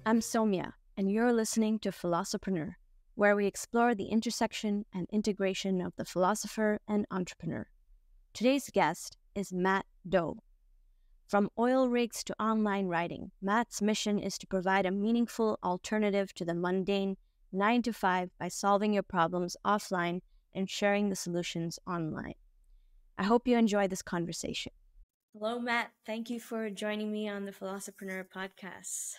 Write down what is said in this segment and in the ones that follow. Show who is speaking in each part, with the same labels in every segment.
Speaker 1: I'm Somya, and you're listening to Philosopreneur, where we explore the intersection and integration of the philosopher and entrepreneur. Today's guest is Matt Doe. From oil rigs to online writing, Matt's mission is to provide a meaningful alternative to the mundane 9 to 5 by solving your problems offline and sharing the solutions online. I hope you enjoy this conversation. Hello, Matt. Thank you for joining me on the Philosopreneur podcast.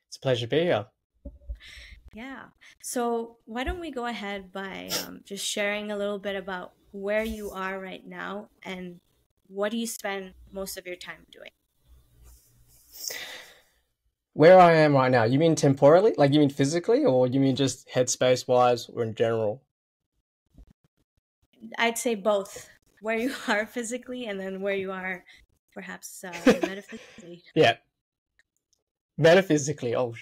Speaker 2: It's a pleasure to be here.
Speaker 1: Yeah. So why don't we go ahead by just sharing a little bit about where you are right now and what do you spend most of your time doing?
Speaker 2: Where I am right now, you mean temporally? Like you mean physically, or you mean just headspace wise or in general?
Speaker 1: I'd say both. Where you are physically and then where you are perhaps metaphysically.
Speaker 2: Yeah. Metaphysically, well,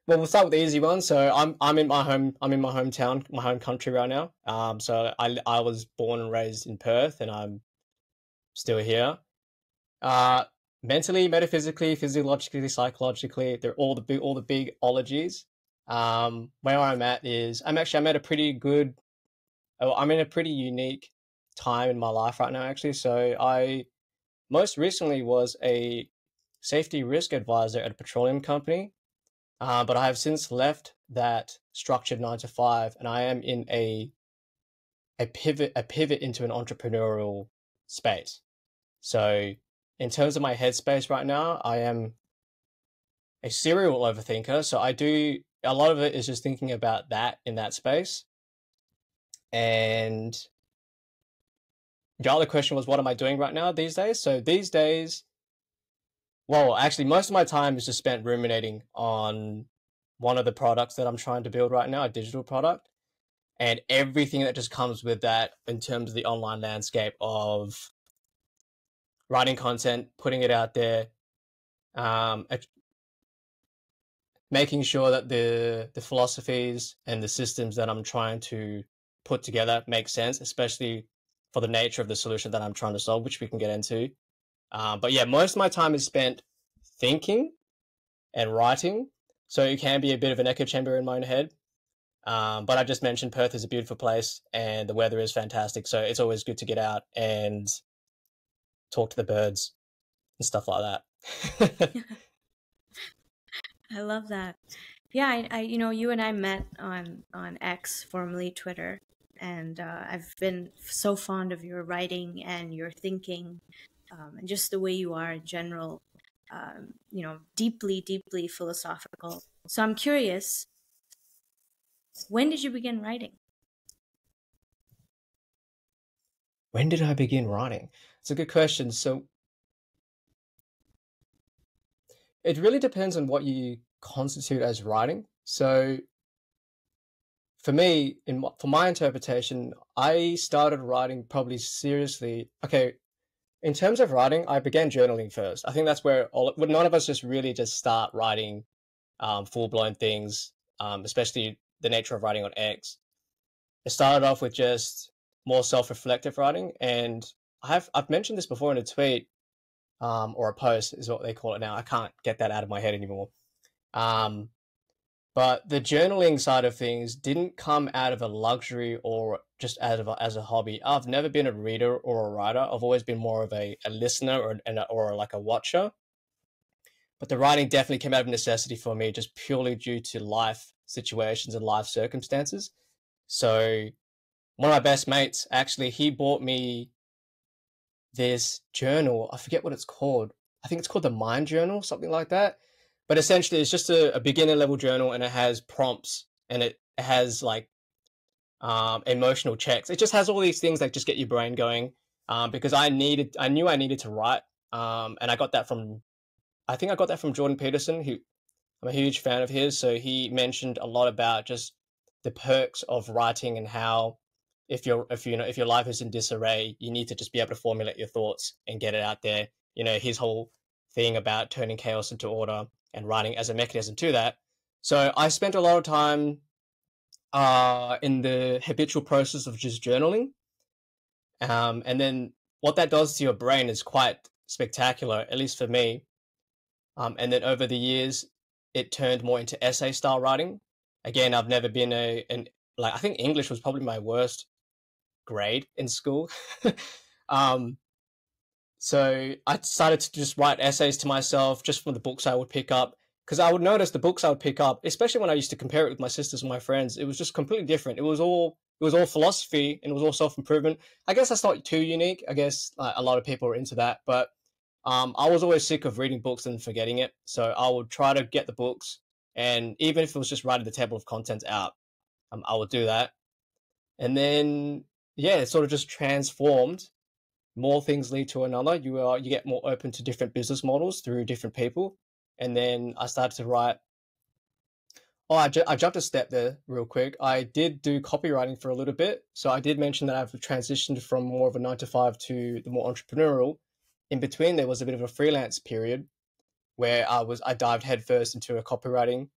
Speaker 2: we'll start with the easy one. So I'm in my hometown, my home country right now. So I was born and raised in Perth, and I'm still here. Mentally, metaphysically, physiologically, psychologically, they're all the big ologies. Where I'm at is I'm at a pretty good. I'm in a pretty unique time in my life right now, actually. So I most recently was a safety risk advisor at a petroleum company. But I have since left that structured 9 to 5, and I am in a pivot into an entrepreneurial space. So in terms of my headspace right now, I am a serial overthinker. So I do a lot of it is just thinking about that in that space. And the other question was, what am I doing right now these days? So these days, well, actually, most of my time is just spent ruminating on one of the products that I'm trying to build right now, a digital product, and everything that just comes with that in terms of the online landscape of writing content, putting it out there, making sure that the philosophies and the systems that I'm trying to put together make sense, especially for the nature of the solution that I'm trying to solve, which we can get into. But yeah, most of my time is spent thinking and writing, so it can be a bit of an echo chamber in my own head. But I just mentioned Perth is a beautiful place and the weather is fantastic, so it's always good to get out and talk to the birds and stuff like that.
Speaker 1: I love that. Yeah, I you and I met on X, formerly Twitter, and I've been so fond of your writing and your thinking, and just the way you are in general. Deeply, deeply philosophical. So I'm curious, when did you begin writing?
Speaker 2: When did I begin writing? It's a good question. So it really depends on what you constitute as writing. So for me, for my interpretation, I started writing probably seriously. Okay, in terms of writing, I began journaling first. I think that's where none of us just really just start writing full blown things, especially the nature of writing on X. It started off with just more self reflective writing, and I've mentioned this before in a tweet or a post is what they call it now. I can't get that out of my head anymore. But the journaling side of things didn't come out of a luxury or just as a hobby. I've never been a reader or a writer. I've always been more of a listener or like a watcher. But the writing definitely came out of necessity for me, just purely due to life situations and life circumstances. So one of my best mates, actually, he bought me this journal. I forget what it's called. I think it's called the Mind Journal, something like that. But essentially, it's just a beginner level journal, and it has prompts, and it has like emotional checks. It just has all these things that just get your brain going. Because I knew I needed to write, and I got that from, I think I got that from Jordan Peterson, who I'm a huge fan of his. So he mentioned a lot about just the perks of writing and how if your life is in disarray, you need to just be able to formulate your thoughts and get it out there. His whole thing about turning chaos into order and writing as a mechanism to that. So I spent a lot of time in the habitual process of just journaling. And then what that does to your brain is quite spectacular, at least for me. And then over the years, it turned more into essay style writing. Again, I've never been I think English was probably my worst grade in school. um, so I started to just write essays to myself just from the books I would pick up. Because I would notice the books I would pick up, especially when I used to compare it with my sisters and my friends, it was just completely different. It was all philosophy and it was all self improvement. I guess that's not too unique. I guess a lot of people are into that, but I was always sick of reading books and forgetting it. So I would try to get the books, and even if it was just writing the table of contents out, I would do that. And then, yeah, it sort of just transformed. More things lead to another. You get more open to different business models through different people. And then I started to write. Oh, I jumped a step there real quick. I did do copywriting for a little bit. So I did mention that I've transitioned from more of a 9 to 5 to the more entrepreneurial. In between, there was a bit of a freelance period where I dived headfirst into a copywriting,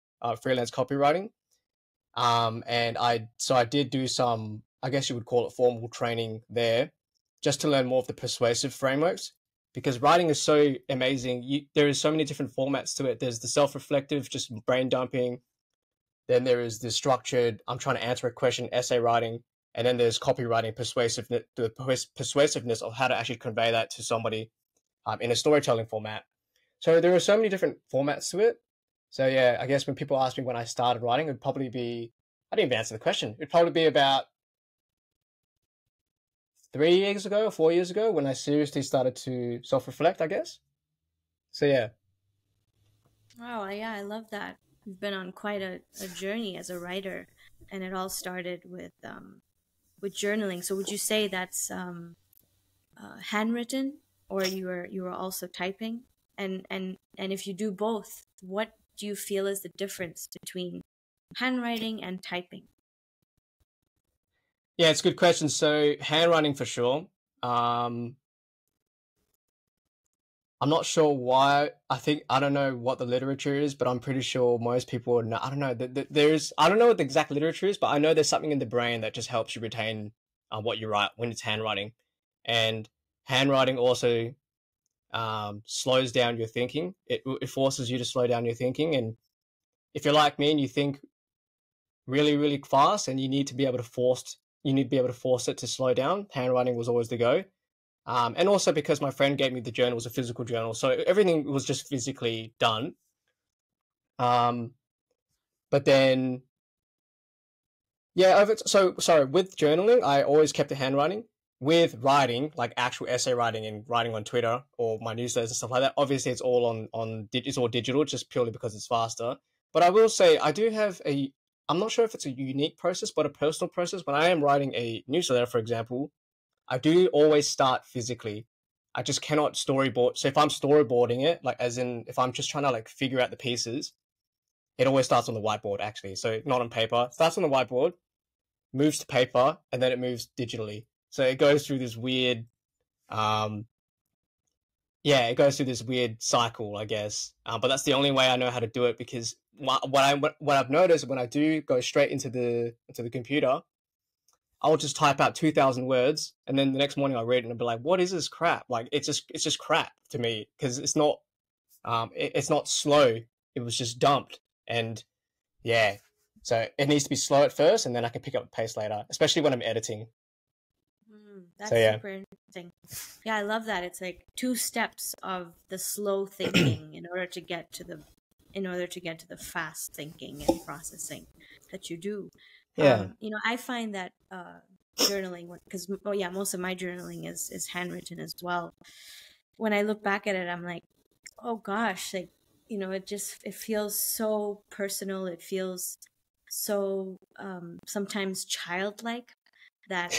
Speaker 2: freelance copywriting. And I did do some, I guess you would call it formal training there, just to learn more of the persuasive frameworks. Because writing is so amazing. There is so many different formats to it. There's the self-reflective, just brain dumping. Then there is the structured, I'm trying to answer a question, essay writing. And then there's copywriting, persuasiveness of how to actually convey that to somebody in a storytelling format. So there are so many different formats to it. So yeah, I guess when people ask me when I started writing, it'd probably be, I didn't even answer the question. It'd probably be about 3 years ago or 4 years ago when I seriously started to self-reflect, I guess. So yeah.
Speaker 1: Wow, yeah, I love that. You've been on quite a journey as a writer, and it all started with journaling. So would you say that's handwritten, or you were also typing? And if you do both, what do you feel is the difference between handwriting and typing?
Speaker 2: Yeah, it's a good question. So handwriting for sure. Um, I'm not sure why. I don't know what the literature is, but I'm pretty sure most people are not, I don't know. I don't know what the exact literature is, but I know there's something in the brain that just helps you retain what you write when it's handwriting. And handwriting also slows down your thinking. It forces you to slow down your thinking. And if you're like me and you think really, really fast and you need to be able to force it to slow down, handwriting was always the go. And also because my friend gave me the journal, it was a physical journal, so everything was just physically done. Um, but then, yeah, so sorry, with journaling, I always kept the handwriting. With writing, like actual essay writing and writing on Twitter or my newsletters and stuff like that, obviously it's all it's all digital, just purely because it's faster. But I will say I do have I'm not sure if it's a unique process, but a personal process. When I am writing a newsletter, for example, I do always start physically. I just cannot storyboard. So if I'm storyboarding it, like as in if I'm just trying to like figure out the pieces, it always starts on the whiteboard actually. So not on paper. It starts on the whiteboard, moves to paper, and then it moves digitally. So it goes through this weird um yeah, it goes through this weird cycle, I guess. But that's the only way I know how to do it because what I've noticed when I do go straight into the computer, I'll just type out 2,000 words, and then the next morning I'll read it and I'll be like, "What is this crap?" Like it's just crap to me because it's not slow. It was just dumped, and yeah, so it needs to be slow at first, and then I can pick up the pace later, especially when I'm editing. So
Speaker 1: That's
Speaker 2: yeah,
Speaker 1: super interesting. Yeah, I love that. It's like two steps of the slow thinking in order to get to the fast thinking and processing that you do.
Speaker 2: yeah,
Speaker 1: I find that journaling, because yeah, most of my journaling is handwritten as well. When I look back at it, I'm like, oh gosh, like it feels so personal. It feels so sometimes childlike that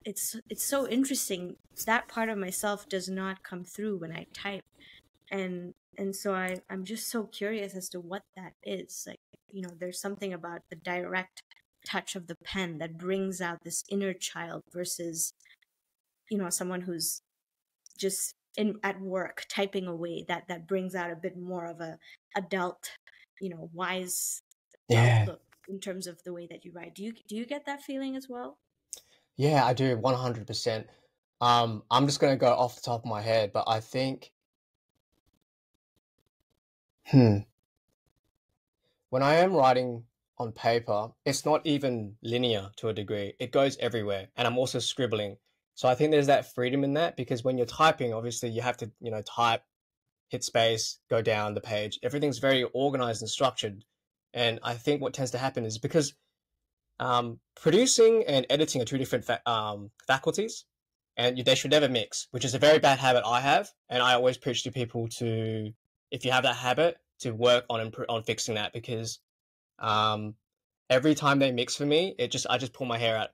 Speaker 1: it's so interesting. That part of myself does not come through when I type, and so I'm just so curious as to what that is. Like, there's something about the direct touch of the pen that brings out this inner child versus someone who's just in at work typing away, that brings out a bit more of a adult, wise
Speaker 2: yeah,
Speaker 1: outlook in terms of the way that you write. Do you get that feeling as well?
Speaker 2: yeah. I do 100%. I'm just gonna go off the top of my head, but I think, when I am writing on paper, it's not even linear to a degree. It goes everywhere, and I'm also scribbling. So I think there's that freedom in that, because when you're typing, obviously you have to, type, hit space, go down the page. Everything's very organized and structured. And I think what tends to happen is because producing and editing are two different faculties, and they should never mix, which is a very bad habit I have. And I always preach to people to, if you have that habit, to work on fixing that, because um, every time they mix for me, I just pull my hair out.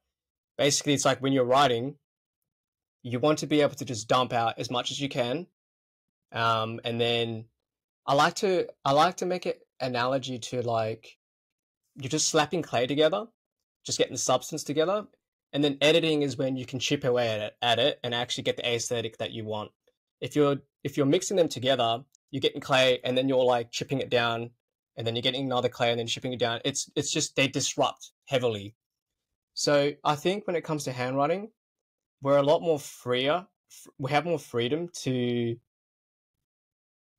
Speaker 2: Basically, it's like when you're writing, you want to be able to just dump out as much as you can, and then I like to make it analogy to, like, you're just slapping clay together, just getting the substance together, and then editing is when you can chip away at it and actually get the aesthetic that you want. If you're mixing them together, you're getting clay, and then you're like chipping it down, and then you're getting another clay, and then chipping it down. It's just, they disrupt heavily. So I think when it comes to handwriting, we're a lot more freer. We have more freedom to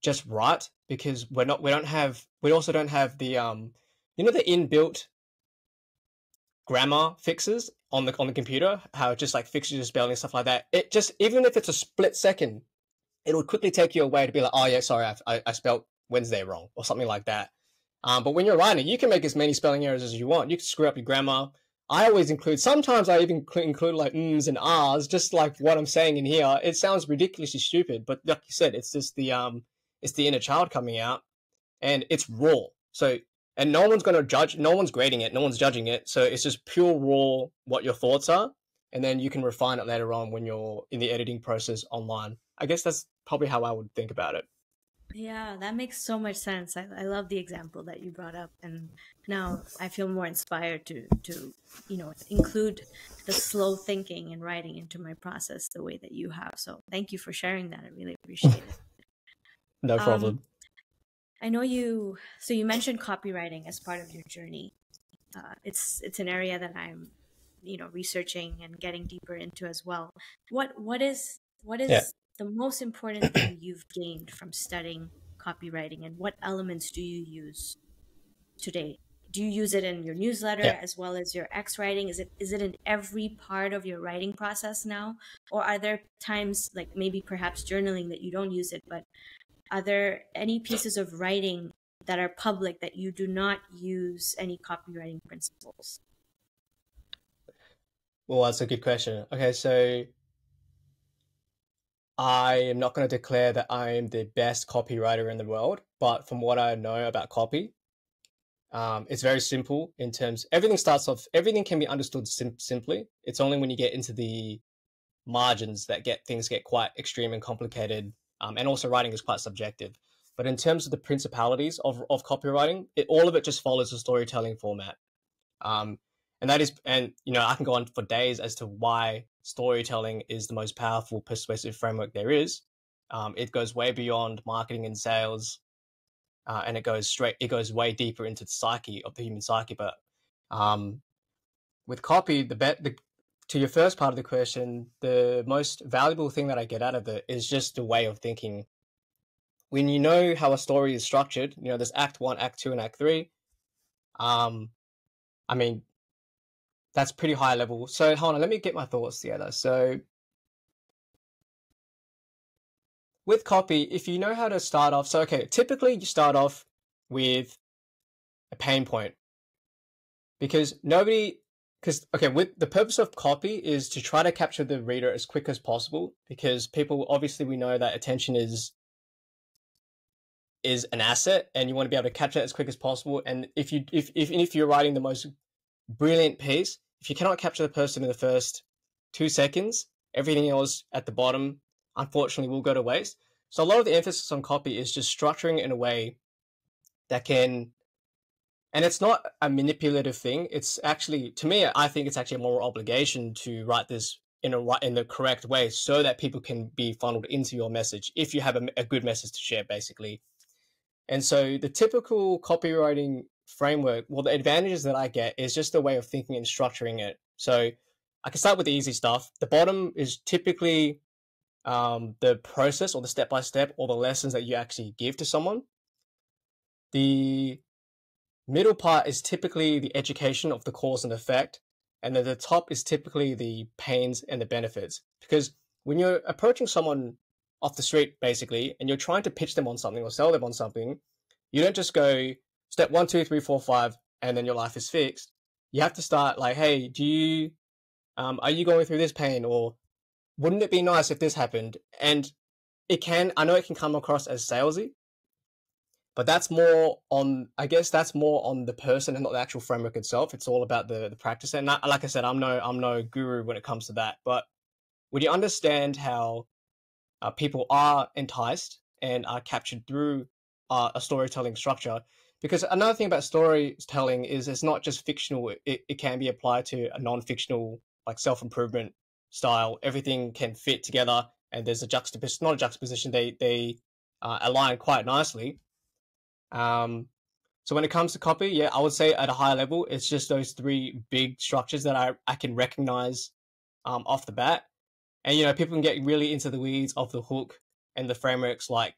Speaker 2: just write, because we also don't have the the inbuilt grammar fixes on the computer, how it just like fixes your spelling and stuff like that. It just, even if it's a split second, it'll quickly take you away to be like, oh yeah, sorry, I spelled Wednesday wrong, or something like that. But when you're writing, you can make as many spelling errors as you want. You can screw up your grammar. I always sometimes I even include like ms and r's, just like what I'm saying in here. It sounds ridiculously stupid, but like you said, it's just it's the inner child coming out, and it's raw. So, and no one's going to judge, no one's grading it, no one's judging it. So it's just pure raw what your thoughts are, and then you can refine it later on when you're in the editing process online. I guess that's probably how I would think about it.
Speaker 1: Yeah, that makes so much sense. I love the example that you brought up, and now I feel more inspired to include the slow thinking and writing into my process the way that you have. So thank you for sharing that. I really appreciate it.
Speaker 2: No
Speaker 1: Um,
Speaker 2: problem.
Speaker 1: I know you mentioned copywriting as part of your journey. It's an area that I'm researching and getting deeper into as well. What
Speaker 2: Yeah,
Speaker 1: is the most important thing you've gained from studying copywriting, and what elements do you use today? Do you use it in your newsletter
Speaker 2: yeah.
Speaker 1: as well as your X writing? Is it in every part of your writing process now? Or are there times, like maybe perhaps journaling, that you don't use it, but are there any pieces of writing that are public that you do not use any copywriting principles?
Speaker 2: Well, that's a good question. Okay, so I am not going to declare that I am the best copywriter in the world, but from what I know about copy, it's very simple in terms. Everything can be understood simply. It's only when you get into the margins that things get quite extreme and complicated. And also, writing is quite subjective. But in terms of the principalities of copywriting, all of it just follows a storytelling format. Um, and I can go on for days as to why storytelling is the most powerful persuasive framework there is. It goes way beyond marketing and sales, and it goes way deeper into the psyche of the human psyche. But um, with copy, to your first part of the question, the most valuable thing that I get out of it is just the way of thinking. When you know how a story is structured, there's act one, act two, and act three. Um, I mean, that's pretty high level. So hold on, let me get my thoughts together. So with copy, if you know how to start off, so okay, typically you start off with a pain point, because with the purpose of copy is to try to capture the reader as quick as possible, because people, obviously we know that attention is an asset, and you want to be able to capture it as quick as possible. And if you're writing the most brilliant piece, if you cannot capture the person in the first 2 seconds, everything else at the bottom, unfortunately, will go to waste. So a lot of the emphasis on copy is just structuring in a way that can, and it's not a manipulative thing. It's actually, to me, I think it's actually a moral obligation to write this in the correct way, so that people can be funneled into your message if you have a good message to share, basically. And so the typical copywriting framework, well, the advantages that I get is just the way of thinking and structuring it. So I can start with the easy stuff. The bottom is typically the process or the step-by-step or the lessons that you actually give to someone. The middle part is typically the education of the cause and effect, and then the top is typically the pains and the benefits. Because when you're approaching someone off the street, basically, and you're trying to pitch them on something or sell them on something, you don't just go step 1, 2, 3, 4, 5, and then your life is fixed. You have to start like, hey, are you going through this pain, or wouldn't it be nice if this happened? And I know it can come across as salesy, but that's more on, I guess that's more on the person and not the actual framework itself. It's all about the practice. And like I said, I'm no guru when it comes to that. But when you understand how people are enticed and are captured through a storytelling structure, because another thing about storytelling is it's not just fictional. It can be applied to a non-fictional, like self-improvement style. Everything can fit together, and there's a juxtaposition, not a juxtaposition. They align quite nicely. So when it comes to copy, yeah, I would say at a high level, it's just those three big structures that I can recognize off the bat. And, people can get really into the weeds of the hook and the frameworks like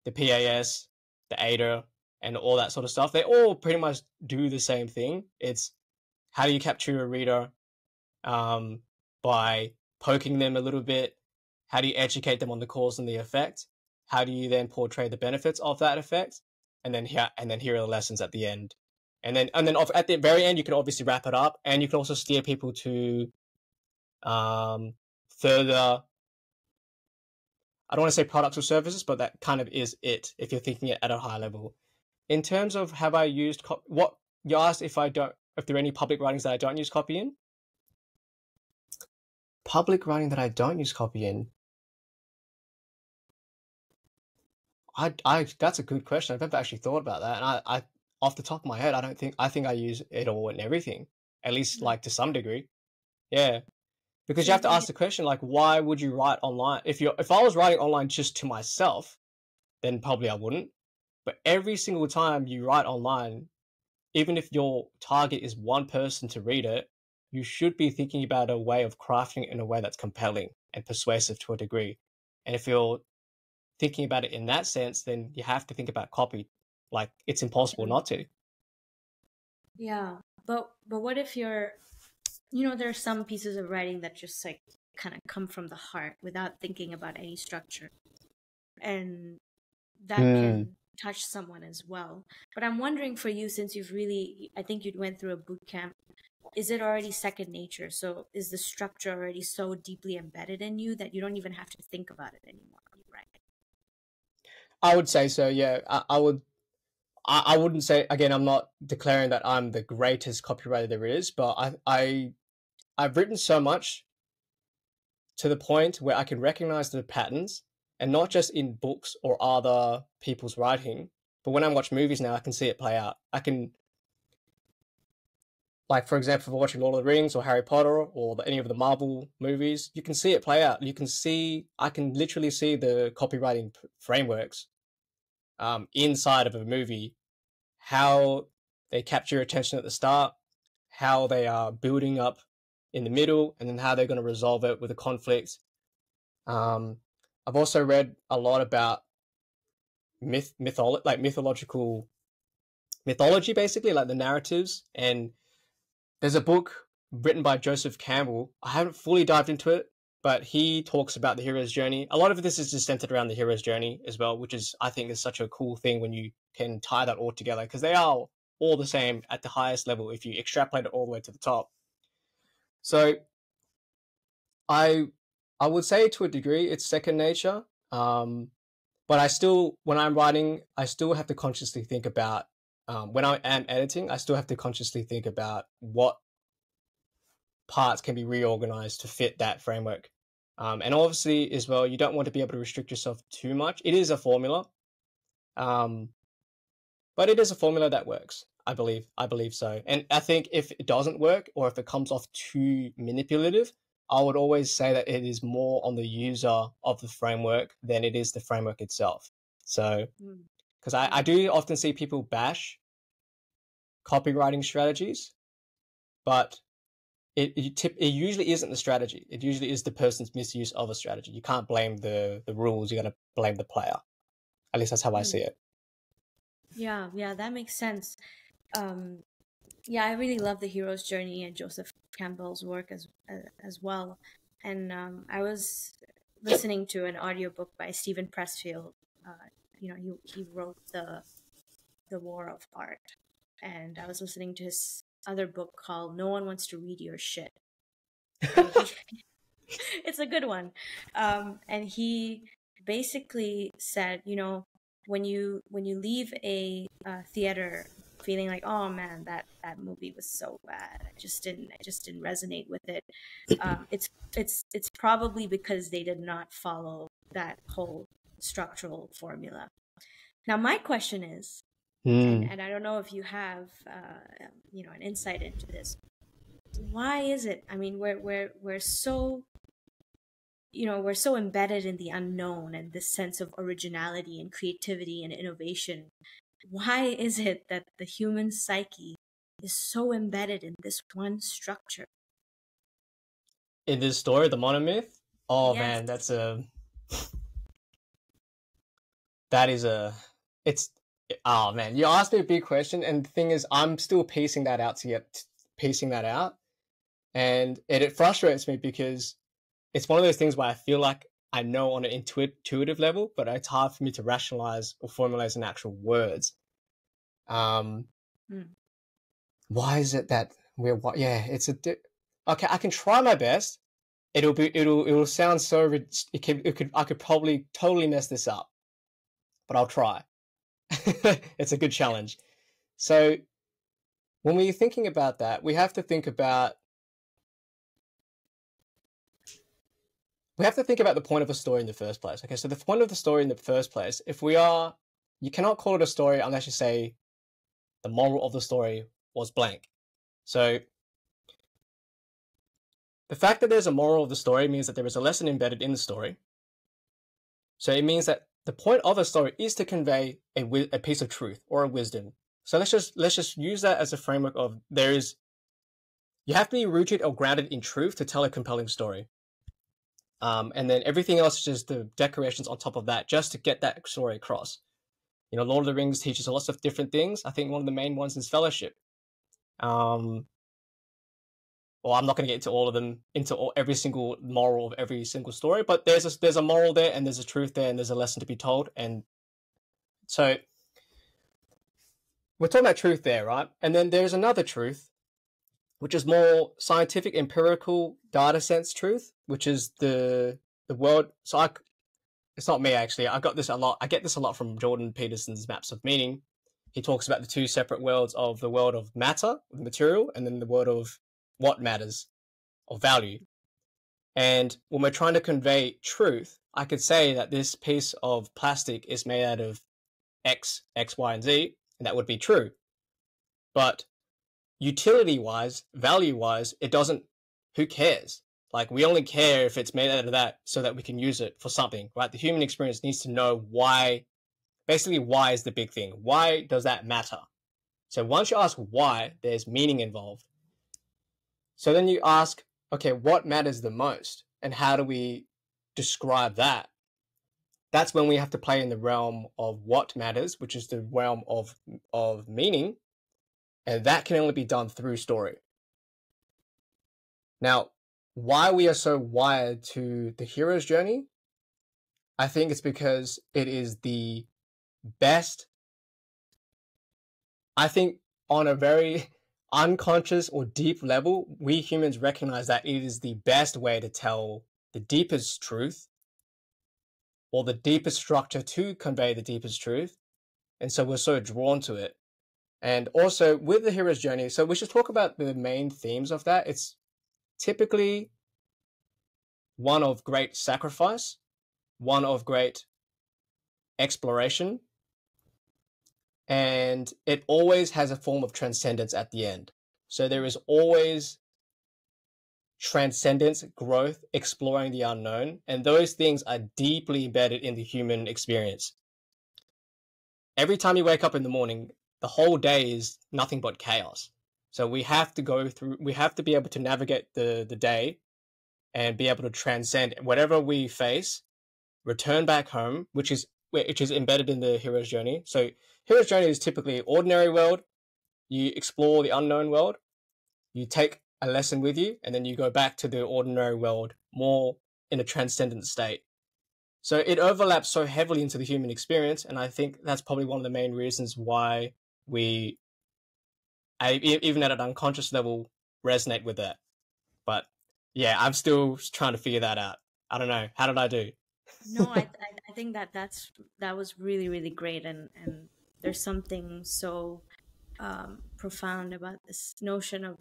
Speaker 2: the PAS, the ADA, and all that sort of stuff. They all pretty much do the same thing. It's how do you capture a reader by poking them a little bit? How do you educate them on the cause and the effect? How do you then portray the benefits of that effect? And then here are the lessons at the end. And then at the very end, you can obviously wrap it up, and you can also steer people to further, I don't want to say products or services, but that kind of is it if you're thinking it at a high level. In terms of have I used what you asked, if there are any public writings that I don't use copy in. Public writing that I don't use copy in. That's a good question. I've never actually thought about that, and I off the top of my head, I think I use it all and everything, at least like to some degree. Yeah. Because you have to ask the question, like, why would you write online? If I was writing online just to myself, then probably I wouldn't. But every single time you write online, even if your target is one person to read it, you should be thinking about a way of crafting it in a way that's compelling and persuasive to a degree. And if you're thinking about it in that sense, then you have to think about copy. Like, it's impossible not to.
Speaker 1: Yeah, but what if there are some pieces of writing that just like kind of come from the heart without thinking about any structure, and that can touch someone as well. But I'm wondering for you, since I think you went through a boot camp, is it already second nature? So is the structure already so deeply embedded in you that you don't even have to think about it anymore, right?
Speaker 2: I would say so, yeah. I wouldn't say, again, I'm not declaring that I'm the greatest copywriter there is, but I've written so much to the point where I can recognize the patterns, and not just in books or other people's writing, but when I watch movies now, I can see it play out. I can, like, for example, if we're watching Lord of the Rings or Harry Potter or any of the Marvel movies, you can see it play out. I can literally see the copywriting frameworks inside of a movie, how they capture your attention at the start, how they are building up in the middle, and then how they're going to resolve it with a conflict. I've also read a lot about mythological mythology, basically, like the narratives. And there's a book written by Joseph Campbell. I haven't fully dived into it, but he talks about the hero's journey. A lot of this is just centered around the hero's journey as well, which I think is such a cool thing when you can tie that all together, because they are all the same at the highest level if you extrapolate it all the way to the top. So I would say to a degree it's second nature. But when I'm writing, I still have to consciously think about, when I am editing, I still have to consciously think about what parts can be reorganized to fit that framework. And obviously, as well, you don't want to be able to restrict yourself too much. It is a formula, but it is a formula that works. I believe so. And I think if it doesn't work, or if it comes off too manipulative, I would always say that it is more on the user of the framework than it is the framework itself. So, because I do often see people bash copywriting strategies, but it usually isn't the strategy. It usually is the person's misuse of a strategy. You can't blame the rules. You got to blame the player. At least that's how I see it.
Speaker 1: Yeah, that makes sense. Yeah, I really love the hero's journey and Joseph Campbell's work as well. And I was listening to an audiobook by Stephen Pressfield. He wrote the War of Art, and I was listening to his other book called No One Wants to Read Your Shit. It's a good one. And he basically said, when you leave a theater feeling like, oh man, that movie was so bad, I just didn't resonate with it. It's probably because they did not follow that whole structural formula. Now, my question is, and I don't know if you have an insight into this. Why is it? I mean, we're so we're so embedded in the unknown and this sense of originality and creativity and innovation. Why is it that the human psyche is so embedded in this one structure?
Speaker 2: In this story, the monomyth? Oh
Speaker 1: Yes.
Speaker 2: man, oh man, you asked me a big question, and the thing is, I'm still piecing that out. And it frustrates me because it's one of those things where I feel like I know on an intuitive level, but it's hard for me to rationalize or formulate in actual words. Why is it that okay, I can try my best. It'll sound so, I could probably totally mess this up, but I'll try. It's a good challenge. So when we're thinking about that, we have to think about the point of a story in the first place. Okay, so the point of the story in the first place, you cannot call it a story unless you say the moral of the story was blank. So the fact that there's a moral of the story means that there is a lesson embedded in the story. So it means that the point of a story is to convey a piece of truth or a wisdom. So let's just use that as a framework of you have to be rooted or grounded in truth to tell a compelling story. And then everything else is just the decorations on top of that, just to get that story across. Lord of the Rings teaches lots of different things. I think one of the main ones is fellowship. Well, I'm not going to get into all of them, every single moral of every single story, but there's a moral there, and there's a truth there, and there's a lesson to be told. And so we're talking about truth there, right? And then there's another truth, which is more scientific, empirical, data sense truth, which is the world. So it's not me, actually. I get this a lot from Jordan Peterson's Maps of Meaning. He talks about the two separate worlds of the world of matter, material, and then the world of what matters, or value. And when we're trying to convey truth, I could say that this piece of plastic is made out of X, Y, and Z, and that would be true. But utility-wise, value-wise, it doesn't, who cares? Like, we only care if it's made out of that so that we can use it for something, right? The human experience needs to know why. Basically, why is the big thing? Why does that matter? So once you ask why, there's meaning involved. So then you ask, okay, what matters the most? And how do we describe that? That's when we have to play in the realm of what matters, which is the realm of meaning. And that can only be done through story. Now, why we are so wired to the hero's journey, I think it's because it is the best. I think on a very unconscious or deep level, we humans recognize that it is the best way to tell the deepest truth, or the deepest structure to convey the deepest truth. And so we're so drawn to it. And also with the hero's journey, so we should talk about the main themes of that. It's typically one of great sacrifice, one of great exploration, and it always has a form of transcendence at the end. So there is always transcendence, growth, exploring the unknown, and those things are deeply embedded in the human experience. Every time you wake up in the morning, the whole day is nothing but chaos. So we have to be able to navigate the day and be able to transcend whatever we face, return back home, which is embedded in the hero's journey. So hero's journey is typically ordinary world. You explore the unknown world, you take a lesson with you, and then you go back to the ordinary world more in a transcendent state. So it overlaps so heavily into the human experience, and I think that's probably one of the main reasons why even at an unconscious level, resonate with that. But yeah, I'm still trying to figure that out. I don't know. How did I do?
Speaker 1: No, I think that was really, really great, and there's something so profound about this notion of,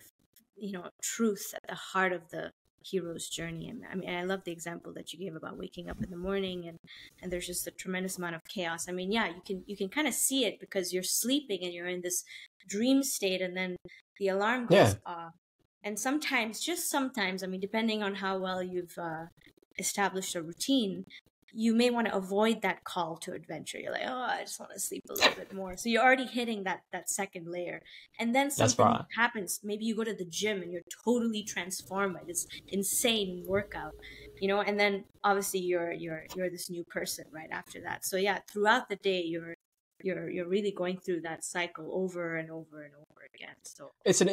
Speaker 1: truth at the heart of the hero's journey. And I mean, I love the example that you gave about waking up in the morning, and there's just a tremendous amount of chaos. I mean, yeah, you can kind of see it because you're sleeping and you're in this dream state, and then the alarm goes off. And sometimes, just sometimes, I mean, depending on how well you've established a routine, you may want to avoid that call to adventure. You're like, oh, I just want to sleep a little bit more. So you're already hitting that second layer. And then something happens. Maybe you go to the gym and you're totally transformed by this insane workout, and then obviously you're this new person right after that. So yeah, throughout the day, you're really going through that cycle over and over and over again. So
Speaker 2: it's an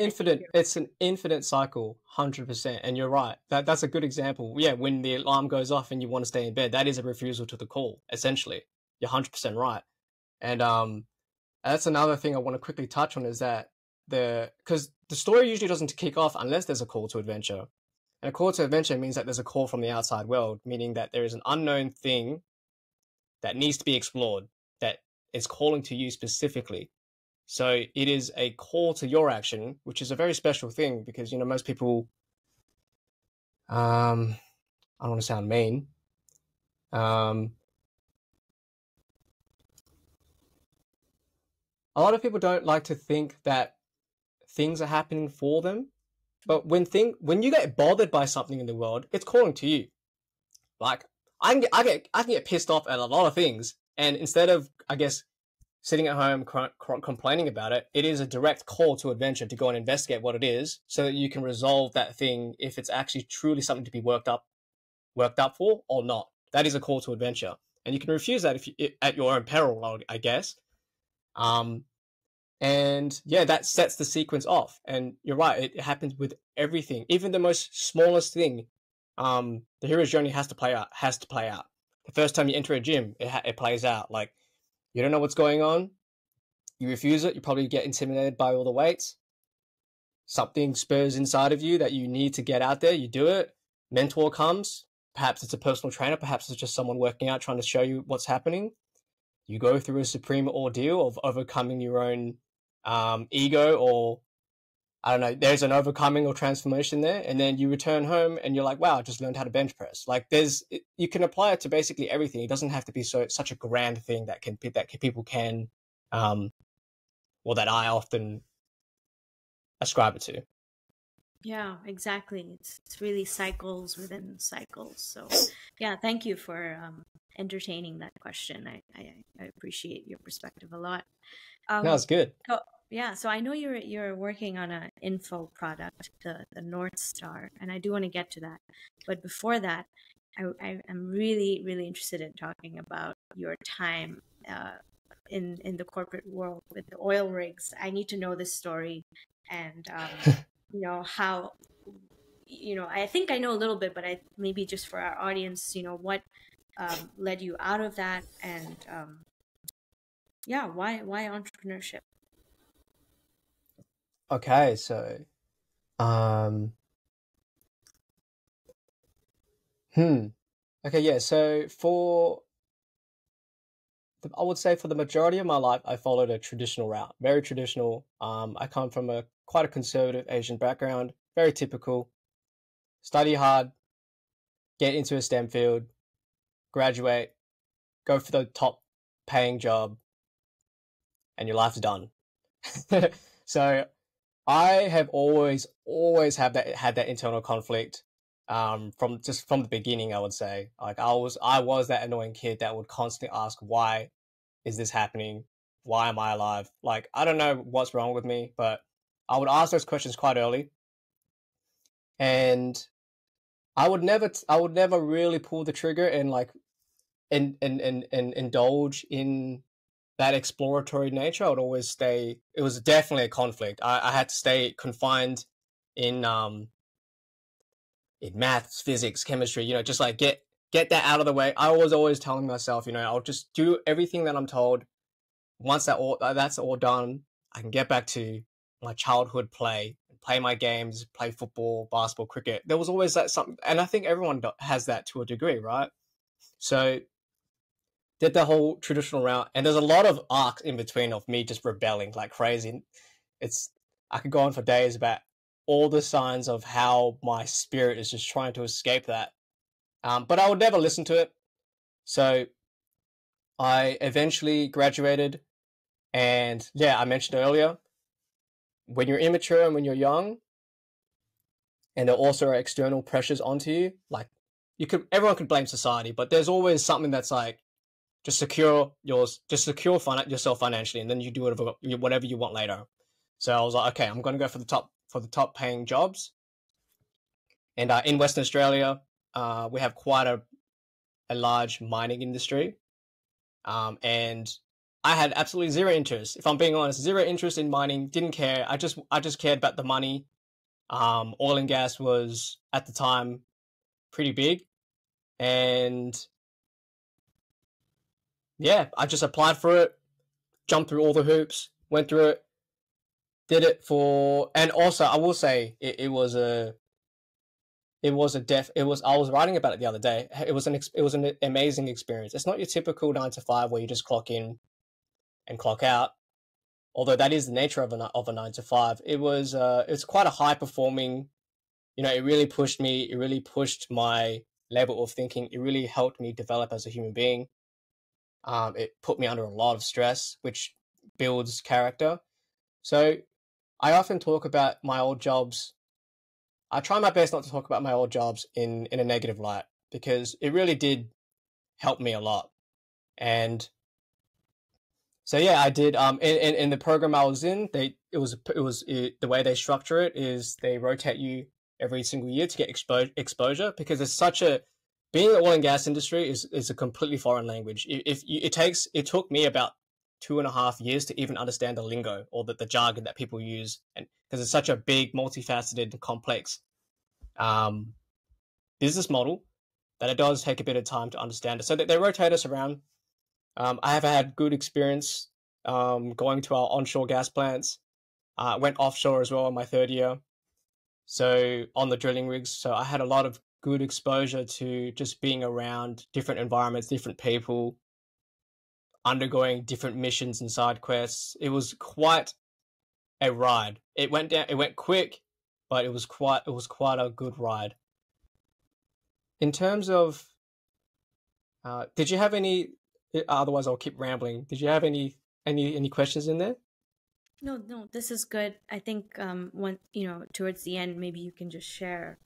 Speaker 2: infinite cycle, 100%. And you're right. That's a good example. Yeah, when the alarm goes off and you want to stay in bed, that is a refusal to the call. Essentially, you're 100% right. And that's another thing I want to quickly touch on is that because the story usually doesn't kick off unless there's a call to adventure. And a call to adventure means that there's a call from the outside world, meaning that there is an unknown thing that needs to be explored, that is calling to you specifically. So it is a call to your action, which is a very special thing because, most people, I don't want to sound mean. A lot of people don't like to think that things are happening for them. But when you get bothered by something in the world, it's calling to you. Like I can get pissed off at a lot of things, and instead of, I guess, sitting at home complaining about it, it is a direct call to adventure to go and investigate what it is, so that you can resolve that thing if it's actually truly something to be worked up for or not. That is a call to adventure, and you can refuse that at your own peril, I guess. And yeah, that sets the sequence off. And you're right, it happens with everything, even the most smallest thing. The hero's journey has to play out. The first time you enter a gym, it plays out. Like, you don't know what's going on. You refuse it. You probably get intimidated by all the weights. Something spurs inside of you that you need to get out there. You do it. Mentor comes. Perhaps it's a personal trainer. Perhaps it's just someone working out trying to show you what's happening. You go through a supreme ordeal of overcoming your own ego, or I don't know, there's an overcoming or transformation there, and then you return home and you're like, wow, I just learned how to bench press. Like, you can apply it to basically everything. It doesn't have to be such a grand thing that people can or that I often ascribe it to.
Speaker 1: Yeah, exactly. It's really cycles within cycles. So yeah, thank you for entertaining that question. I appreciate your perspective a lot.
Speaker 2: No, it's good.
Speaker 1: So, yeah, so I know you're working on an info product, the North Star, and I do want to get to that. But before that, I'm really, really interested in talking about your time in the corporate world with the oil rigs. I need to know this story, and how, I think I know a little bit, but maybe just for our audience, what led you out of that, and why entrepreneurship?
Speaker 2: Okay, so okay, yeah, so I would say for the majority of my life, I followed a traditional route, very traditional. I come from quite a conservative Asian background, very typical. Study hard, get into a STEM field, graduate, go for the top paying job, and your life's done. So I have always had that internal conflict from the beginning. I would say, like, I was that annoying kid that would constantly ask, why is this happening? Why am I alive? Like, I don't know what's wrong with me, but I would ask those questions quite early, and I would never really pull the trigger and like and indulge in that exploratory nature. I would always stay. It was definitely a conflict. I had to stay confined in maths, physics, chemistry. Just like get that out of the way. I was always telling myself, I'll just do everything that I'm told. Once that's all done, I can get back to my childhood play my games, play football, basketball, cricket. There was always that something, and I think everyone has that to a degree, right? So did the whole traditional route, and there's a lot of arcs in between of me just rebelling like crazy. It's I could go on for days about all the signs of how my spirit is just trying to escape that. But I would never listen to it. So I eventually graduated, and yeah, I mentioned earlier, when you're immature and when you're young, and there also are external pressures onto you, like everyone could blame society, but there's always something that's like, just secure yourself financially, and then you do whatever you want later. So I was like, okay, I'm going to go for the top paying jobs. And in Western Australia, we have quite a large mining industry, and I had absolutely zero interest. If I'm being honest, zero interest in mining. Didn't care. I just cared about the money. Oil and gas was at the time pretty big, and yeah, I just applied for it, jumped through all the hoops, went through it, did it and also I will say it was a I was writing about it the other day. It was an amazing experience. It's not your typical 9 to 5 where you just clock in and clock out, although that is the nature of a 9 to 5. It's quite a high performing. It really pushed me. It really pushed my level of thinking. It really helped me develop as a human being. It put me under a lot of stress, which builds character. So I often talk about my old jobs. I try my best not to talk about my old jobs in a negative light, because it really did help me a lot. And so yeah, I did. In the program I was in, the way they structure it is they rotate you every single year to get exposure, because it's such a being in the oil and gas industry is a completely foreign language. It took me about 2.5 years to even understand the lingo or the jargon that people use, and because it's such a big, multifaceted, complex business model, that it does take a bit of time to understand it. So that they rotate us around. I have had good experience going to our onshore gas plants. Went offshore as well in my third year, so on the drilling rigs. So I had a lot of good exposure to just being around different environments, different people, undergoing different missions and side quests. It was quite a ride. It went quick, but it was quite a good ride. In terms of, did you have any? Otherwise, I'll keep rambling. Did you have any questions in there?
Speaker 1: No, no, this is good. I think when towards the end, maybe you can just share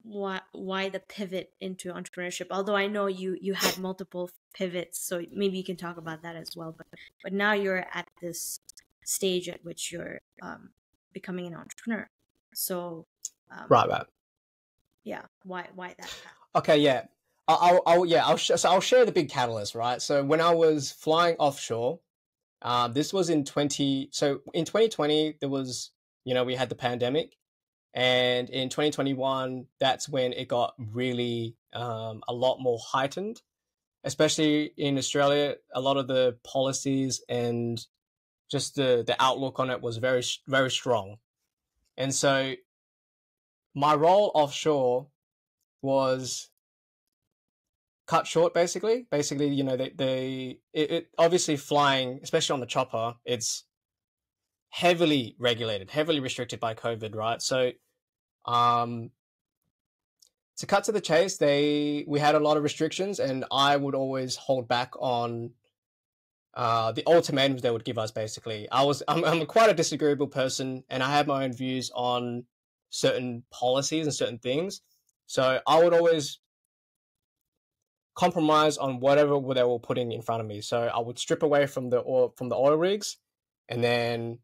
Speaker 1: why the pivot into entrepreneurship. Although I know you had multiple pivots, so maybe you can talk about that as well. But now you're at this stage at which you're becoming an entrepreneur. So
Speaker 2: Right.
Speaker 1: yeah, why that path?
Speaker 2: Okay, yeah. I'll share the big catalyst, right? So when I was flying offshore, this was in 2020 there was, we had the pandemic, and in 2021 that's when it got really a lot more heightened, especially in Australia. A lot of the policies and just the outlook on it was very, very strong. And so my role offshore was cut short, basically. It obviously, flying, especially on the chopper, it's heavily regulated, heavily restricted by COVID, right? So to cut to the chase, we had a lot of restrictions, and I would always hold back on the ultimatums they would give us. Basically, I'm quite a disagreeable person, and I have my own views on certain policies and certain things. So I would always compromise on whatever they were putting in front of me. So I would strip away from the oil rigs, and then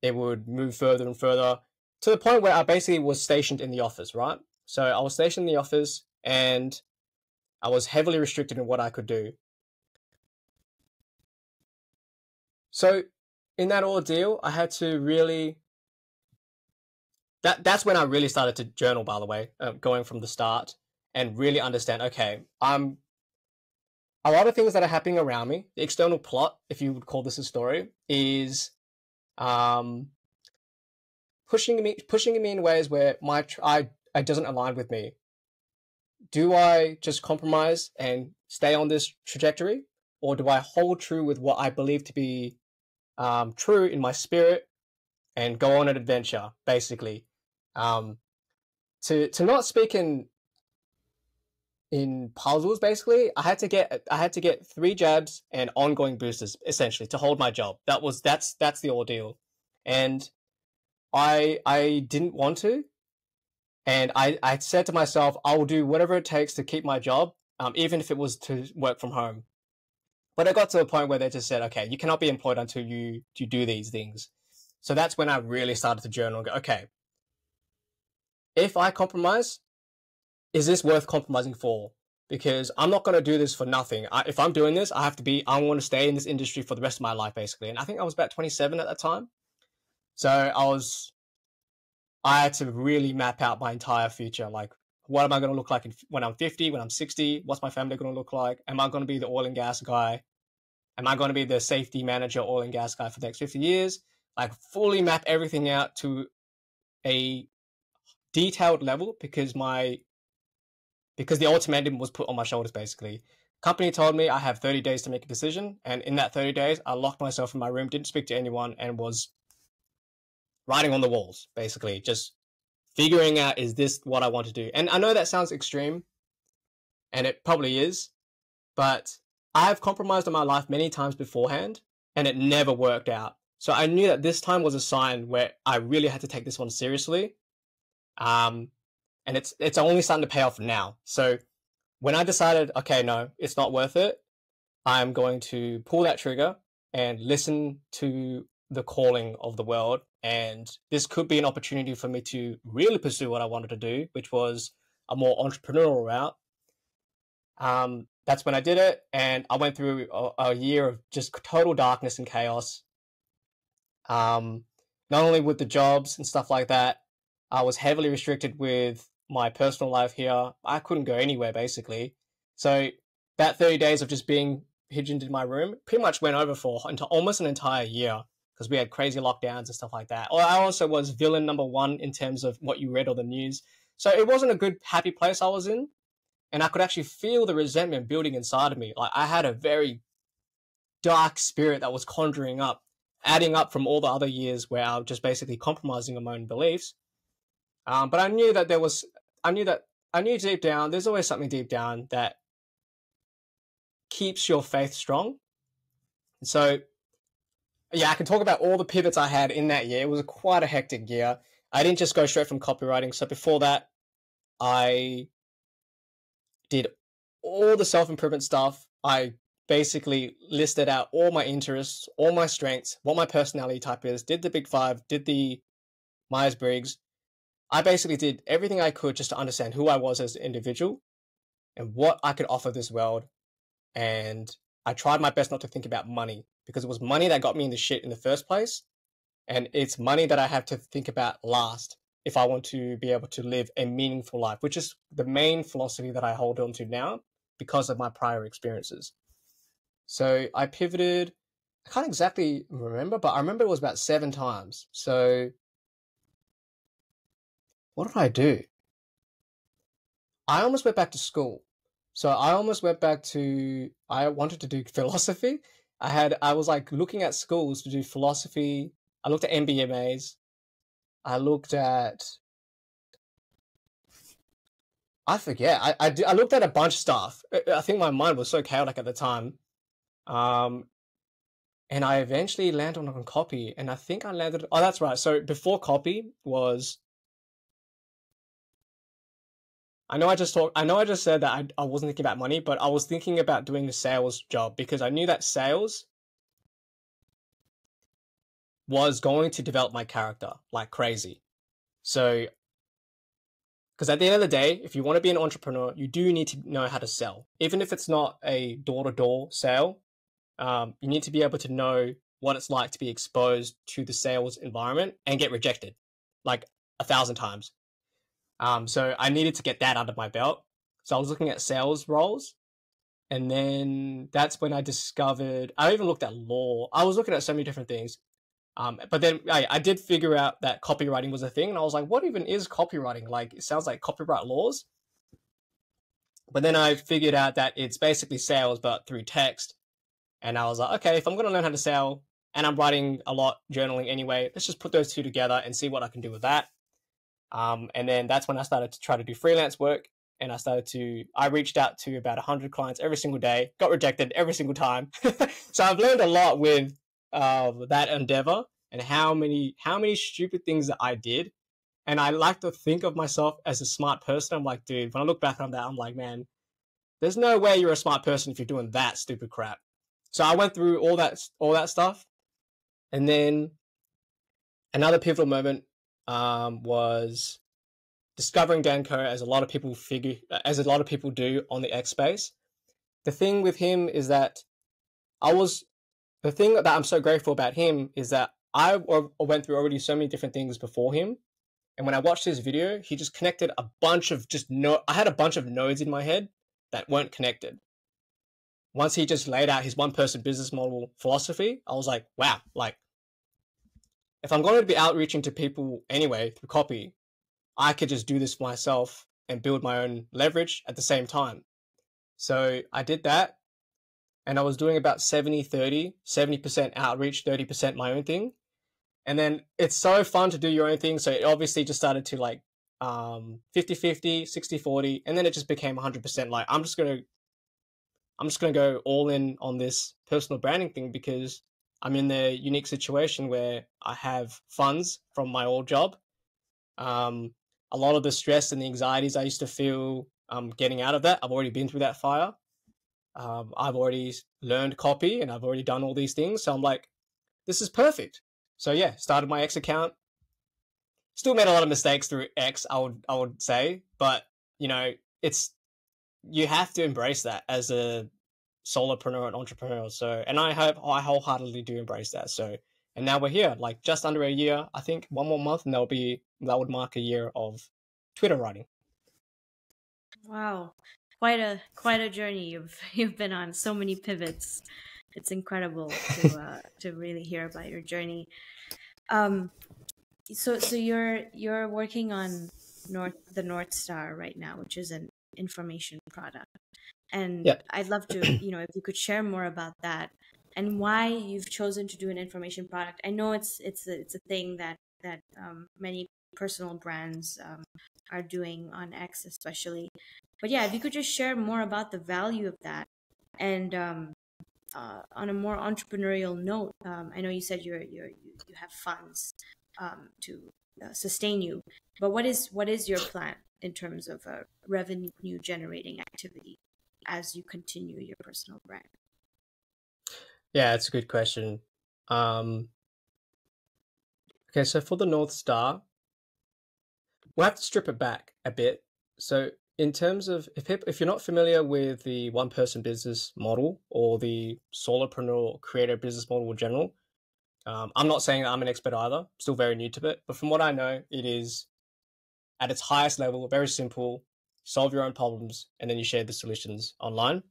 Speaker 2: it would move further and further to the point where I basically was stationed in the office, right? So I was stationed in the office and I was heavily restricted in what I could do. So in that ordeal, I had to really that's when I really started to journal, by the way, going from the start and really understand, okay, a lot of things that are happening around me, the external plot, if you would call this a story, is um, pushing me in ways where it doesn't align with me. Do I just compromise and stay on this trajectory, or do I hold true with what I believe to be true in my spirit and go on an adventure, basically? To not speak in puzzles, basically, I had to get 3 jabs and ongoing boosters, essentially, to hold my job. That's the ordeal, and I didn't want to, and I said to myself, I will do whatever it takes to keep my job, even if it was to work from home. But I got to a point where they just said, okay, you cannot be employed until you do these things. So that's when I really started to journal and go, okay, if I compromise, is this worth compromising for? Because I'm not going to do this for nothing. If I'm doing this, I want to stay in this industry for the rest of my life, basically. And I think I was about 27 at that time. So I had to really map out my entire future. Like, what am I going to look like when I'm 50, when I'm 60? What's my family going to look like? Am I going to be the oil and gas guy? Am I going to be the safety manager oil and gas guy for the next 50 years? Like, fully map everything out to a detailed level because the ultimatum was put on my shoulders, basically. Company told me I have 30 days to make a decision, and in that 30 days, I locked myself in my room, didn't speak to anyone, and was writing on the walls, basically, just figuring out, is this what I want to do? And I know that sounds extreme, and it probably is, but I've compromised on my life many times beforehand, and it never worked out. So I knew that this time was a sign where I really had to take this one seriously. And it's only starting to pay off now. So when I decided, okay, no, it's not worth it, I'm going to pull that trigger and listen to the calling of the world. And this could be an opportunity for me to really pursue what I wanted to do, which was a more entrepreneurial route. That's when I did it, and I went through a year of just total darkness and chaos. Not only with the jobs and stuff like that, I was heavily restricted with my personal life here. I couldn't go anywhere, basically. So that 30 days of just being pigeoned in my room pretty much went over for into almost an entire year because we had crazy lockdowns and stuff like that. I also was villain number 1 in terms of what you read on the news. So it wasn't a good, happy place I was in. And I could actually feel the resentment building inside of me. Like, I had a very dark spirit that was conjuring up, adding up from all the other years where I was just basically compromising on my own beliefs. But I knew deep down, there's always something deep down that keeps your faith strong. So, yeah, I can talk about all the pivots I had in that year. It was quite a hectic year. I didn't just go straight from copywriting. So before that, I did all the self-improvement stuff. I basically listed out all my interests, all my strengths, what my personality type is, did the Big Five, did the Myers-Briggs. I basically did everything I could just to understand who I was as an individual and what I could offer this world. And I tried my best not to think about money because it was money that got me in the shit in the first place. And it's money that I have to think about last if I want to be able to live a meaningful life, which is the main philosophy that I hold on to now because of my prior experiences. So I pivoted, I can't exactly remember, but I remember it was about 7 times. So what did I do? I almost went back to school. So I wanted to do philosophy. I was like looking at schools to do philosophy. I looked at MBMAs. I looked at, I forget. I looked at a bunch of stuff. I think my mind was so chaotic at the time. And I eventually landed on copy, and I think I landed. Oh, that's right. So before copy was, I know I just said that I wasn't thinking about money, but I was thinking about doing a sales job because I knew that sales was going to develop my character like crazy. So, because at the end of the day, if you want to be an entrepreneur, you do need to know how to sell. Even if it's not a door-to-door sale, you need to be able to know what it's like to be exposed to the sales environment and get rejected like 1,000 times. So I needed to get that under my belt. So I was looking at sales roles. And then that's when I discovered, I even looked at law. I was looking at so many different things. But then I did figure out that copywriting was a thing. And I was like, what even is copywriting? Like, it sounds like copyright laws. But then I figured out that it's basically sales, but through text. And I was like, okay, if I'm going to learn how to sell and I'm writing a lot, journaling anyway, let's just put those two together and see what I can do with that. And then that's when I started to try to do freelance work. And I reached out to about 100 clients every single day, got rejected every single time. So I've learned a lot with that endeavor and how many stupid things that I did. And I like to think of myself as a smart person. I'm like, dude, when I look back on that, I'm like, man, there's no way you're a smart person if you're doing that stupid crap. So I went through all that stuff. And then another pivotal moment was discovering Danko, as a lot of people do on the X space. The thing with him is that the thing that I'm so grateful about him is that I went through already so many different things before him. And when I watched his video, he just connected a bunch of I had a bunch of nodes in my head that weren't connected. Once he just laid out his one-person business model philosophy, I was like, wow, like, if I'm going to be outreaching to people anyway through copy, I could just do this for myself and build my own leverage at the same time. So I did that, and I was doing about 70-30, 70% outreach, 30% my own thing. And then it's so fun to do your own thing. So it obviously just started to like 50-50, 60-40, and then it just became 100%. Like, I'm just going to go all in on this personal branding thing because I'm in the unique situation where I have funds from my old job. A lot of the stress and the anxieties I used to feel getting out of that, I've already been through that fire. I've already learned copy and I've already done all these things. So I'm like, this is perfect. So yeah, started my X account. Still made a lot of mistakes through X, I would say, but you know, you have to embrace that as a solopreneur and entrepreneur. So, and I wholeheartedly do embrace that. So, and now we're here, like just under a year. I think one more month, and that would mark a year of Twitter writing.
Speaker 1: Wow, quite a journey you've been on. So many pivots. It's incredible to really hear about your journey. So you're working on the North Star right now, which is an information product. And yeah, I'd love to, if you could share more about that and why you've chosen to do an information product. I know it's a thing that many personal brands are doing on X especially. But yeah, if you could just share more about the value of that. And on a more entrepreneurial note, I know you said you have funds to sustain you, but what is your plan in terms of a revenue generating activity as you continue your personal brand?
Speaker 2: Yeah, it's a good question. Okay, so for the North Star, we'll have to strip it back a bit. So in terms of, if you're not familiar with the one-person business model or the solopreneur creator business model in general, I'm not saying that I'm an expert either, still very new to it, but from what I know, it is at its highest level, very simple, solve your own problems, and then you share the solutions online.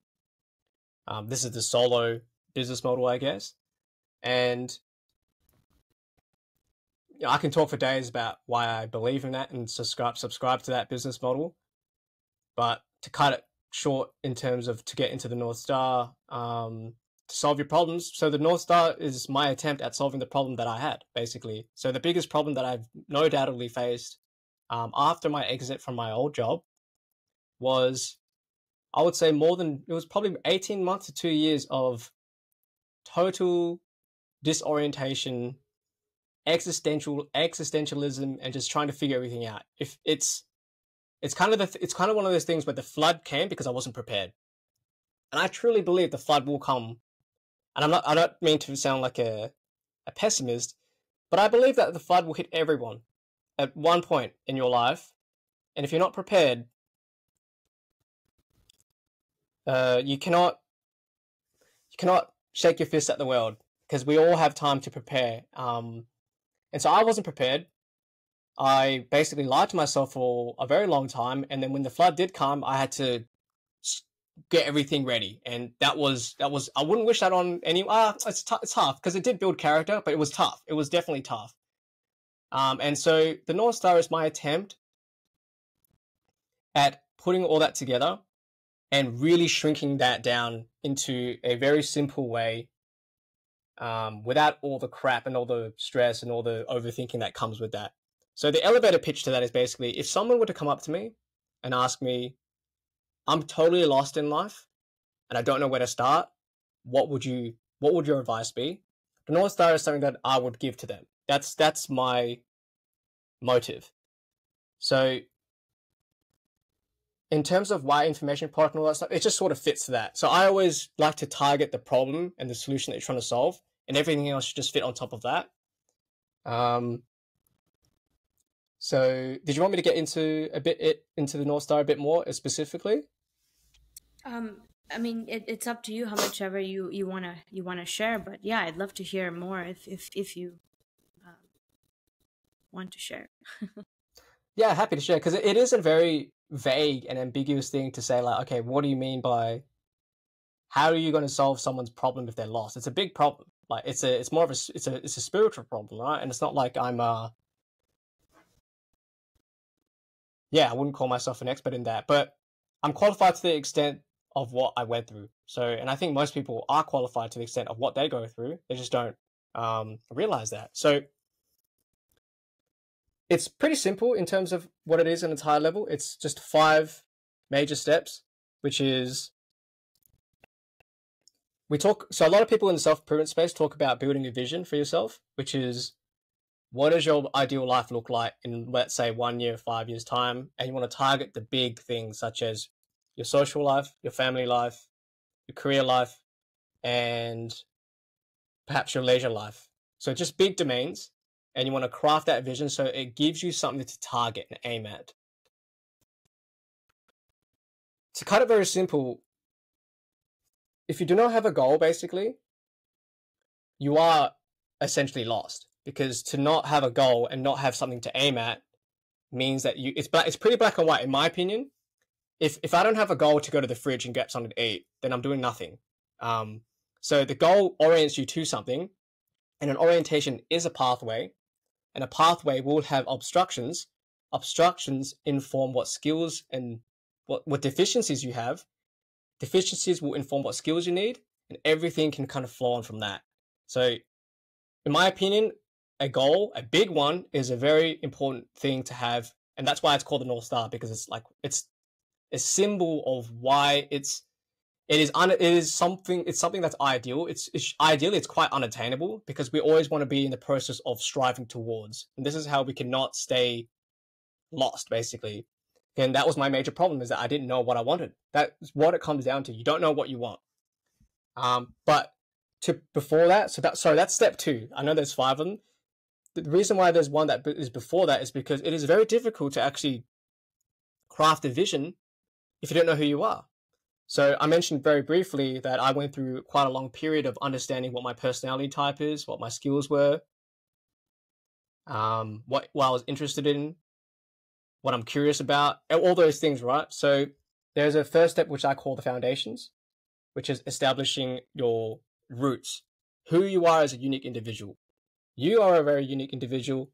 Speaker 2: This is the solo business model, I guess. And I can talk for days about why I believe in that and subscribe to that business model. But to cut it short in terms of to get into the North Star, to solve your problems. So the North Star is my attempt at solving the problem that I had, basically. So the biggest problem that I've no doubtedly faced after my exit from my old job was, I would say, it was probably 18 months to 2 years of total disorientation, existentialism, and just trying to figure everything out. If it's kind of one of those things where the flood came because I wasn't prepared, and I truly believe the flood will come. And I don't mean to sound like a pessimist, But I believe that the flood will hit everyone at one point in your life, and if you're not prepared, you cannot shake your fist at the world, because we all have time to prepare. And so I wasn't prepared. I basically lied to myself for a very long time, and then when the flood did come, I had to get everything ready, and that was I wouldn't wish that on anyone. It's tough because it did build character, but it was tough. It was definitely tough. And so the North Star is my attempt at putting all that together and really shrinking that down into a very simple way, without all the crap and all the stress and all the overthinking that comes with that. So the elevator pitch to that is basically, if someone were to come up to me and ask me, I'm totally lost in life and I don't know where to start, what would your advice be? The North Star is something that I would give to them. That's my motive. So in terms of why information product and all that stuff, it just sort of fits to that. So I always like to target the problem and the solution that you're trying to solve, and everything else should just fit on top of that. So did you want me to get into the North Star a bit more specifically?
Speaker 1: I mean, it's up to you how much ever you wanna share. But yeah, I'd love to hear more if you want to share.
Speaker 2: Yeah, happy to share, because it is a very vague and ambiguous thing to say, like, okay, what do you mean by, how are you going to solve someone's problem if they're lost? It's a big problem. Like, it's more of a spiritual problem, right? And it's not like I'm yeah, I wouldn't call myself an expert in that, but I'm qualified to the extent of what I went through. So, and I think most people are qualified to the extent of what they go through. They just don't realize that. So it's pretty simple in terms of what it is in its high level. It's just 5 major steps, which is, so a lot of people in the self-improvement space talk about building a vision for yourself, which is, what does your ideal life look like in, let's say, 1 year, 5 years time? And you want to target the big things, such as your social life, your family life, your career life, and perhaps your leisure life. So just big domains, and you want to craft that vision so it gives you something to target and aim at. To cut it very simple, if you do not have a goal, basically, you are essentially lost, because to not have a goal and not have something to aim at means that it's pretty black and white, in my opinion. If I don't have a goal to go to the fridge and get something to eat, then I'm doing nothing. So the goal orients you to something, and an orientation is a pathway, and a pathway will have obstructions. Obstructions inform what skills and what deficiencies you have. Deficiencies will inform what skills you need, and everything can kind of flow on from that. So, in my opinion, a goal, a big one, is a very important thing to have, and that's why it's called the North Star, because it's a symbol of why it's something that's ideal. It's ideally, it's quite unattainable, because we always want to be in the process of striving towards, and this is how we cannot stay lost, basically. And that was my major problem, is that I didn't know what I wanted. That's what it comes down to. You don't know what you want. But before that, that's step 2. I know there's 5 of them. The reason why there's one that is before that is because it is very difficult to actually craft a vision if you don't know who you are. So I mentioned very briefly that I went through quite a long period of understanding what my personality type is, what my skills were, what I was interested in, what I'm curious about, all those things, right? So there's a first step, which I call the foundations, which is establishing your roots, who you are as a unique individual. You are a very unique individual.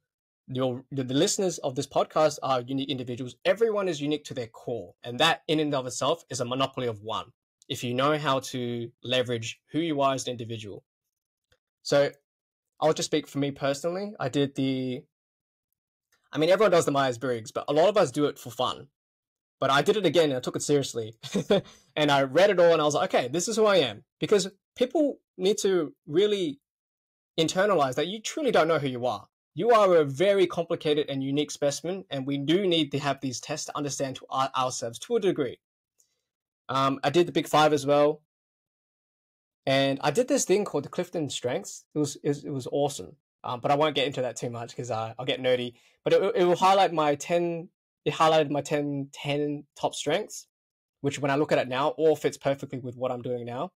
Speaker 2: The listeners of this podcast are unique individuals. Everyone is unique to their core, and that in and of itself is a monopoly of one, if you know how to leverage who you are as an individual. So I'll just speak for me personally. Everyone does the Myers-Briggs, but a lot of us do it for fun. But I did it again, and I took it seriously. And I read it all, and I was like, okay, this is who I am. Because people need to really internalize that you truly don't know who you are. You are a very complicated and unique specimen, and we do need to have these tests to understand ourselves to a degree. I did the Big 5 as well, and I did this thing called the Clifton Strengths. It was awesome. But I won't get into that too much because I'll get nerdy. But it will highlight my 10. It highlighted my 10 top strengths, which when I look at it now, all fits perfectly with what I'm doing now.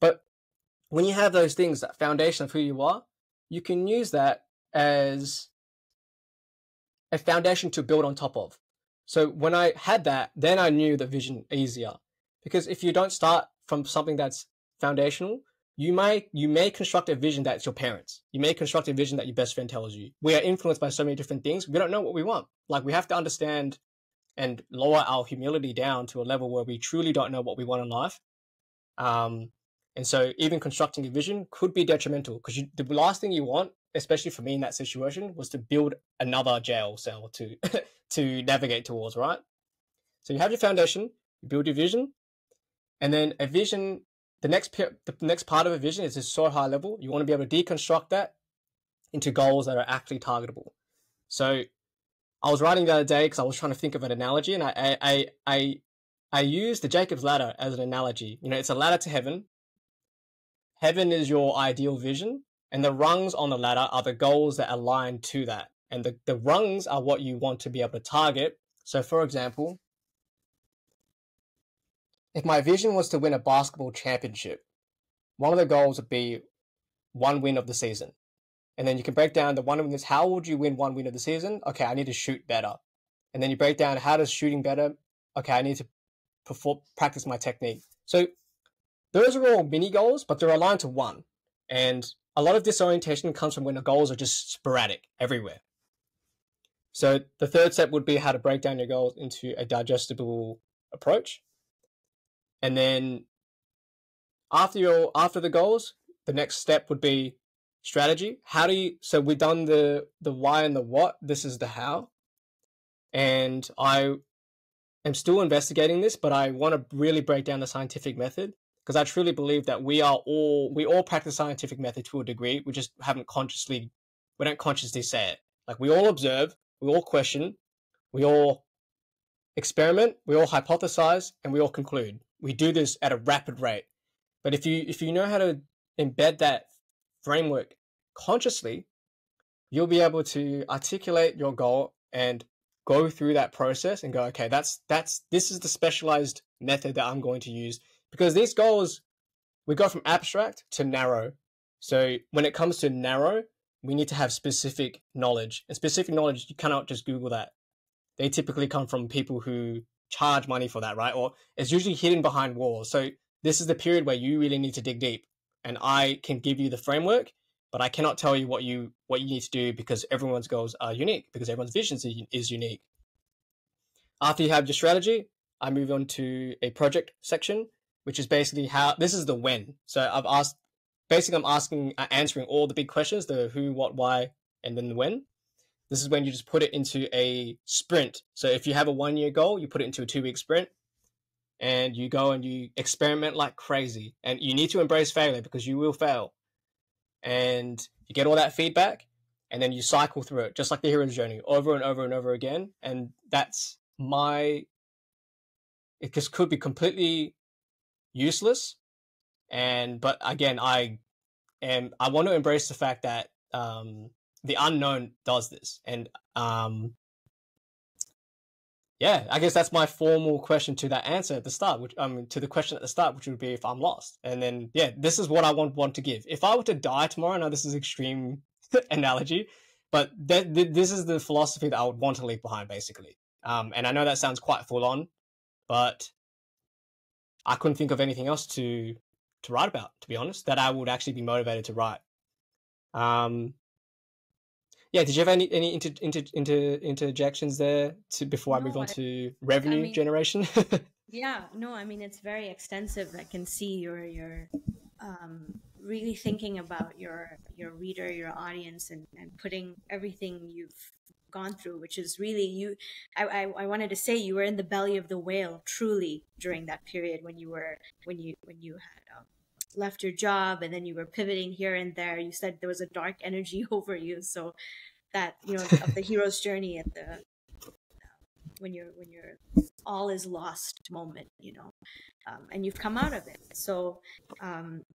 Speaker 2: But when you have those things, that foundation of who you are, you can use that as a foundation to build on top of. So when I had that, then I knew the vision easier. Because if you don't start from something that's foundational, you may construct a vision that's your parents. You may construct a vision that your best friend tells you. We are influenced by so many different things. We don't know what we want. Like, we have to understand and lower our humility down to a level where we truly don't know what we want in life. And so even constructing a vision could be detrimental, because the last thing you want, especially for me in that situation, was to build another jail cell to to navigate towards, right? So you have your foundation, you build your vision, and then a vision, the next part of a vision is so high level, you want to be able to deconstruct that into goals that are actually targetable. So I was writing the other day because I was trying to think of an analogy, and I used the Jacob's ladder as an analogy. You know, it's a ladder to heaven. Heaven is your ideal vision, and the rungs on the ladder are the goals that align to that. And the rungs are what you want to be able to target. So, for example, if my vision was to win a basketball championship, one of the goals would be one win of the season. And then you can break down the one win is, how would you win one win of the season? Okay, I need to shoot better. And then you break down, how does shooting better? Okay, I need to practice my technique. So those are all mini goals, but they're aligned to one. And a lot of disorientation comes from when the goals are just sporadic everywhere. So the third step would be how to break down your goals into a digestible approach. And then after the goals, the next step would be strategy. So we've done the why and the what. This is the how. And I am still investigating this, but I want to really break down the scientific method, because I truly believe that we all practice scientific method to a degree. We just don't consciously say it. Like, we all observe, we all question, we all experiment, we all hypothesize, and we all conclude. We do this at a rapid rate. But if you know how to embed that framework consciously, you'll be able to articulate your goal and go through that process and go, okay, this is the specialized method that I'm going to use. Because these goals, we go from abstract to narrow. So when it comes to narrow, we need to have specific knowledge. And specific knowledge, you cannot just Google that. They typically come from people who charge money for that, right? Or it's usually hidden behind walls. So this is the period where you really need to dig deep. And I can give you the framework, but I cannot tell you what you need to do, because everyone's goals are unique, because everyone's vision is unique. After you have your strategy, I move on to a project section, which is basically this is the when. So I'm answering all the big questions, the who, what, why, and then the when. This is when you just put it into a sprint. So if you have a 1 year goal, you put it into a 2 week sprint, and you go and you experiment like crazy. And you need to embrace failure, because you will fail. And you get all that feedback, and then you cycle through it, just like the hero's journey, over and over and over again. And that's it just could be completely useless. But again, I want to embrace the fact that the unknown does this. And yeah, I guess that's my formal question to that answer at the start, to the question at the start, which would be if I'm lost. And then, yeah, this is what I want to give. If I were to die tomorrow, I know this is an extreme analogy, but this is the philosophy that I would want to leave behind, basically. And I know that sounds quite full on, but I couldn't think of anything else to write about, to be honest, that I would actually be motivated to write. Yeah, did you have any interjections there before I move on to revenue generation?
Speaker 1: Yeah, no, I mean, it's very extensive. I can see you're really thinking about your reader, your audience, and putting everything you've gone through, which is really I wanted to say you were in the belly of the whale, truly, during that period when you had left your job, and then you were pivoting here and there. You said there was a dark energy over you, so that, of the hero's journey when you're all is lost moment, and you've come out of it. So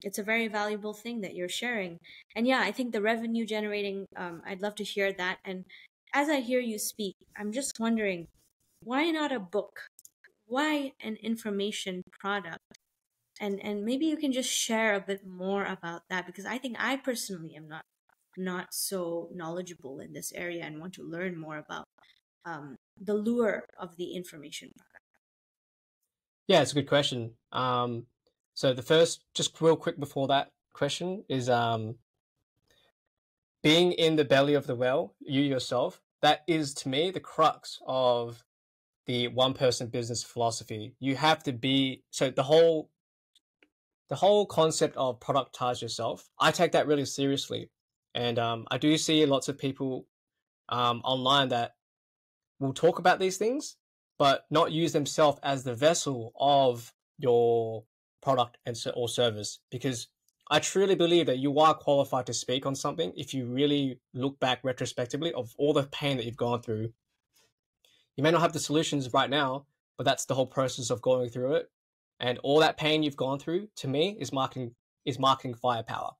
Speaker 1: it's a very valuable thing that you're sharing. And yeah, I think the revenue generating, I'd love to hear that. And as I hear you speak, I'm just wondering, why not a book? Why an information product? And maybe you can just share a bit more about that, because I think I personally am not so knowledgeable in this area and want to learn more about the lure of the information product.
Speaker 2: Yeah, it's a good question. So the first, just real quick before that question is being in the belly of the whale, you yourself, that is to me the crux of the one person business philosophy. You have to be, so the whole concept of productize yourself, I take that really seriously. And I do see lots of people online that will talk about these things, but not use themselves as the vessel of your product and or service. Because I truly believe that you are qualified to speak on something if you really look back retrospectively of all the pain that you've gone through. You may not have the solutions right now, but that's the whole process of going through it. And all that pain you've gone through, to me, is marketing firepower.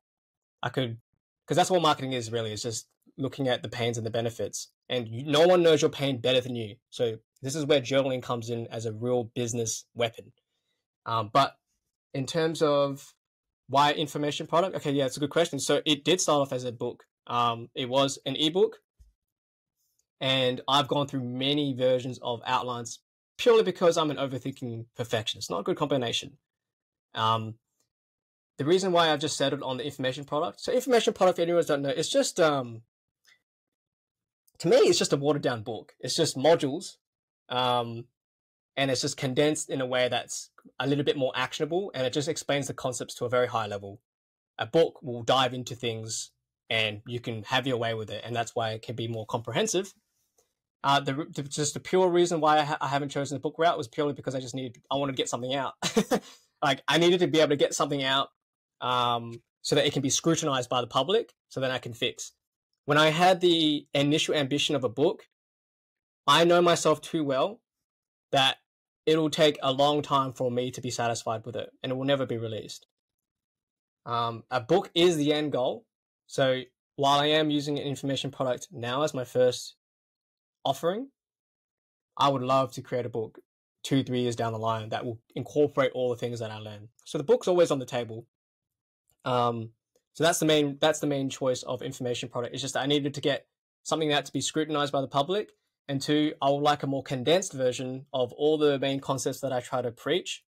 Speaker 2: I could, because that's what marketing is really. It's just looking at the pains and the benefits. And no one knows your pain better than you. So this is where journaling comes in as a real business weapon. But in terms of why information product, okay, yeah, it's a good question. So it did start off as a book. It was an ebook, and I've gone through many versions of outlines purely because I'm an overthinking perfectionist. Not a good combination. The reason why I've just settled on the information product. So information product, if anyone don't know, it's just to me, it's just a watered down book. It's just modules, and it's just condensed in a way that's a little bit more actionable, and it just explains the concepts to a very high level. A book will dive into things, and you can have your way with it, and that's why it can be more comprehensive. Just the pure reason why I haven't chosen the book route was purely because I wanted to get something out. Like I needed to be able to get something out, so that it can be scrutinized by the public, so then I can fix. When I had the initial ambition of a book, I know myself too well that it'll take a long time for me to be satisfied with it, and it will never be released. A book is the end goal. So while I am using an information product now as my first offering, I would love to create a book 2-3 years down the line that will incorporate all the things that I learn. So the book's always on the table. So that's the main choice of information product. It's just that I needed to get something that to be scrutinized by the public, and two, I would like a more condensed version of all the main concepts that I try to preach,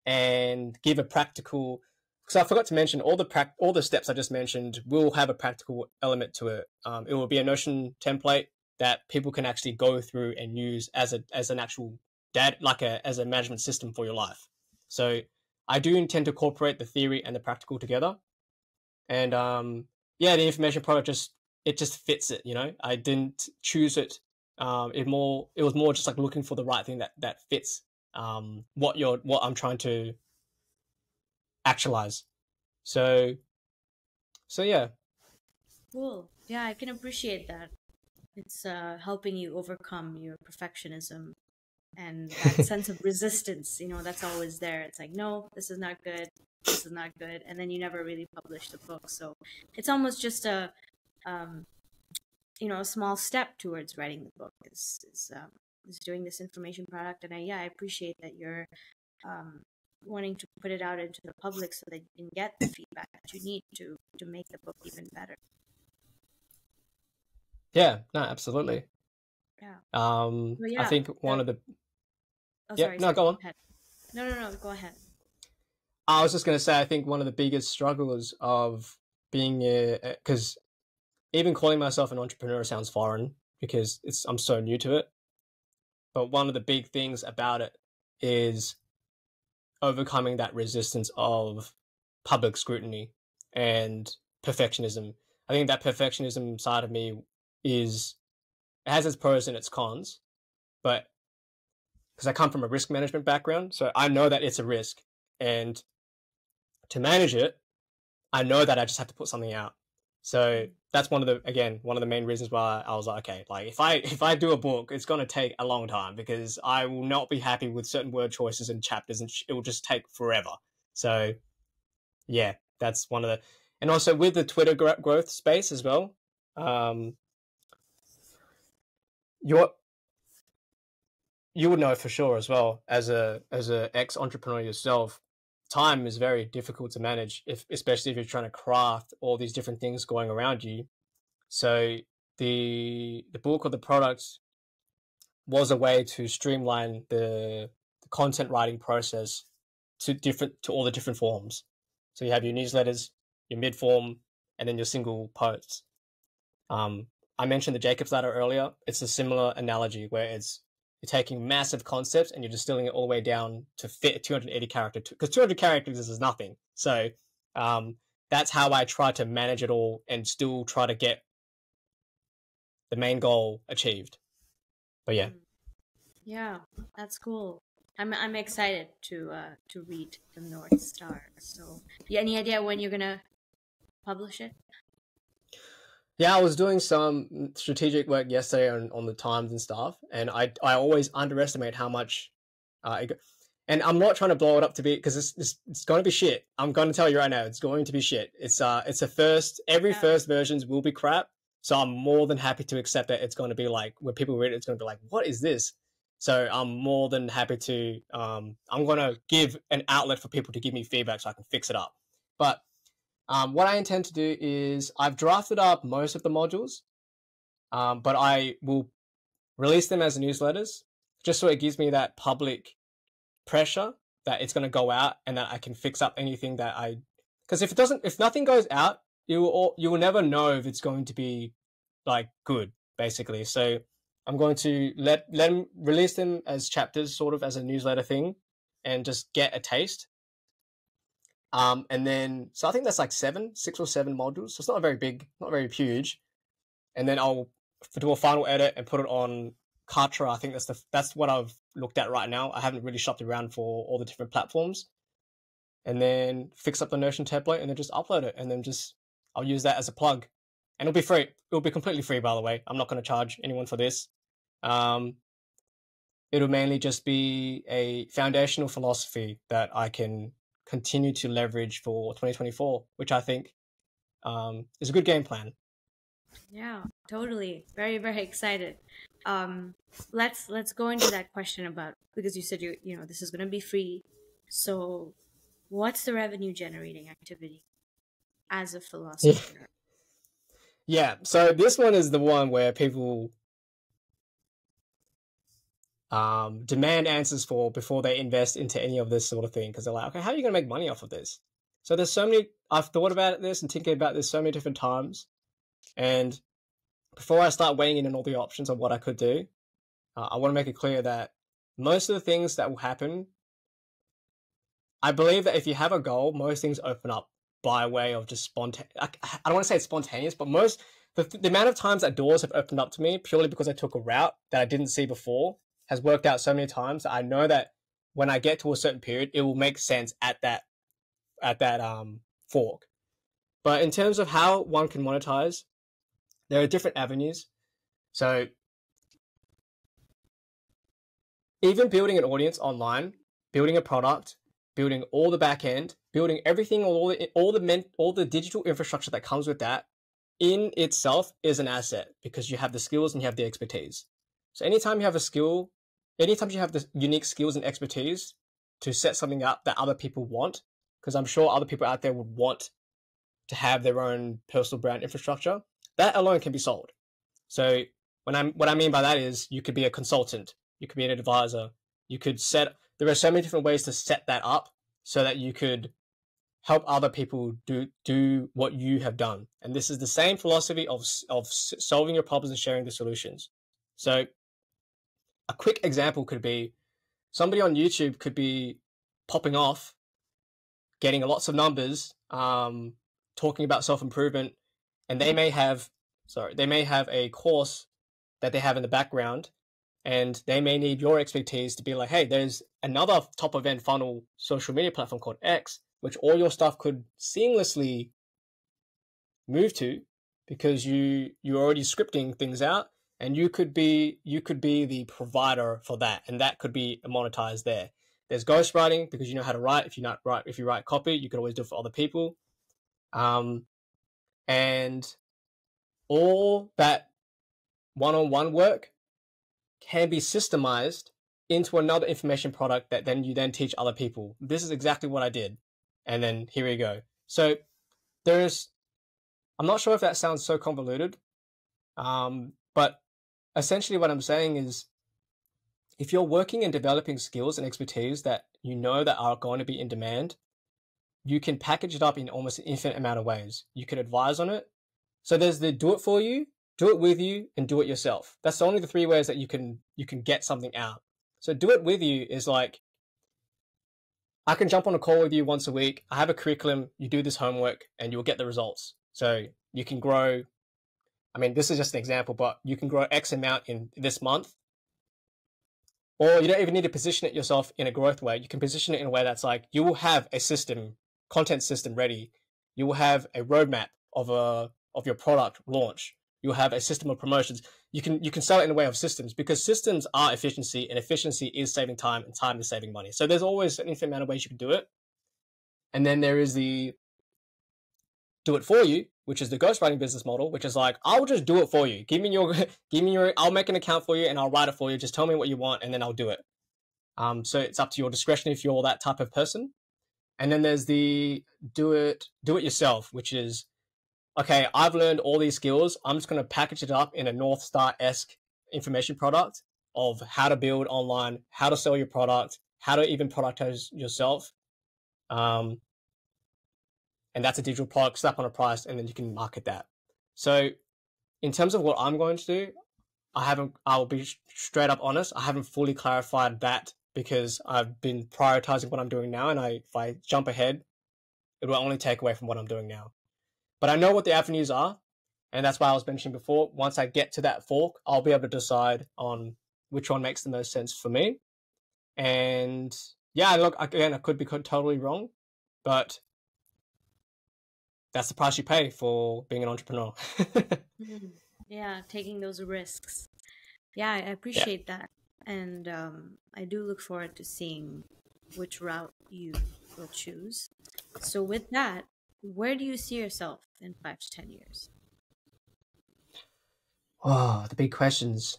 Speaker 2: and give a practical. Because I forgot to mention all the steps I just mentioned will have a practical element to it. It will be a Notion template that people can actually go through and use as an actual as a management system for your life. So I do intend to incorporate the theory and the practical together. And yeah, the information product just fits it. I didn't choose it. It was more just like looking for the right thing that fits what I'm trying to actualize. So yeah.
Speaker 1: Cool. Yeah, I can appreciate that. It's helping you overcome your perfectionism and that sense of resistance, that's always there. It's like, no, this is not good. This is not good. And then you never really publish the book. So it's almost just a small step towards writing the book is doing this information product. And I appreciate that you're wanting to put it out into the public so that you can get the feedback that you need to make the book even better.
Speaker 2: Yeah, no, absolutely.
Speaker 1: Yeah.
Speaker 2: I think one of the.
Speaker 1: Oh,
Speaker 2: yeah,
Speaker 1: sorry.
Speaker 2: No, go on.
Speaker 1: No, go ahead.
Speaker 2: I was just going to say, I think one of the biggest struggles of being because even calling myself an entrepreneur sounds foreign because I'm so new to it. But one of the big things about it is overcoming that resistance of public scrutiny and perfectionism. I think that perfectionism side of me it has its pros and its cons, but because I come from a risk management background, so I know that it's a risk, and to manage it, I know that I just have to put something out. So that's one of the main reasons why I was like, okay, like if I do a book, it's going to take a long time because I will not be happy with certain word choices and chapters, and it will just take forever. So yeah, that's one of the, and also with the Twitter growth space as well. You're you would know for sure as well as a ex entrepreneur yourself. Time is very difficult to manage, especially if you're trying to craft all these different things going around you. So the book or the product was a way to streamline the content writing process to all the different forms. So you have your newsletters, your mid form, and then your single posts. I mentioned the Jacob's ladder earlier. It's a similar analogy where you're taking massive concepts and you're distilling it all the way down to fit 280 characters, because 200 characters is nothing. So that's how I try to manage it all and still try to get the main goal achieved. But
Speaker 1: yeah, that's cool. I'm excited to read the North Star. So, any idea when you're gonna publish it?
Speaker 2: Yeah, I was doing some strategic work yesterday on the times and stuff, and I always underestimate how much, and I'm not trying to blow it up to be, because it's going to be shit. I'm going to tell you right now, it's going to be shit. It's a first. Every first versions will be crap, so I'm more than happy to accept that it's going to be like when people read it, it's going to be like, what is this? So I'm more than happy to. I'm going to give an outlet for people to give me feedback so I can fix it up, but. What I intend to do is I've drafted up most of the modules, but I will release them as newsletters just so it gives me that public pressure that it's going to go out and that I can fix up anything that because if nothing goes out, you will never know if it's going to be like good, basically. So I'm going to let them release them as chapters, sort of as a newsletter thing, and just get a taste. And then, so I think that's like 6 or 7 modules. So it's not very big, not very huge. And then I'll do a final edit and put it on Kartra. I think that's what I've looked at right now. I haven't really shopped around for all the different platforms. And then fix up the Notion template and then just upload it. And then I'll use that as a plug. And it'll be free. It'll be completely free, by the way. I'm not going to charge anyone for this. It'll mainly just be a foundational philosophy that I can continue to leverage for 2024, which I think is a good game plan.
Speaker 1: Yeah, totally. Very, very excited. Let's go into that question about, because you said you know this is going to be free. So, what's the revenue generating activity as a philosopher?
Speaker 2: Yeah. So this one is the one where people demand answers for before they invest into any of this sort of thing, because they're like, okay, how are you going to make money off of this? So there's so many. I've thought about this and thinking about this so many different times, and before I start weighing in on all the options of what I could do, I want to make it clear that most of the things that will happen, I believe that if you have a goal, most things open up by way of just spontaneous. I don't want to say it's spontaneous, but the amount of times that doors have opened up to me purely because I took a route that I didn't see before has worked out so many times that I know that when I get to a certain period, it will make sense at that fork. But in terms of how one can monetize, there are different avenues. So even building an audience online, building a product, building all the back end, building everything, all the digital infrastructure that comes with that, in itself is an asset because you have the skills and you have the expertise. So anytime you have a skill, anytime you have the unique skills and expertise to set something up that other people want, because I'm sure other people out there would want to have their own personal brand infrastructure, that alone can be sold. So what I mean by that is you could be a consultant, you could be an advisor, there are so many different ways to set that up so that you could help other people do what you have done. And this is the same philosophy of solving your problems and sharing the solutions. So a quick example could be somebody on YouTube could be popping off, getting lots of numbers, talking about self-improvement, and they may have a course that they have in the background, and they may need your expertise to be like, hey, there's another top event funnel social media platform called X, which all your stuff could seamlessly move to. because you're already scripting things out, and you could be the provider for that, and that could be monetized there. There's ghostwriting because you know how to write. If you write copy, you can always do it for other people. And all that one-on-one work can be systemized into another information product that then you then teach other people. This is exactly what I did. And then here we go. So I'm not sure if that sounds so convoluted, but essentially what I'm saying is, if you're working and developing skills and expertise that you know that are going to be in demand, you can package it up in almost an infinite amount of ways. You can advise on it. So there's the do it for you, do it with you, and do it yourself. That's only the three ways that you can get something out. So do it with you is like, I can jump on a call with you once a week. I have a curriculum. You do this homework and you'll get the results. So you can grow. I mean, this is just an example, but you can grow X amount in this month. Or you don't even need to position it yourself in a growth way. You can position it in a way that's like, you will have a system, content system ready. You will have a roadmap of your product launch. You'll have a system of promotions. You can sell it in a way of systems, because systems are efficiency, and efficiency is saving time, and time is saving money. So there's always an infinite amount of ways you can do it. And then there is the do it for you, which is the ghostwriting business model, which is like, I'll just do it for you. Give me your, I'll make an account for you and I'll write it for you. Just tell me what you want and then I'll do it. So it's up to your discretion if you're that type of person. And then there's the do it yourself, which is, okay, I've learned all these skills. I'm just going to package it up in a North Star-esque information product of how to build online, how to sell your product, how to even productize yourself. And that's a digital product, slap on a price, and then you can market that. So in terms of what I'm going to do, I'll be straight up honest, I haven't fully clarified that, because I've been prioritizing what I'm doing now. And if I jump ahead, it will only take away from what I'm doing now. But I know what the avenues are. And that's why I was mentioning before, once I get to that fork, I'll be able to decide on which one makes the most sense for me. And yeah, look, again, I could be totally wrong, but that's the price you pay for being an entrepreneur.
Speaker 1: Yeah, taking those risks. Yeah, I appreciate that. And I do look forward to seeing which route you will choose. So with that, where do you see yourself in 5 to 10 years?
Speaker 2: Oh, the big questions.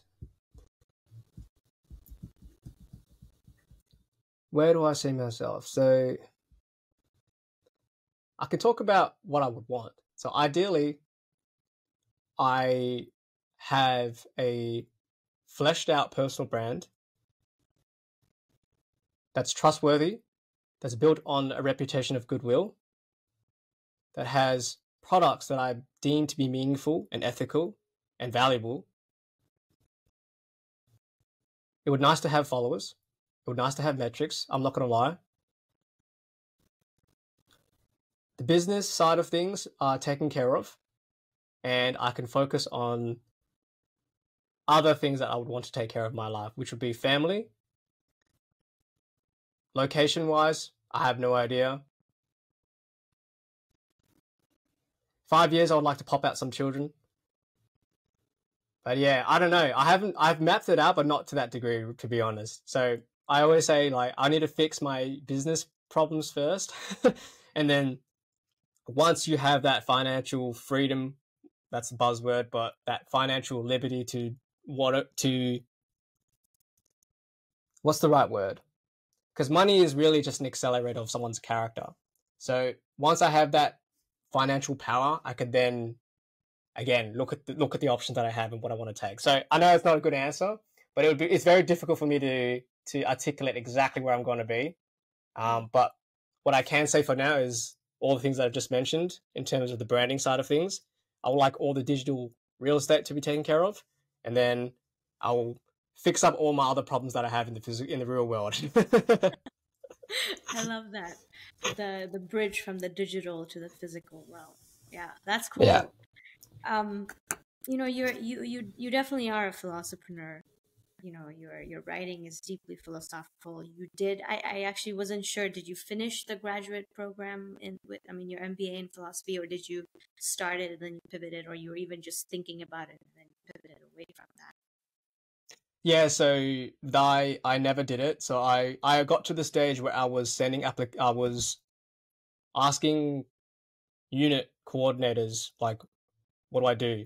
Speaker 2: Where do I see myself? So I can talk about what I would want. So ideally, I have a fleshed out personal brand that's trustworthy, that's built on a reputation of goodwill, that has products that I deem to be meaningful and ethical and valuable. It would be nice to have followers. It would be nice to have metrics. I'm not going to lie. The business side of things are taken care of, and I can focus on other things that I would want to take care of in my life, which would be family. Location-wise, I have no idea. 5 years, I would like to pop out some children. But yeah, I don't know. I've mapped it out, but not to that degree, to be honest. So I always say, like, I need to fix my business problems first. And then once you have that financial freedom, that's a buzzword, but that financial liberty to what's the right word? Because money is really just an accelerator of someone's character. So once I have that financial power, I could then, again, look at the options that I have and what I want to take. So I know it's not a good answer, but it's very difficult for me to articulate exactly where I'm going to be. But what I can say for now is all the things that I've just mentioned in terms of the branding side of things. I would like all the digital real estate to be taken care of, and then I will fix up all my other problems that I have in the real world.
Speaker 1: I love that. The bridge from the digital to the physical realm. Yeah, that's cool.
Speaker 2: Yeah.
Speaker 1: You know, you definitely are a philosopreneur. your writing is deeply philosophical. You did. I actually wasn't sure. Did you finish the graduate program your MBA in philosophy, or did you start it and then you pivoted, or you were even just thinking about it and then pivoted away from that?
Speaker 2: Yeah, so I never did it. So I got to the stage where I was I was asking unit coordinators, like, what do I do?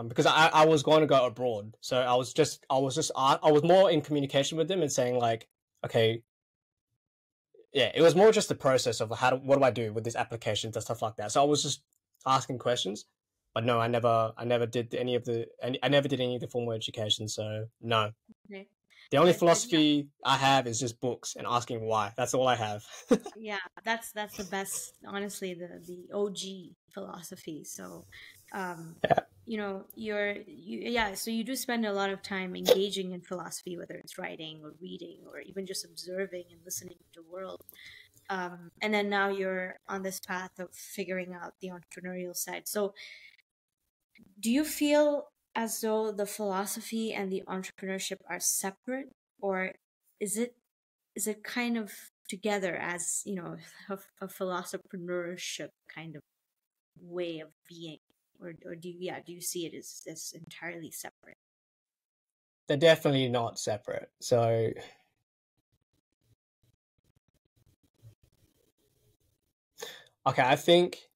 Speaker 2: Because I was going to go abroad, so I was more in communication with them and saying, like, okay, yeah, it was more just the process of what do I do with these applications and stuff like that. So I was just asking questions, but no, I never did I never did any of the formal education. So no,
Speaker 1: Okay.
Speaker 2: the only
Speaker 1: Yeah,
Speaker 2: philosophy I have is just books and asking why. That's all I have.
Speaker 1: yeah, that's the best, honestly, the OG philosophy. So,
Speaker 2: Yeah.
Speaker 1: yeah, so you do spend a lot of time engaging in philosophy, whether it's writing or reading or even just observing and listening to the world. And then now you're on this path of figuring out the entrepreneurial side. So, do you feel as though the philosophy and the entrepreneurship are separate, or is it kind of together as a philosopreneur kind of way of being, or do you see it as entirely separate?
Speaker 2: They're definitely not separate. So okay, I think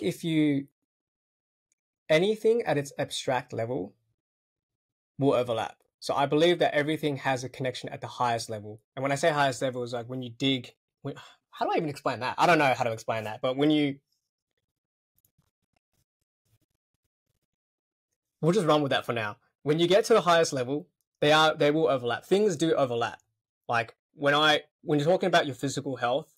Speaker 2: if you anything at its abstract level will overlap. So I believe that everything has a connection at the highest level. And when I say highest level, is like when you dig. How do I even explain that? I don't know how to explain that. But we'll just run with that for now. When you get to the highest level, they will overlap. Things do overlap. Like when you're talking about your physical health,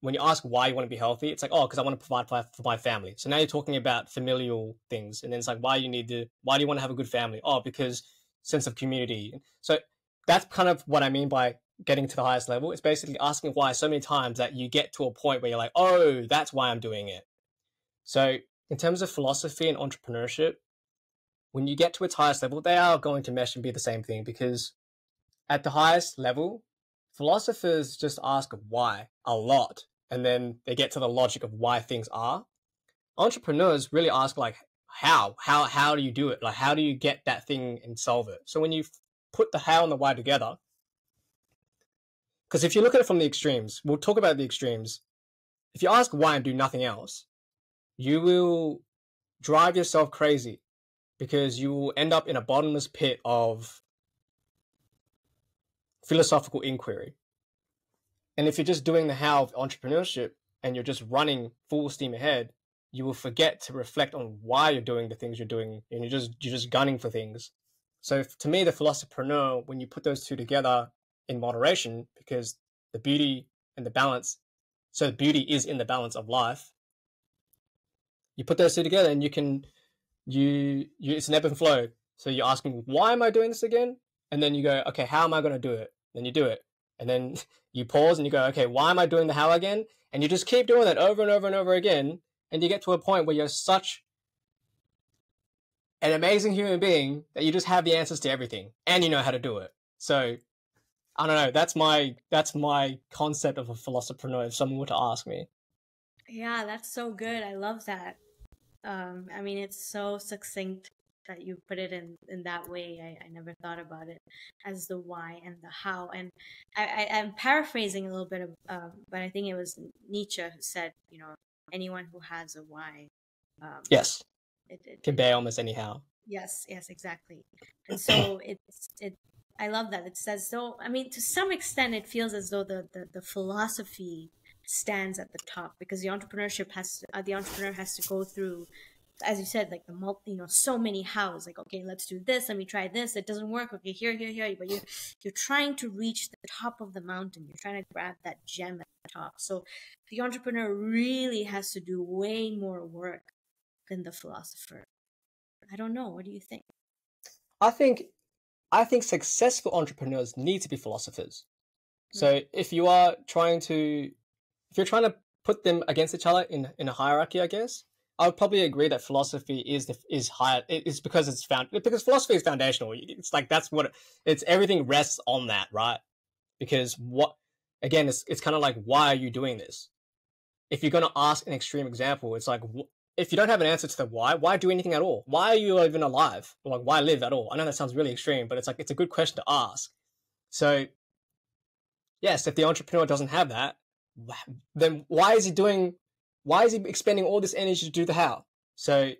Speaker 2: when you ask why you want to be healthy, it's like, oh, because I want to provide for my family. So now you're talking about familial things, and then it's like, why do you want to have a good family? Oh, because sense of community. So that's kind of what I mean by getting to the highest level. It's basically asking why so many times that you get to a point where you're like, oh, that's why I'm doing it. So in terms of philosophy and entrepreneurship, when you get to its highest level, they are going to mesh and be the same thing, because at the highest level, philosophers just ask why a lot, and then they get to the logic of why things are. Entrepreneurs really ask, like, how do you do it? Like, how do you get that thing and solve it? So when you put the how and the why together, because if you look at it from the extremes, we'll talk about the extremes. If you ask why and do nothing else, you will drive yourself crazy, because you will end up in a bottomless pit of philosophical inquiry. And if you're just doing the how of entrepreneurship and you're just running full steam ahead, you will forget to reflect on why you're doing the things you're doing, and you're just gunning for things. So to me, the philosopreneur, when you put those two together in moderation, because the beauty and the balance, so the beauty is in the balance of life. You put those two together, and it's an ebb and flow. So you're asking, why am I doing this again? And then you go, okay, how am I going to do it? Then you do it. And then you pause and you go, okay, why am I doing the how again? And you just keep doing that over and over and over again. And you get to a point where you're such an amazing human being that you just have the answers to everything and you know how to do it. So I don't know. That's my concept of a philosopreneur, if someone were to ask me.
Speaker 1: Yeah, that's so good. I love that. It's so succinct that you put it in that way. I never thought about it as the why and the how. And I'm paraphrasing a little bit but I think it was Nietzsche who said, anyone who has a why,
Speaker 2: Yes. Can
Speaker 1: it
Speaker 2: bear almost anyhow.
Speaker 1: yes, exactly. And so I love that. It says though, to some extent, it feels as though the philosophy stands at the top, because the entrepreneur has to go through, as you said, like so many hows. Like, okay, let's do this. Let me try this. It doesn't work. Okay, here. But you're trying to reach the top of the mountain. You're trying to grab that gem at the top. So the entrepreneur really has to do way more work than the philosopher. I don't know. What do you think?
Speaker 2: I think I think successful entrepreneurs need to be philosophers. So if you're trying to put them against each other in a hierarchy, I guess, I would probably agree that philosophy is higher. It's because because philosophy is foundational. It's like that's what it's everything rests on that, right? Because it's kind of like, why are you doing this? If you're going to ask an extreme example, it's like, if you don't have an answer to the why do anything at all? Why are you even alive? Like, why live at all? I know that sounds really extreme, but it's like, it's a good question to ask. So yes, if the entrepreneur doesn't have that, then why is he expending all this energy to do the how? So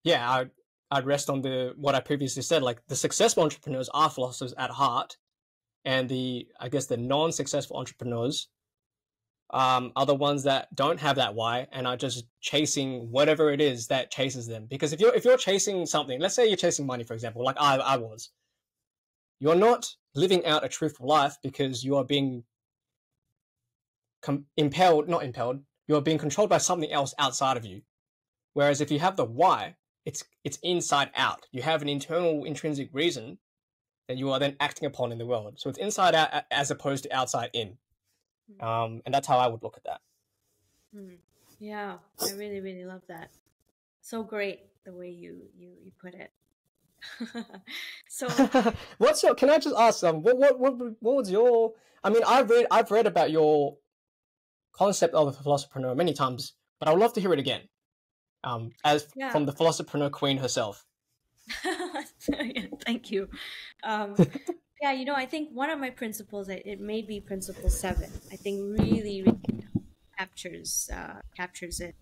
Speaker 2: yeah, I'd rest on what I previously said. Like, the successful entrepreneurs are philosophers at heart, and I guess the non-successful entrepreneurs are the ones that don't have that why and are just chasing whatever it is that chases them. Because if you're chasing something, let's say you're chasing money, for example, like I was, you're not living out a truthful life because you are being not impelled, you are being controlled by something else outside of you. Whereas if you have the why, it's inside out. You have an internal intrinsic reason that you are then acting upon in the world. So it's inside out as opposed to outside in. And that's how I would look at that.
Speaker 1: Yeah, I really, really love that. So great the way you put it. So
Speaker 2: can I just ask what was your, I mean, I've read about your concept of a philosopreneur many times, but I would love to hear it again. From the philosopreneur queen herself.
Speaker 1: Thank you. Yeah, I think one of my principles, it may be principle 7, I think really, really captures it.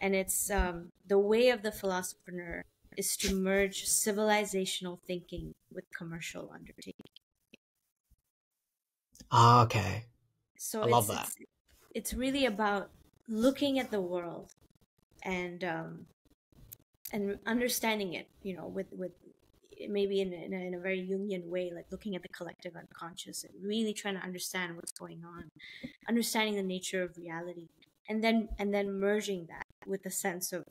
Speaker 1: And it's the way of the philosopreneur is to merge civilizational thinking with commercial undertaking.
Speaker 2: Okay.
Speaker 1: So
Speaker 2: I love that.
Speaker 1: It's really about looking at the world and understanding it, with maybe in a very Jungian way, like looking at the collective unconscious and really trying to understand what's going on, understanding the nature of reality, and then merging that with a sense of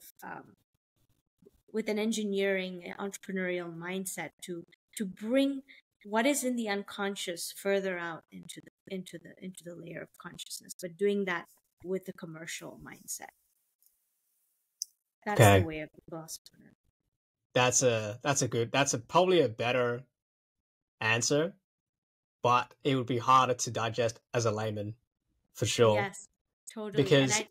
Speaker 1: with an engineering entrepreneurial mindset to bring what is in the unconscious further out into the layer of consciousness, but doing that with a commercial mindset. That's the way of the philosopher.
Speaker 2: That's probably a better answer, but it would be harder to digest as a layman, for sure.
Speaker 1: Yes, totally.
Speaker 2: Because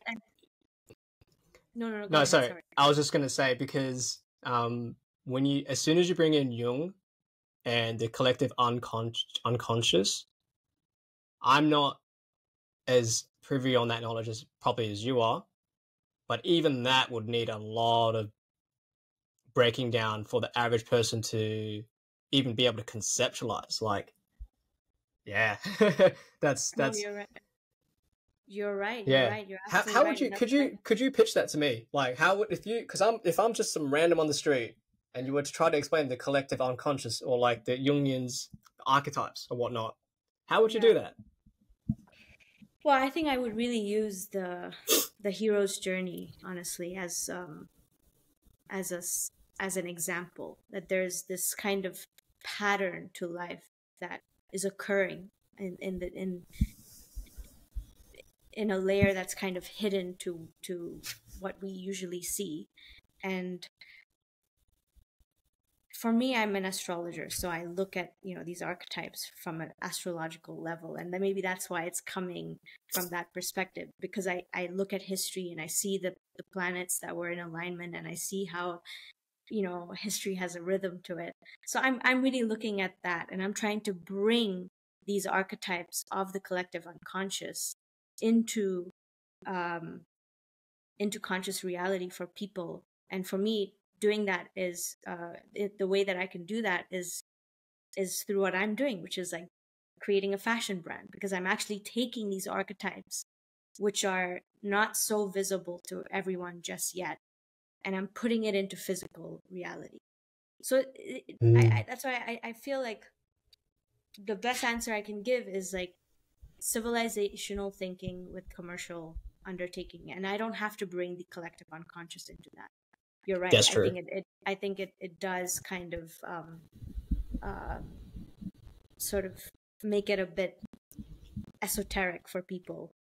Speaker 1: no, sorry.
Speaker 2: I was just gonna say, because as soon as you bring in Jung and the collective unconscious, I'm not as privy on that knowledge as probably as you are, but even that would need a lot of breaking down for the average person to even be able to conceptualize. Like, yeah, that's
Speaker 1: You're right.
Speaker 2: yeah.
Speaker 1: You're right. You're absolutely
Speaker 2: how would
Speaker 1: right.
Speaker 2: you could you pitch that to me? Like, how would, if I'm just some random on the street and you were to try to explain the collective unconscious or like the Jungian's archetypes or whatnot, how would you do that?
Speaker 1: Well, I think I would really use the hero's journey, honestly, as an example, that there's this kind of pattern to life that is occurring in a layer that's kind of hidden to what we usually see. And for me, I'm an astrologer, so I look at these archetypes from an astrological level, and then maybe that's why it's coming from that perspective, because I look at history and I see the planets that were in alignment, and I see how history has a rhythm to it. So I'm really looking at that, and I'm trying to bring these archetypes of the collective unconscious into conscious reality for people. And for me, doing that is the way that I can do that is through what I'm doing, which is like creating a fashion brand, because I'm actually taking these archetypes, which are not so visible to everyone just yet, and I'm putting it into physical reality. So that's why I feel like the best answer I can give is like civilizational thinking with commercial undertaking, and I don't have to bring the collective unconscious into that. You're right.
Speaker 2: That's true.
Speaker 1: I think it does kind of sort of make it a bit esoteric for people.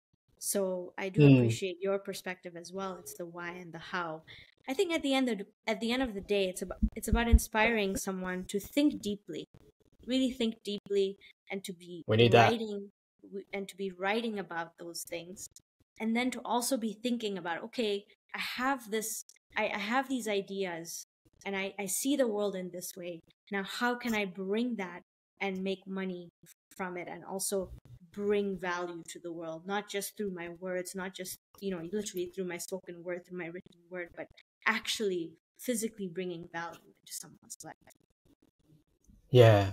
Speaker 1: So I do
Speaker 2: Mm.
Speaker 1: appreciate your perspective as well. It's the why and the how. I think at the end of the day, it's about inspiring someone to think deeply, really think deeply, and to be
Speaker 2: We need that.
Speaker 1: writing about those things, and then to also be thinking about, okay, I have this, I have these ideas, and I see the world in this way. Now how can I bring that and make money from it, and also bring value to the world, not just through my words, not just, literally through my spoken word, through my written word, but actually physically bringing value into someone's life.
Speaker 2: Yeah.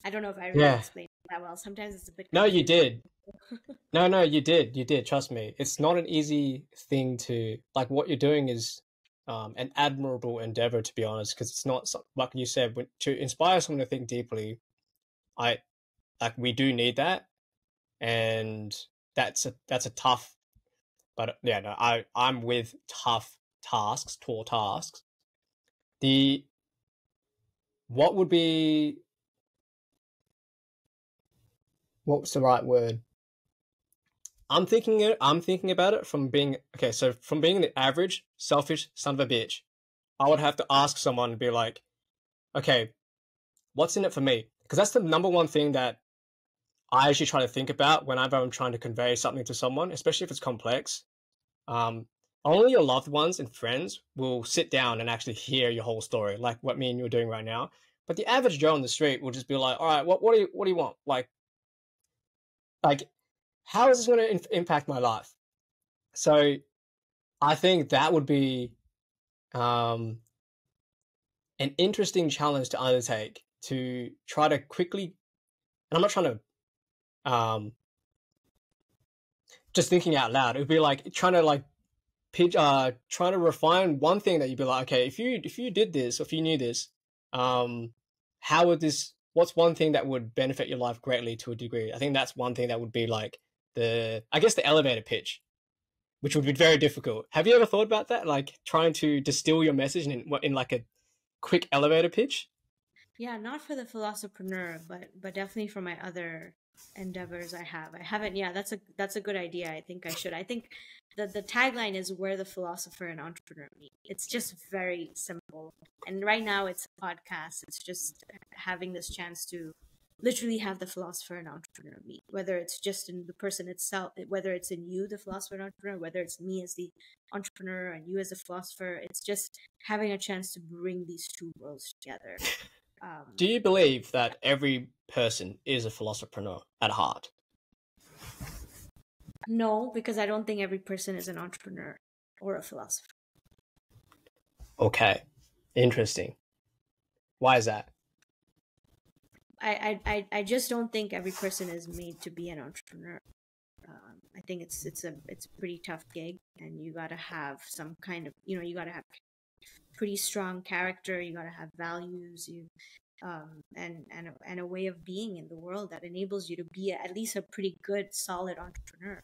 Speaker 1: I don't know if I really
Speaker 2: Yeah.
Speaker 1: explained that well. Sometimes it's a bit
Speaker 2: No, you
Speaker 1: confusing.
Speaker 2: did. No, you did. You did. Trust me. It's not an easy thing to, like, what you're doing is an admirable endeavor, to be honest, because it's not like you said, to inspire someone to think deeply. I like we do need that, and that's a tough. But yeah, no, I'm with tough tasks, tall tasks. The what would be what's the right word? I'm thinking about it from being okay. So from being the average selfish son of a bitch, I would have to ask someone and be like, okay, what's in it for me? Because that's the number one thing that I actually try to think about whenever I'm trying to convey something to someone, especially if it's complex. Um, Only your loved ones and friends will sit down and actually hear your whole story, like what me and you are doing right now. But the average Joe on the street will just be like, all right, what do you want? Like, how is this going to impact my life? So I think that would be um, an interesting challenge to undertake to try to quickly. And I'm not trying to just thinking out loud. It would be like trying to trying to refine one thing that you'd be like, okay, if you did this, or if you knew this, um, how would this? What's one thing that would benefit your life greatly to a degree? I think that's one thing that would be like I guess the elevator pitch, which would be very difficult. Have you ever thought about that? Like trying to distill your message in like a quick elevator pitch?
Speaker 1: Yeah, not for the Philosopreneur, but definitely for my other endeavors I have. I haven't. Yeah, that's a good idea. I think I should. I think the tagline is where the philosopher and entrepreneur meet. It's just very simple. And right now it's a podcast. It's just having this chance to literally have the philosopher and entrepreneur meet, whether it's just in the person itself, whether it's in you, the philosopher and entrepreneur, whether it's me as the entrepreneur and you as a philosopher. It's just having a chance to bring these two worlds together.
Speaker 2: Do you believe that every person is a philosopreneur at heart?
Speaker 1: No, because I don't think every person is an entrepreneur or a philosopher.
Speaker 2: Okay, interesting. Why is that?
Speaker 1: I just don't think every person is made to be an entrepreneur. I think it's a pretty tough gig, and you got to have some kind of, you got to have pretty strong character. You got to have values. And a way of being in the world that enables you to be at least a pretty good, solid entrepreneur.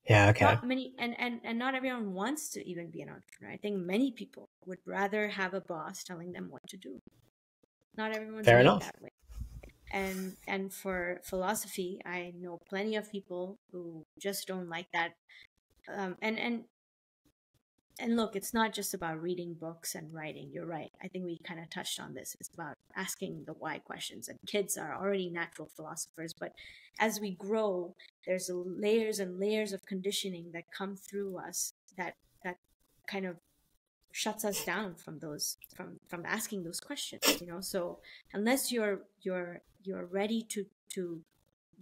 Speaker 2: Yeah, okay.
Speaker 1: Not many, and not everyone wants to even be an entrepreneur. I think many people would rather have a boss telling them what to do. Not everyone's
Speaker 2: Fair
Speaker 1: made
Speaker 2: enough.
Speaker 1: that way. And for philosophy, I know plenty of people who just don't like that. And look, it's not just about reading books and writing. You're right. I think we kind of touched on this. It's about asking the why questions. And kids are already natural philosophers, but as we grow, there's layers and layers of conditioning that come through us that kind of shuts us down from those from asking those questions. So unless you're ready to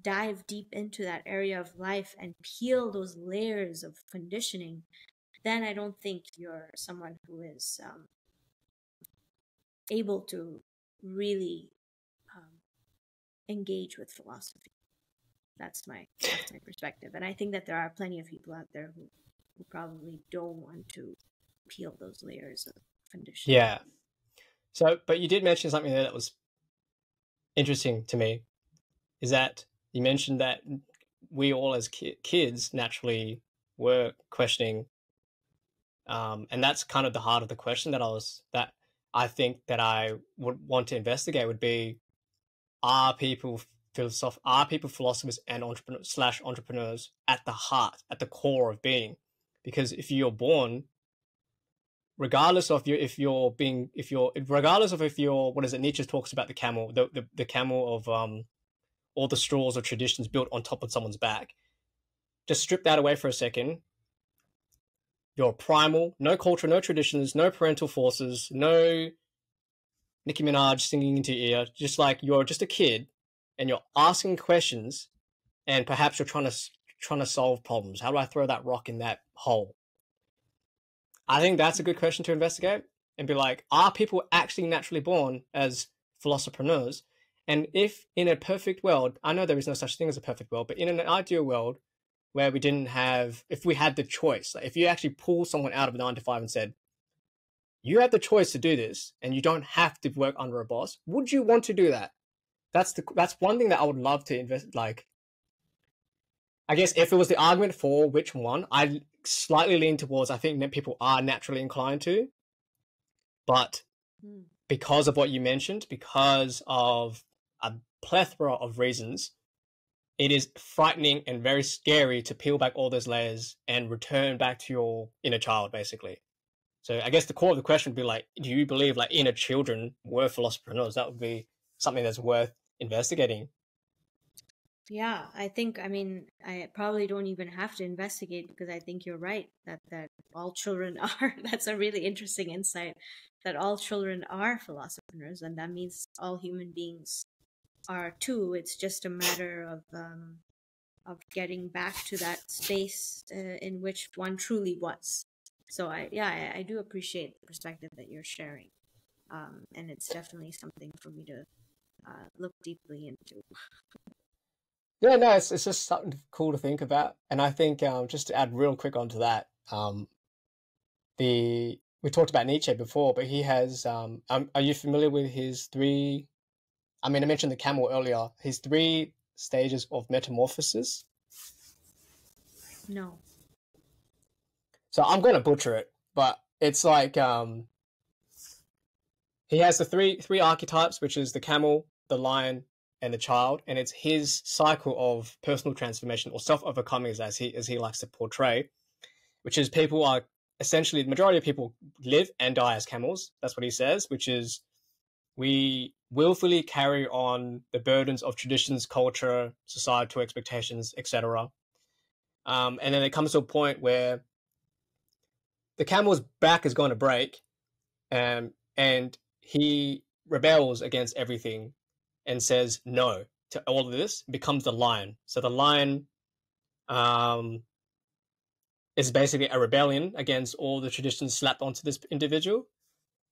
Speaker 1: dive deep into that area of life and peel those layers of conditioning, then I don't think you're someone who is able to really engage with philosophy. That's my perspective, and I think that there are plenty of people out there who probably don't want to peel those layers of conditioning.
Speaker 2: Yeah. So, but you did mention something there that was interesting to me, is that you mentioned that we all as kids naturally were questioning, and that's kind of the heart of the question that I think that I would want to investigate would be, are people are people philosophers and entrepreneurs at the heart, at the core of being? Because if you're born, regardless of if you're what is it, Nietzsche talks about the camel, the camel of all the straws or traditions built on top of someone's back. Just strip that away for a second. You're primal, no culture, no traditions, no parental forces, no Nicki Minaj singing into your ear. Just like you're just a kid, and you're asking questions, and perhaps you're trying to solve problems. How do I throw that rock in that hole? I think that's a good question to investigate and be like, are people actually naturally born as philosophreneurs? And if in a perfect world, I know there is no such thing as a perfect world, but in an ideal world where if we had the choice, like if you actually pull someone out of a 9 to 5 and said, you have the choice to do this and you don't have to work under a boss, would you want to do that? That's one thing that I would love to invest. Like, I guess if it was the argument for which one, I slightly lean towards, I think that people are naturally inclined to, but because of what you mentioned, because of a plethora of reasons, it is frightening and very scary to peel back all those layers and return back to your inner child, basically. So I guess the core of the question would be like, do you believe like inner children were philosophers? That would be something that's worth investigating.
Speaker 1: Yeah, I probably don't even have to investigate, because I think you're right that all children are. That's a really interesting insight, that all children are philosophers, and that means all human beings are too. It's just a matter of getting back to that space in which one truly was. So I do appreciate the perspective that you're sharing, and it's definitely something for me to look deeply into.
Speaker 2: Yeah, no, it's just something cool to think about. And I think just to add real quick onto that, we talked about Nietzsche before, but he has, are you familiar with his three, I mentioned the camel earlier, his 3 stages of metamorphosis?
Speaker 1: No.
Speaker 2: So I'm going to butcher it, but it's like, he has the three archetypes, which is the camel, the lion, and the child, and it's his cycle of personal transformation or self-overcoming, as he likes to portray, which is people are essentially, the majority of people live and die as camels. That's what he says, which is we willfully carry on the burdens of traditions, culture, societal expectations, etc. And then it comes to a point where the camel's back is going to break, and he rebels against everything and says no to all of this, becomes the lion. So the lion is basically a rebellion against all the traditions slapped onto this individual.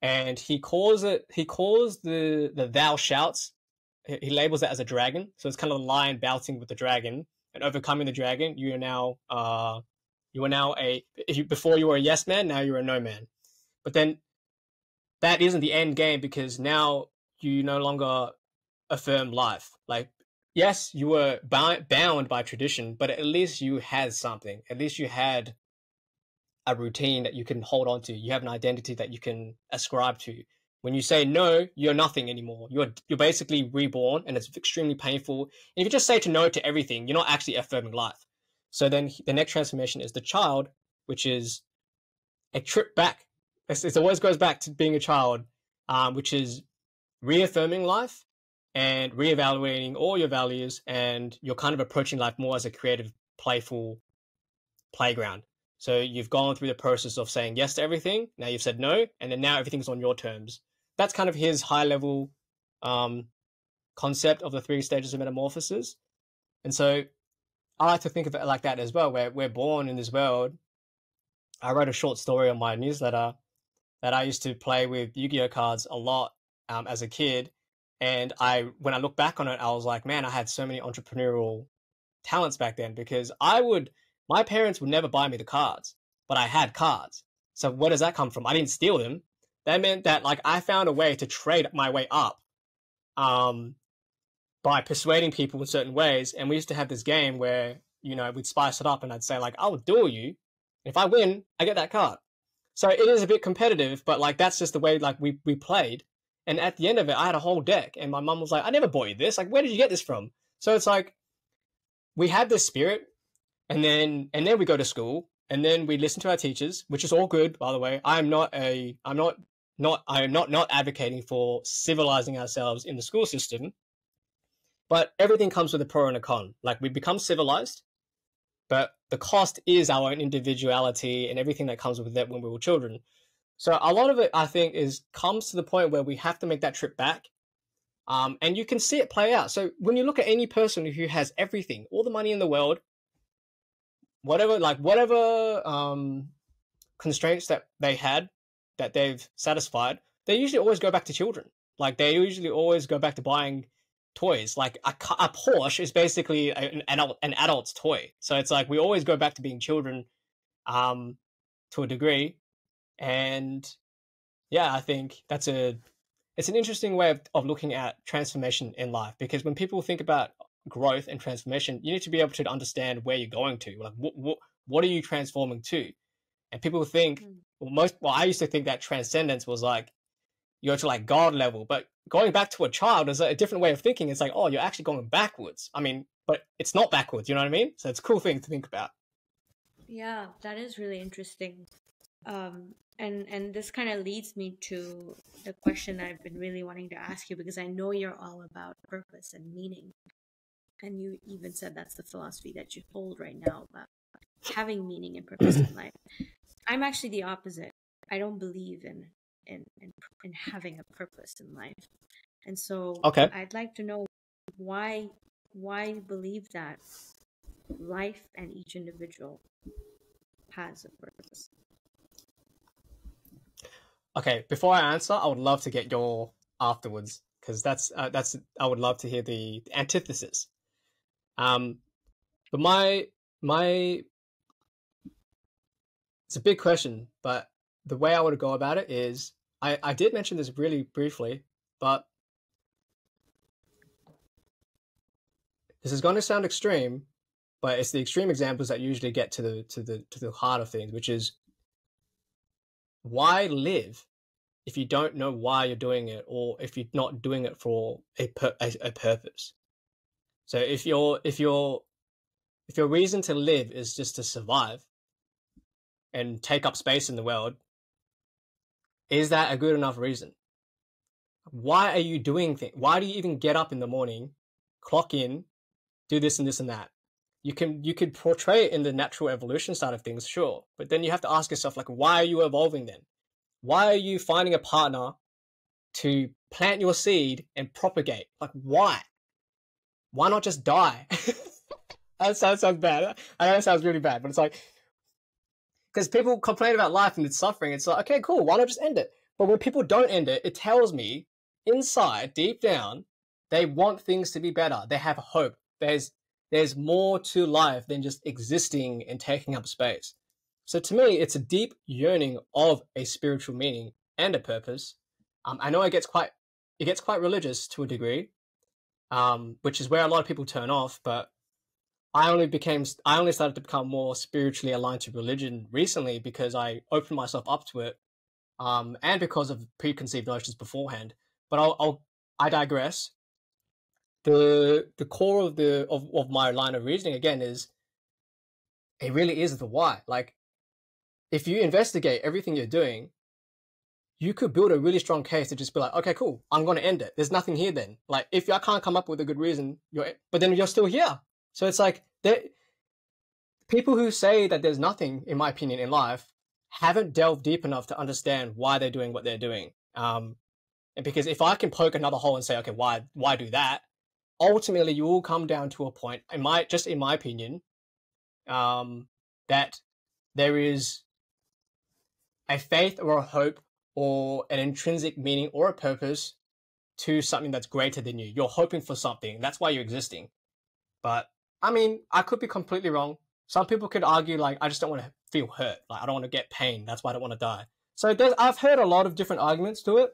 Speaker 2: And he calls the thou shouts, he labels it as a dragon. So it's kind of a lion bouncing with the dragon and overcoming the dragon. You are now before you were a yes man, now you're a no man. But then that isn't the end game, because now you no longer affirm life. Like, yes, you were bound by tradition, but at least you had something. At least you had a routine that you can hold on to. You have an identity that you can ascribe to. When you say no, you're nothing anymore. You're basically reborn, and it's extremely painful. And if you just say no to everything, you're not actually affirming life. So then the next transformation is the child, which is a trip back. It always goes back to being a child, which is reaffirming life and reevaluating all your values, and you're kind of approaching life more as a creative, playful playground. So you've gone through the process of saying yes to everything. Now you've said no, and then now everything's on your terms. That's kind of his high-level concept of the 3 stages of metamorphosis. And so I like to think of it like that as well, where we're born in this world. I wrote a short story on my newsletter that I used to play with Yu-Gi-Oh cards a lot as a kid. And when I look back on it, I was like, man, I had so many entrepreneurial talents back then, because my parents would never buy me the cards, but I had cards. So where does that come from? I didn't steal them. That meant that like I found a way to trade my way up by persuading people in certain ways. And we used to have this game where, we'd spice it up, and I'd say like, I'll duel you. If I win, I get that card. So it is a bit competitive, but like that's just the way like we played. And at the end of it, I had a whole deck, and my mum was like, I never bought you this. Like, where did you get this from? So it's like we have this spirit, and then we go to school, and then we listen to our teachers, which is all good, by the way. I'm not advocating for civilizing ourselves in the school system, but everything comes with a pro and a con. Like, we become civilized, but the cost is our own individuality and everything that comes with that when we were children. So a lot of it, I think, comes to the point where we have to make that trip back. And you can see it play out. So when you look at any person who has everything, all the money in the world, whatever constraints that they had, that they've satisfied, they usually always go back to children. Like, they usually always go back to buying toys. Like a Porsche is basically an adult's toy. So it's like we always go back to being children, to a degree. And yeah, I think it's an interesting way of looking at transformation in life, because when people think about growth and transformation, you need to be able to understand where you're going to. Like, what are you transforming to? And people think, I used to think that transcendence was like you go to like God level, but going back to a child is a different way of thinking. It's like, oh, you're actually going backwards. I mean, but it's not backwards. You know what I mean? So it's a cool thing to think about.
Speaker 1: Yeah, that is really interesting. And this kind of leads me to the question I've been really wanting to ask you, because I know you're all about purpose and meaning. And you even said that's the philosophy that you hold right now, about having meaning and purpose in life. I'm actually the opposite. I don't believe in having a purpose in life. And so
Speaker 2: Okay.
Speaker 1: I'd like to know why you believe that life and each individual has a purpose.
Speaker 2: Okay, before I answer, I would love to get your afterwards, because that's I would love to hear the antithesis. But my it's a big question, but the way I would go about it is, I did mention this really briefly, but this is going to sound extreme, but it's the extreme examples that usually get to the heart of things, which is, why live if you don't know why you're doing it, or if you're not doing it for a purpose? So if your reason to live is just to survive and take up space in the world, is that a good enough reason? Why are you doing things? Why do you even get up in the morning, clock in, do this and this and that? You could portray it in the natural evolution side of things, sure, but then you have to ask yourself, like, why are you evolving then? Why are you finding a partner to plant your seed and propagate? Like, why? Why not just die? That sounds bad. I know it sounds really bad, but it's like, because people complain about life and its suffering. It's like, okay, cool, why not just end it? But when people don't end it, it tells me inside, deep down, they want things to be better. They have hope. There's more to life than just existing and taking up space. So to me, it's a deep yearning of a spiritual meaning and a purpose. I know it gets quite religious to a degree, which is where a lot of people turn off. But I only started to become more spiritually aligned to religion recently, because I opened myself up to it, and because of preconceived notions beforehand. But I digress. The core of my line of reasoning again is, it really is the why. Like, if you investigate everything you're doing, you could build a really strong case to just be like, okay, cool, I'm going to end it. There's nothing here then. Like, if I can't come up with a good reason, but then you're still here. So it's like, people who say that there's nothing, in my opinion, in life, haven't delved deep enough to understand why they're doing what they're doing. And because if I can poke another hole and say, okay, why do that? Ultimately, you will come down to a point, in my opinion, that there is a faith or a hope or an intrinsic meaning or a purpose to something that's greater than you. You're hoping for something. That's why you're existing. But I mean, I could be completely wrong. Some people could argue, like, I just don't want to feel hurt. Like, I don't want to get pain. That's why I don't want to die. So I've heard a lot of different arguments to it,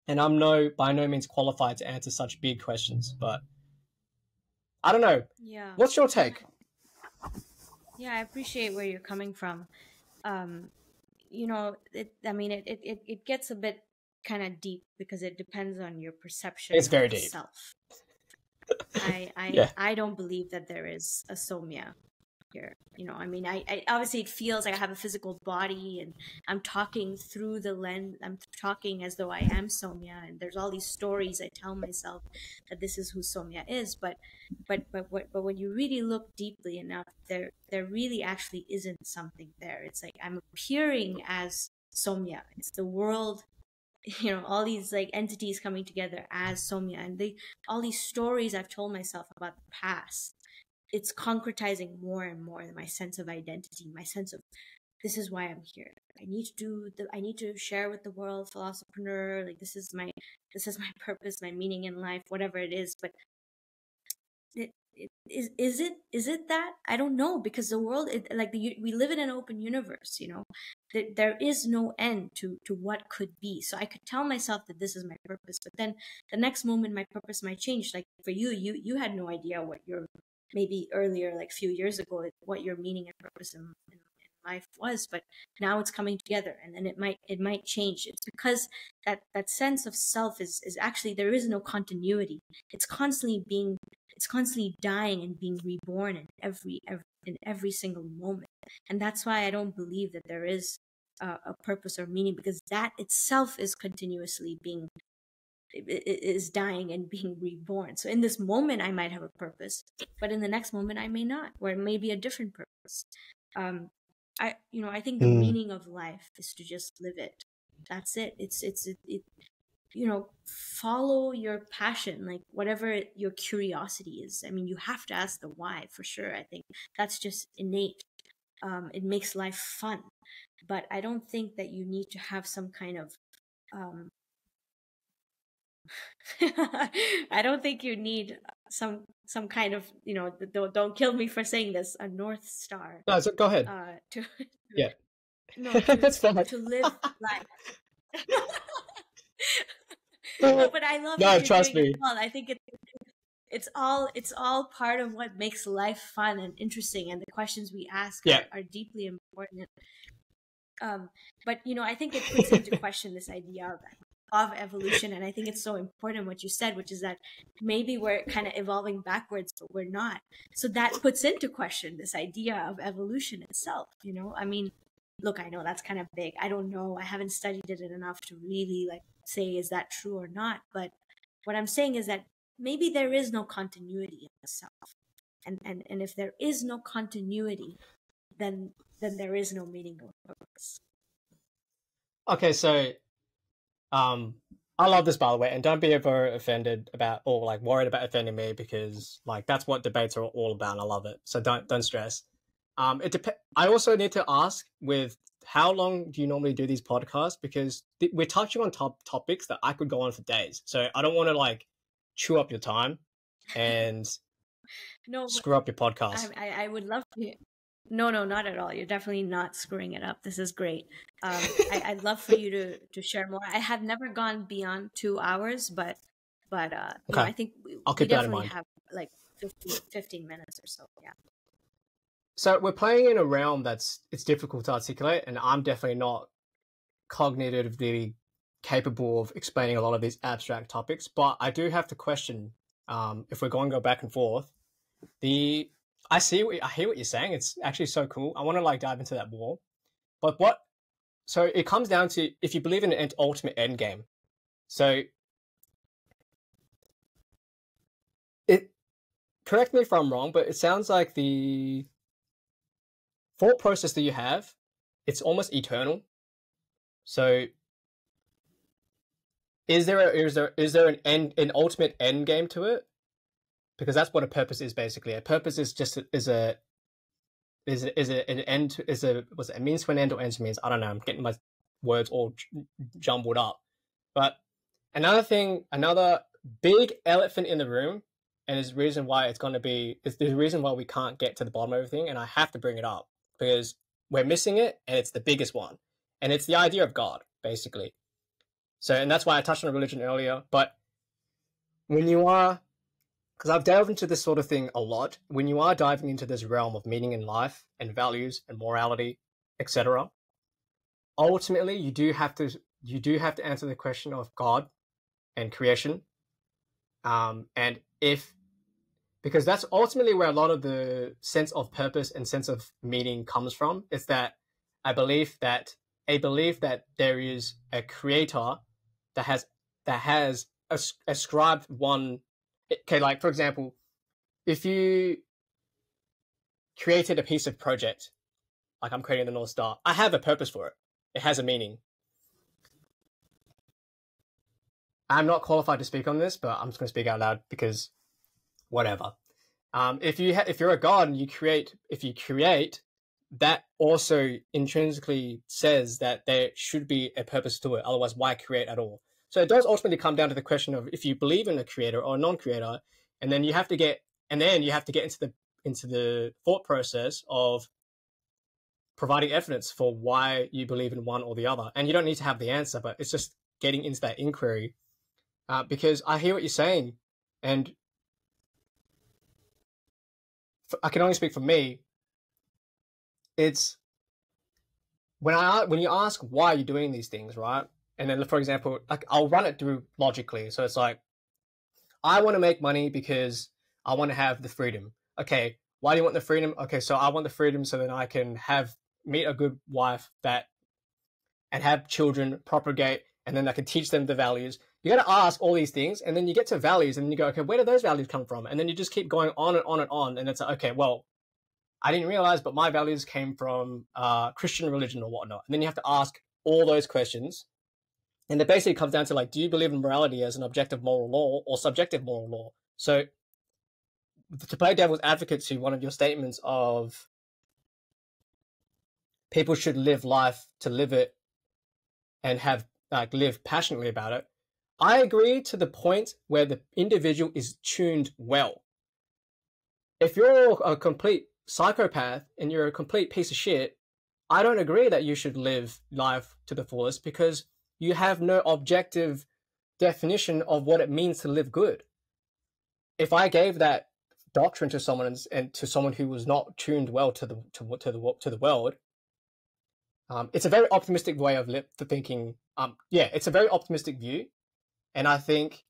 Speaker 2: and I'm by no means qualified to answer such big questions. But I don't know.
Speaker 1: Yeah.
Speaker 2: What's your take?
Speaker 1: Yeah, I appreciate where you're coming from. It gets a bit kind of deep, because it depends on your perception
Speaker 2: It's very
Speaker 1: of
Speaker 2: deep.
Speaker 1: self.
Speaker 2: Yeah.
Speaker 1: I don't believe that there is a Somya here. I mean, I obviously it feels like I have a physical body and I'm talking through the lens. I'm talking as though I am Somya, and there's all these stories I tell myself that this is who Somya is. But when you really look deeply enough, there really actually isn't something there. It's like I'm appearing as Somya. It's the world, all these like entities coming together as Somya, and all these stories I've told myself about the past, it's concretizing more and more my sense of identity, my sense of this is why I'm here. I need to share with the world, Philosopreneur, like this is my purpose, my meaning in life, whatever it is. But is it that? I don't know, because the world, we live in an open universe. There is no end to what could be. So I could tell myself that this is my purpose, but then the next moment my purpose might change. Like for you had no idea what your, maybe earlier, like a few years ago, what your meaning and purpose in life was, but now it's coming together, and then it might change. It's because that sense of self is actually, there is no continuity. It's constantly dying and being reborn in every single moment. And that's why I don't believe that there is a purpose or meaning, because that itself is continuously is dying and being reborn. So in this moment I might have a purpose, but in the next moment I may not, or it may be a different purpose. I think the meaning of life is to just live it. That's it. Follow your passion, like whatever your curiosity is. I mean, you have to ask the why, for sure. I think that's just innate. It makes life fun, but I don't think that you need to have some kind of I don't think you need some kind of, don't kill me for saying this, a North Star.
Speaker 2: No, so go ahead.
Speaker 1: To
Speaker 2: Yeah.
Speaker 1: no,
Speaker 2: That's fine.
Speaker 1: to live life. No, but I love
Speaker 2: No,
Speaker 1: what you're
Speaker 2: trust
Speaker 1: doing as
Speaker 2: me.
Speaker 1: well. I think it's all part of what makes life fun and interesting, and the questions we ask
Speaker 2: Yeah.
Speaker 1: are deeply important. But I think it puts into question this idea of evolution, and I think it's so important what you said, which is that maybe we're kind of evolving backwards, but we're not. So that puts into question this idea of evolution itself. I mean, look, I know that's kind of big. I don't know. I haven't studied it enough to really like say is that true or not. But what I'm saying is that maybe there is no continuity in the self, and if there is no continuity, then there is no meaning or purpose.
Speaker 2: Okay, so I love this, by the way, and don't be ever offended about, or like worried about offending me, because like that's what debates are all about, and I love it. So don't stress. I also need to ask, with how long do you normally do these podcasts? Because we're touching on topics that I could go on for days. So I don't want to like chew up your time and
Speaker 1: No,
Speaker 2: screw up your podcast.
Speaker 1: I would love to. No, not at all. You're definitely not screwing it up. This is great. I'd love for you to share more. I have never gone beyond 2 hours, but
Speaker 2: Okay,
Speaker 1: I think
Speaker 2: I'll
Speaker 1: we
Speaker 2: keep that in
Speaker 1: definitely
Speaker 2: mind.
Speaker 1: have like 15 minutes or so. Yeah.
Speaker 2: So we're playing in a realm it's difficult to articulate, and I'm definitely not cognitively capable of explaining a lot of these abstract topics. But I do have to question, if we're going to go back and forth. I hear what you're saying. It's actually so cool. I want to like dive into that more. But so it comes down to if you believe in an ultimate end game. So correct me if I'm wrong, but it sounds like the thought process that you have, it's almost eternal. So is there an ultimate end game to it? Because that's what a purpose is basically. A purpose is just an end, was it a means to an end or end to means? I don't know. I'm getting my words all jumbled up. But another big elephant in the room, and is the reason why it's the reason why we can't get to the bottom of everything, and I have to bring it up because we're missing it, and it's the biggest one, and it's the idea of God, basically. So, and that's why I touched on religion earlier. But when you are, because I've delved into this sort of thing a lot, when you are diving into this realm of meaning in life and values and morality, etc., ultimately you do have to answer the question of God and creation. And if because that's ultimately where a lot of the sense of purpose and sense of meaning comes from. It's that I believe that there is a creator that has ascribed one. Okay, like for example, if you created a piece of project, like I'm creating the North Star, I have a purpose for it. It has a meaning. I'm not qualified to speak on this, but I'm just going to speak out loud because whatever. If you're a god and you create, that also intrinsically says that there should be a purpose to it. Otherwise, why create at all? So it does ultimately come down to the question of if you believe in a creator or a non-creator, and then you have to get into the thought process of providing evidence for why you believe in one or the other. And you don't need to have the answer, but it's just getting into that inquiry. Because I hear what you're saying, and I can only speak for me. It's when you ask why you're doing these things, right? And then, for example, like I'll run it through logically. So it's like, I want to make money because I want to have the freedom. Okay, why do you want the freedom? Okay, so I want the freedom so that I can meet a good wife and have children, propagate, and then I can teach them the values. You got to ask all these things, and then you get to values, and then you go, okay, where do those values come from? And then you just keep going on and on and on, and it's like, okay, well, I didn't realize, but my values came from Christian religion or whatnot. And then you have to ask all those questions, and it basically comes down to like, do you believe in morality as an objective moral law or subjective moral law? So, to play devil's advocate to one of your statements of people should live life to live it and have live passionately about it, I agree to the point where the individual is tuned well. If you're a complete psychopath and you're a complete piece of shit, I don't agree that you should live life to the fullest because you have no objective definition of what it means to live good. If I gave that doctrine to someone and to someone who was not tuned well to the world, it's a very optimistic way of thinking. It's a very optimistic view, and I think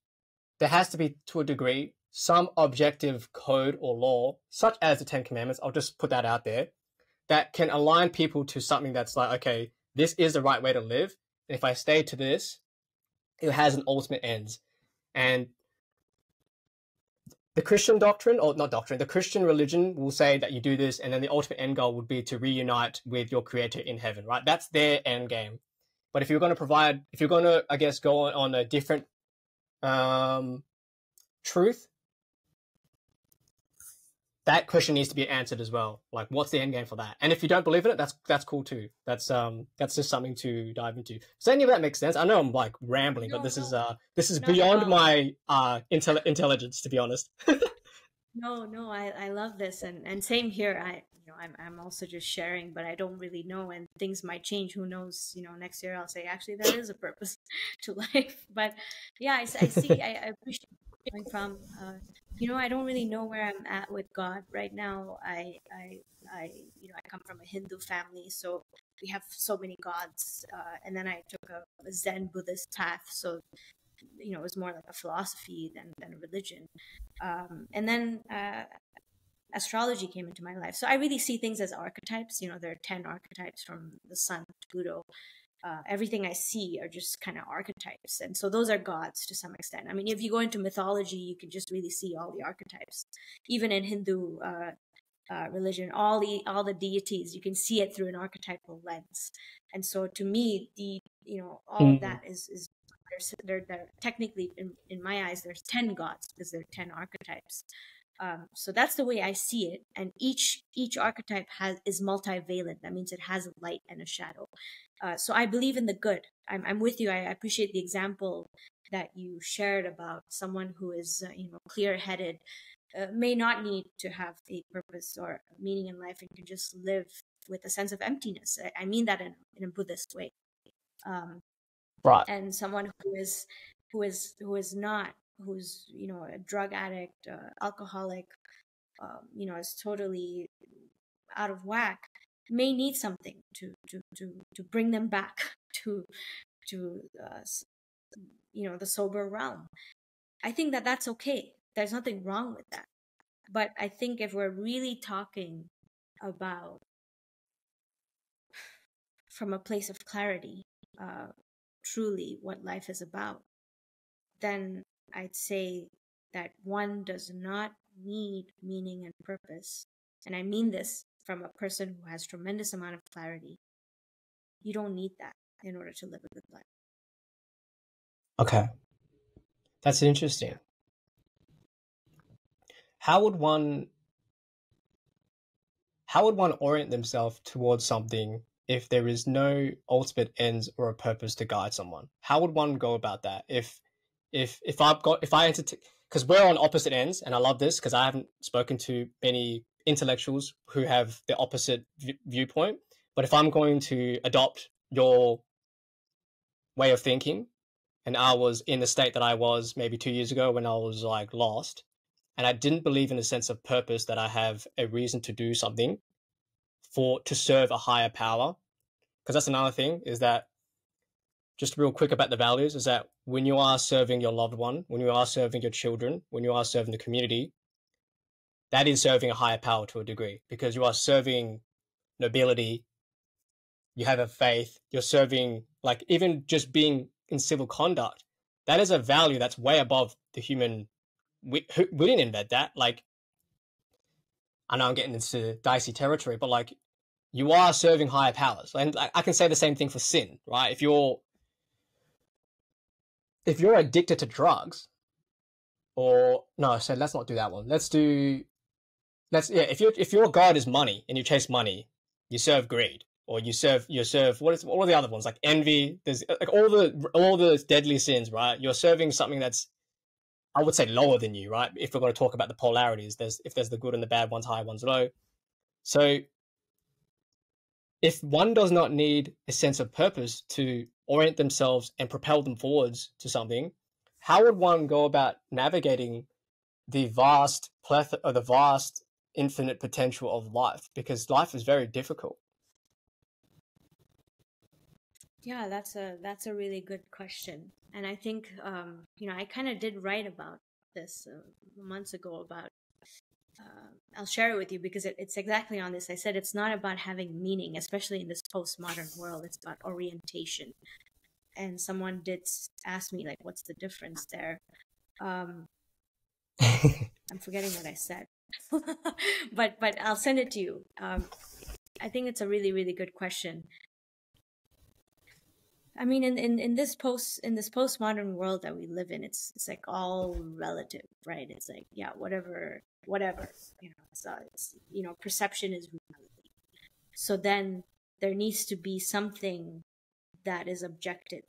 Speaker 2: there has to be, to a degree, some objective code or law, such as the Ten Commandments. I'll just put that out there, that can align people to something that's like, okay, this is the right way to live. And if I stay to this, it has an ultimate end. And the Christian doctrine, or not doctrine, the Christian religion will say that you do this, and then the ultimate end goal would be to reunite with your creator in heaven, right? That's their end game. But if you're going to, I guess, go on a different truth, that question needs to be answered as well. Like, what's the end game for that? And if you don't believe in it, that's cool too. That's just something to dive into. Does any of that make sense? I know I'm like rambling, but this is beyond my intelligence, to be honest.
Speaker 1: No, I love this, and same here. I'm also just sharing, but I don't really know, and things might change. Who knows? Next year I'll say actually there is a purpose to life. But yeah, I see. I appreciate coming from. I don't really know where I'm at with God right now. I come from a Hindu family, so we have so many gods. And then I took a Zen Buddhist path, so it was more like a philosophy than a religion. And then astrology came into my life. So I really see things as archetypes. There are 10 archetypes from the sun to Pluto. Everything I see are just kind of archetypes. And so those are gods to some extent. I mean, if you go into mythology, you can just really see all the archetypes. Even in Hindu religion, all the deities, you can see it through an archetypal lens. And so to me, all of that is they're technically, in my eyes, there's 10 gods because there are 10 archetypes. So that's the way I see it. And each archetype is multivalent. That means it has a light and a shadow. So I believe in the good. I'm with you. I appreciate the example that you shared about someone who is, clear-headed, may not need to have a purpose or meaning in life and can just live with a sense of emptiness. I mean that in a Buddhist way.
Speaker 2: Right.
Speaker 1: And someone who's a drug addict, alcoholic, is totally out of whack, may need something to bring them back to the sober realm. I think that's okay. There's nothing wrong with that. But I think if we're really talking about from a place of clarity, truly what life is about, then I'd say that one does not need meaning and purpose. And I mean this from a person who has tremendous amount of clarity. You don't need that in order to live a good life.
Speaker 2: Okay, that's interesting. How would one orient themselves towards something if there is no ultimate ends or a purpose to guide someone? How would one go about that? If I enter, because we're on opposite ends, and I love this because I haven't spoken to many intellectuals who have the opposite viewpoint. But if I'm going to adopt your way of thinking, and I was in the state that I was maybe 2 years ago when I was like lost, and I didn't believe in a sense of purpose that I have a reason to do something to serve a higher power. Because that's another thing, is that, just real quick about the values, is that when you are serving your loved one, when you are serving your children, when you are serving the community, that is serving a higher power to a degree, because you are serving nobility, you have a faith, you're serving, like, even just being in civil conduct, that is a value that's way above the human. We didn't invent that. Like, I know I'm getting into dicey territory, but like, you are serving higher powers. And I can say the same thing for sin, right? If you're addicted to drugs, or no, so let's not do that one. If your god is money and you chase money, you serve greed, or you serve what are the other ones, like envy. There's like all the deadly sins, right? You're serving something that's, I would say, lower than you, right? If we're going to talk about the polarities, there's the good and the bad, one's high, one's low. So if one does not need a sense of purpose to orient themselves and propel them forwards to something, how would one go about navigating the vast plethora, or the vast infinite potential of life? Because life is very difficult.
Speaker 1: Yeah, that's a really good question. And I think I kind of did write about this months ago about I'll share it with you because it's exactly on this. I said it's not about having meaning, especially in this postmodern world. It's about orientation. And someone did ask me, like, what's the difference there? I'm forgetting what I said, but I'll send it to you. I think it's a really, really good question. I mean, in this postmodern world that we live in, it's like all relative, right? It's like, yeah, whatever, it's perception is reality. So then there needs to be something that is objective.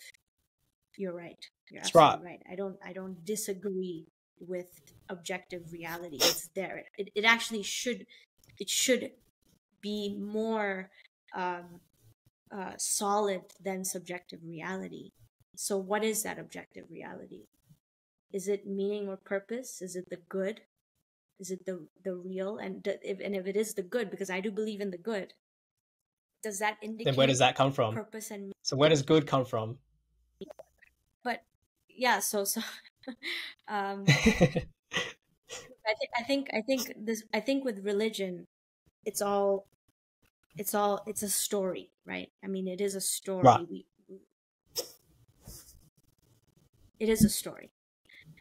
Speaker 1: You're right. You're
Speaker 2: That's
Speaker 1: absolutely
Speaker 2: right.
Speaker 1: right. I don't disagree with objective reality. It's there. It actually should be more solid than subjective reality. So what is that objective reality? Is it meaning or purpose? Is it the good? Is it the real? And if it is the good, because I do believe in the good, does that indicate
Speaker 2: Then where does that come from?
Speaker 1: purpose and meaning?
Speaker 2: So where does good come from?
Speaker 1: But yeah, so um, I think with religion, it's a story, right? I mean, it is a
Speaker 2: Right.
Speaker 1: story. It is a story.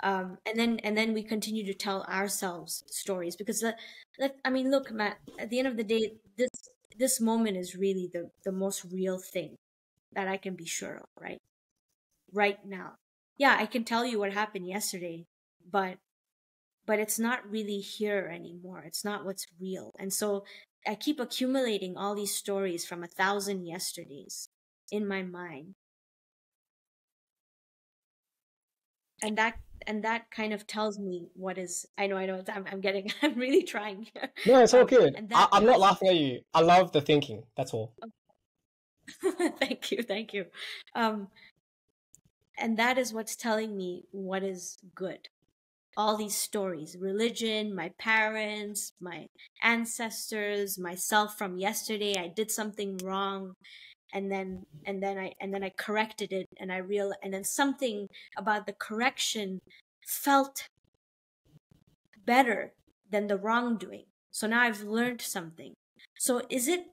Speaker 1: And then we continue to tell ourselves stories because I mean, look, Matt, at the end of the day, this moment is really the most real thing that I can be sure of, right now. Yeah, I can tell you what happened yesterday, but it's not really here anymore. It's not what's real. And so I keep accumulating all these stories from 1,000 yesterdays in my mind. And that kind of tells me what is. I know I'm really trying here.
Speaker 2: No, it's all good.
Speaker 1: And that
Speaker 2: I'm not
Speaker 1: tells
Speaker 2: laughing at you. I love the thinking. That's all.
Speaker 1: thank you. And that is what's telling me what is good. All these stories, religion, my parents, my ancestors, myself from yesterday, I did something wrong, and then I corrected it, and and then something about the correction felt better than the wrongdoing. So now I've learned something. So is it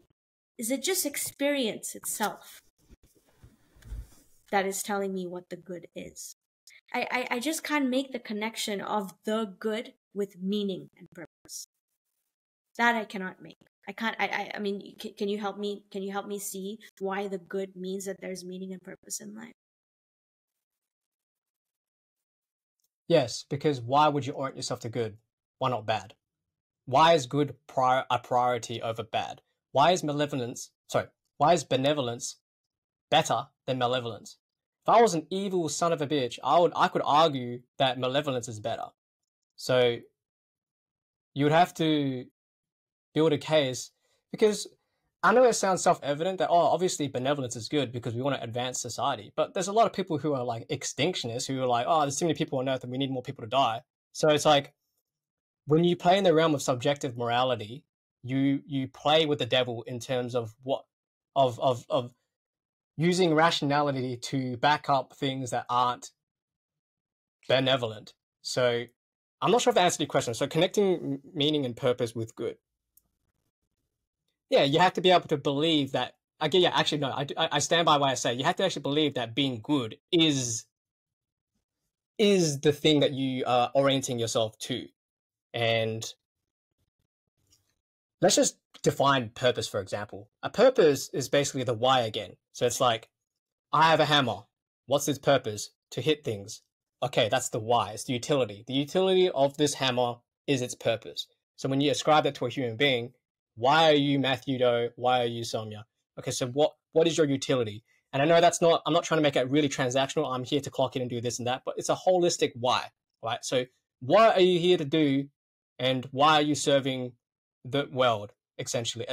Speaker 1: just experience itself that is telling me what the good is? I just can't make the connection of the good with meaning and purpose. That I cannot make. I can't. I mean, can you help me? Can you help me see why the good means that there's meaning and purpose in life?
Speaker 2: Yes, because why would you orient yourself to good? Why not bad? Why is good a priority over bad? Why is why is benevolence better than malevolence? If I was an evil son of a bitch, I could argue that malevolence is better. So you would have to build a case, because I know it sounds self-evident that, obviously benevolence is good because we want to advance society. But there's a lot of people who are like extinctionists who are like, there's too many people on earth and we need more people to die. So it's like, when you play in the realm of subjective morality, you play with the devil in terms of of using rationality to back up things that aren't benevolent. So I'm not sure if I answered your question. So connecting meaning and purpose with good. Yeah, you have to be able to believe that. Again, yeah, actually, no, I stand by what I say. You have to actually believe that being good is the thing that you are orienting yourself to. And let's just define purpose, for example. A purpose is basically the why again. So it's like, I have a hammer. What's its purpose? To hit things. Okay, that's the why. It's the utility. The utility of this hammer is its purpose. So when you ascribe that to a human being, why are you Matthew Doe? Why are you Sonia? Okay, so what is your utility? And I know I'm not trying to make it really transactional. I'm here to clock in and do this and that, but it's a holistic why, right? So what are you here to do, and why are you serving the world, essentially?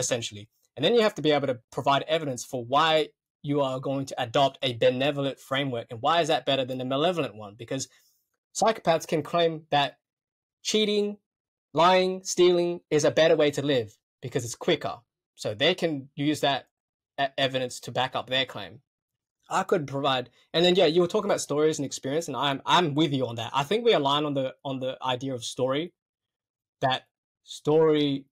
Speaker 2: And then you have to be able to provide evidence for why you are going to adopt a benevolent framework. And why is that better than a malevolent one? Because psychopaths can claim that cheating, lying, stealing is a better way to live because it's quicker. So they can use that evidence to back up their claim. I could provide, and then you were talking about stories and experience, and I'm with you on that. I think we align on the idea of story. That story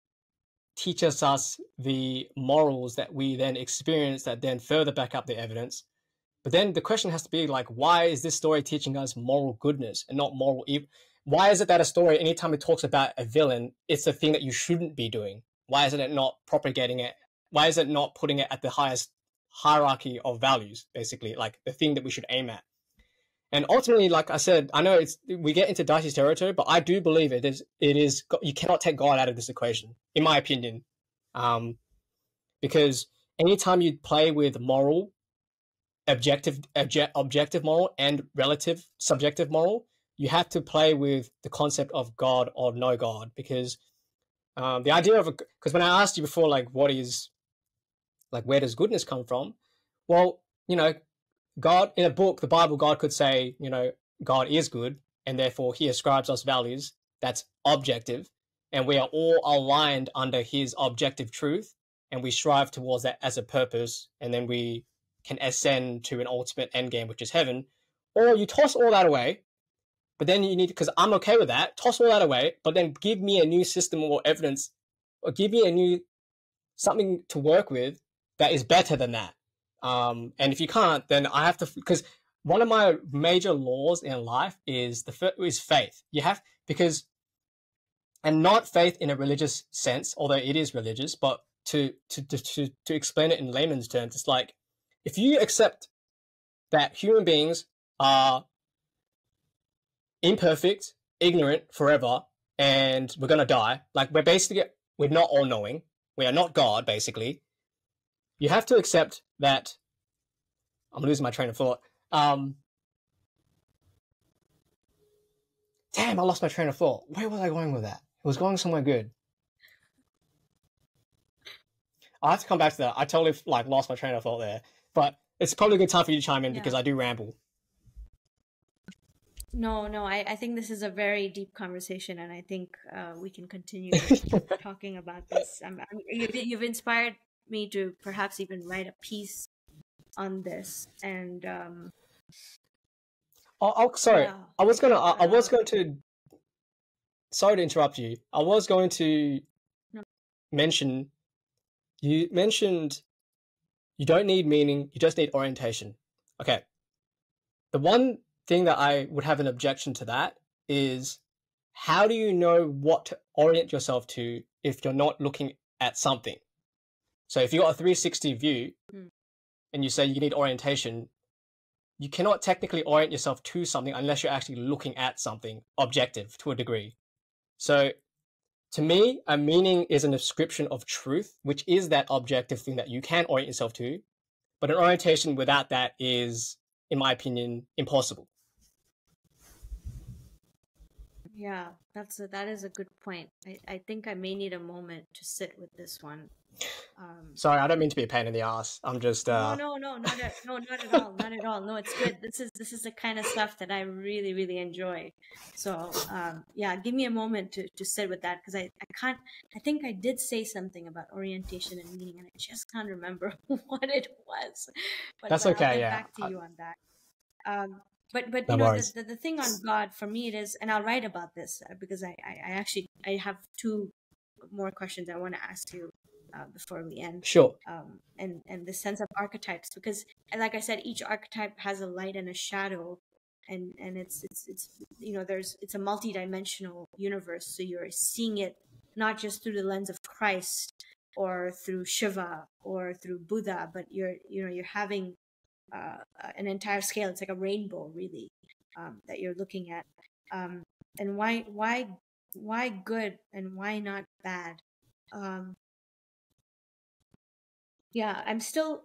Speaker 2: teaches us the morals that we then experience that then further back up the evidence. But then the question has to be like, why is this story teaching us moral goodness and not moral evil? Why is it that a story, anytime it talks about a villain, it's a thing that you shouldn't be doing? Why isn't it not propagating it? Why is it not putting it at the highest hierarchy of values, basically, like the thing that we should aim at? And ultimately, like I said, I know we get into dicey territory, but I do believe it is you cannot take God out of this equation, in my opinion, because anytime you play with moral, objective moral and relative subjective moral, you have to play with the concept of God or no God, because the idea of because when I asked you before, like, what is, like, where does goodness come from? Well, God, in a book, the Bible, God could say, God is good, and therefore he ascribes us values that's objective, and we are all aligned under his objective truth, and we strive towards that as a purpose, and then we can ascend to an ultimate end game, which is heaven. Or you toss all that away, but then you need, because I'm okay with that, toss all that away, but then give me a new system or evidence, or give me a new something to work with that is better than that. And if you can't, then I have to, because one of my major laws in life is faith. You have, because, and not faith in a religious sense, although it is religious, but to explain it in layman's terms, it's like, if you accept that human beings are imperfect, ignorant forever, and we're going to die, like we're not all knowing, we are not God, basically, you have to accept that. I'm losing my train of thought. Damn, I lost my train of thought. Where was I going with that? It was going somewhere good. I'll have to come back to that. I totally lost my train of thought there. But it's probably a good time for you to chime in, because I do ramble.
Speaker 1: No, I think this is a very deep conversation, and I think we can continue talking about this. You've inspired me to perhaps even write a piece on this, and
Speaker 2: sorry, yeah. I was going to sorry to interrupt you. I was going to
Speaker 1: No.
Speaker 2: mention, you mentioned you don't need meaning, you just need orientation. Okay. The one thing that I would have an objection to that is, how do you know what to orient yourself to if you're not looking at something? So if you got a 360 view and you say you need orientation, you cannot technically orient yourself to something unless you're actually looking at something objective to a degree. So to me, a meaning is an description of truth, which is that objective thing that you can orient yourself to. But an orientation without that is, in my opinion, impossible.
Speaker 1: Yeah, that is a good point. I think I may need a moment to sit with this one.
Speaker 2: Sorry, I don't mean to be a pain in the ass. I'm just
Speaker 1: No, not at all, not at all. No, it's good. This is the kind of stuff that I really, really enjoy. So, yeah, give me a moment to sit with that, because I can't. I think I did say something about orientation and meaning, and I just can't remember what it was.
Speaker 2: That's
Speaker 1: but
Speaker 2: okay.
Speaker 1: I'll get
Speaker 2: Yeah,
Speaker 1: back to you on that. But
Speaker 2: no
Speaker 1: you know,
Speaker 2: worries.
Speaker 1: the thing on God for me, it is, and I'll write about this because I actually I have two more questions I want to ask you before we end.
Speaker 2: Sure.
Speaker 1: And the sense of archetypes, because like I said, each archetype has a light and a shadow, and it's you know, it's a multi-dimensional universe, so you're seeing it not just through the lens of Christ or through Shiva or through Buddha, but you're having an entire scale. It's like a rainbow, really, that you're looking at. And why good and why not bad? Yeah, I'm still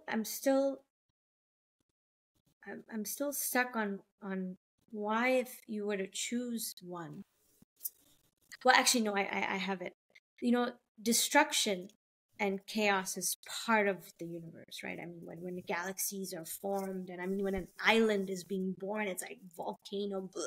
Speaker 1: stuck on why, if you were to choose one. Well, actually, no, I have it. You know, destruction and chaos is part of the universe, right? I mean, when the galaxies are formed, and I mean, when an island is being born, it's like volcano, blah,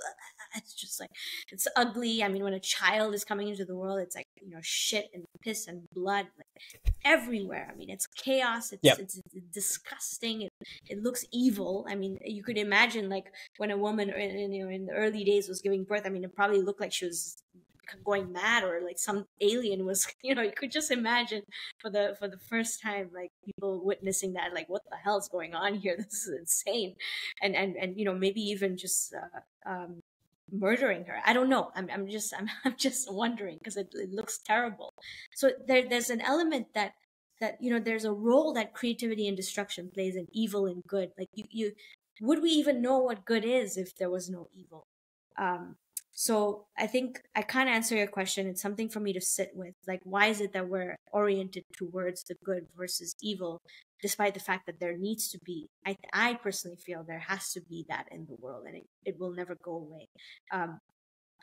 Speaker 1: it's just like, it's ugly. I mean, when a child is coming into the world, it's like, you know, shit and piss and blood, like, everywhere. I mean, it's chaos. It's disgusting. It looks evil. I mean, you could imagine, like, when a woman in the early days was giving birth, I mean, it probably looked like she was going mad, or like some alien was, you know, you could just imagine for the first time, like, people witnessing that, like, what the hell's going on here? This is insane. And you know, maybe even just murdering her. I don't know. I'm just wondering, because it looks terrible. So there's an element that you know, there's a role that creativity and destruction plays in evil and good. Like, you would we even know what good is if there was no evil? So I think I can't answer your question. It's something for me to sit with. Like, why is it that we're oriented towards the good versus evil, despite the fact that there needs to be? I personally feel there has to be that in the world, and it will never go away.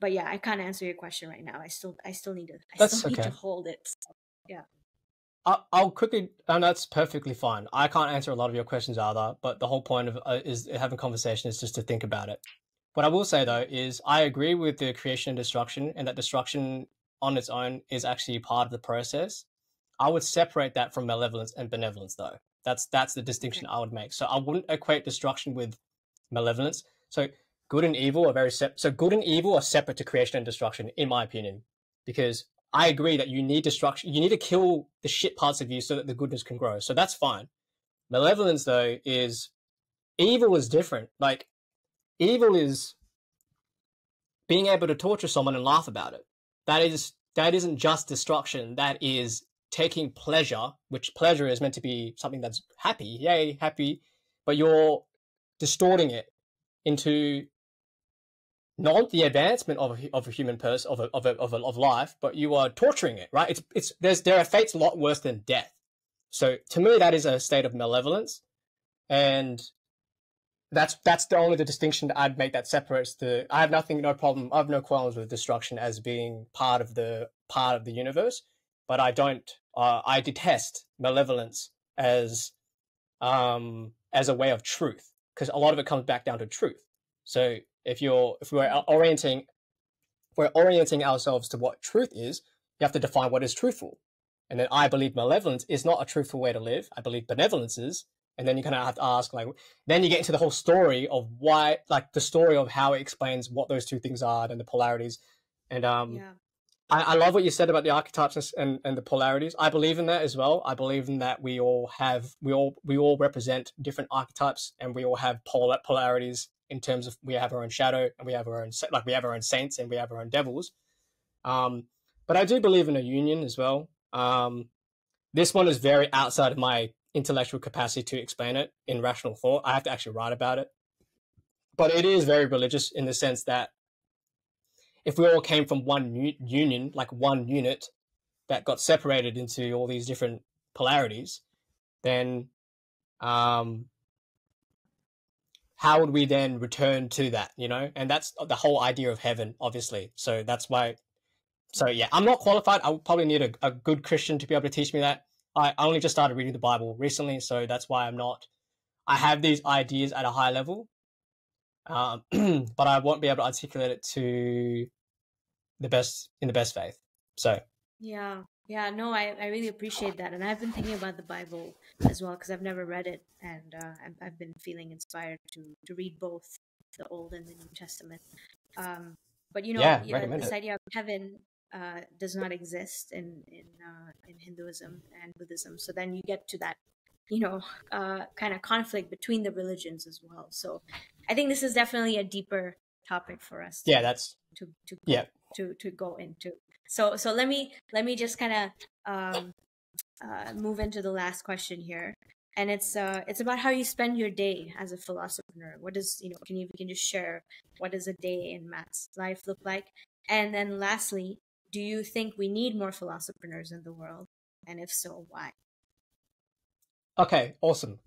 Speaker 1: But yeah, I can't answer your question right now. I still need to hold it. So, yeah.
Speaker 2: I'll quickly, and that's perfectly fine. I can't answer a lot of your questions either, but the whole point of is having conversation is just to think about it. What I will say, though, is I agree with the creation and destruction, and that destruction on its own is actually part of the process. I would separate that from malevolence and benevolence, though. That's the distinction I would make. So I wouldn't equate destruction with malevolence. So good and evil are good and evil are separate to creation and destruction, in my opinion, because I agree that you need destruction. You need to kill the shit parts of you so that the goodness can grow. So that's fine. Malevolence, though, is evil is different. Like, evil is being able to torture someone and laugh about it. That isn't just destruction. That is taking pleasure, which pleasure is meant to be something that's happy, yay, happy, but you're distorting it into not the advancement of a human person of life, but you are torturing it, right? There are fates a lot worse than death. So to me, that is a state of malevolence, and that's the only the distinction that I'd make that separates the. I have no qualms with destruction as being part of the universe, but I don't. I detest malevolence as a way of truth, because a lot of it comes back down to truth. So if we're orienting ourselves to what truth is, you have to define what is truthful. And then I believe malevolence is not a truthful way to live. I believe benevolence is. And then you kind of have to ask, like, then you get into the whole story of why, like, the story of how it explains what those two things are and the polarities. And I love what you said about the archetypes and the polarities. I believe in that as well. I believe in that we all represent different archetypes, and we all have polarities in terms of we have our own shadow, and we have our own, like, we have our own saints and we have our own devils. But I do believe in a union as well. This one is very outside of my intellectual capacity to explain it in rational thought. I have to actually write about it. But it is very religious in the sense that if we all came from one union, like one unit that got separated into all these different polarities, then how would we then return to that, you know? And that's the whole idea of heaven, obviously. So that's why. So yeah, I'm not qualified. I would probably need a good Christian to be able to teach me that. I only just started reading the Bible recently, so that's why I have these ideas at a high level, but I won't be able to articulate it to in the best faith. So
Speaker 1: Yeah. Yeah, no, I really appreciate that. And I've been thinking about the Bible as well because I've never read it. And I've been feeling inspired to read both the Old and the New Testament. But,
Speaker 2: yeah, recommend
Speaker 1: this
Speaker 2: it.
Speaker 1: idea of heaven does not exist in Hinduism and Buddhism. So then you get to that, kind of conflict between the religions as well. So I think this is definitely a deeper topic for us
Speaker 2: Yeah, that's
Speaker 1: to go into. So let me just kind of move into the last question here, and it's about how you spend your day as a philosopreneur. What does we can just share what does a day in Matt's life look like, and then lastly, do you think we need more philosophers in the world, and if so, why?
Speaker 2: Okay, awesome,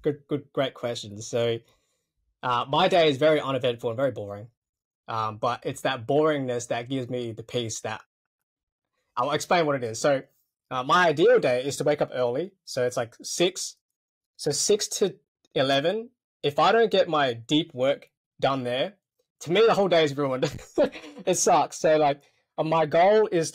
Speaker 2: great question. So my day is very uneventful and very boring, but it's that boringness that gives me the peace that I'll explain what it is. So my ideal day is to wake up early. So it's like 6. So 6 to 11. If I don't get my deep work done there, to me, the whole day is ruined. It sucks. So like my goal is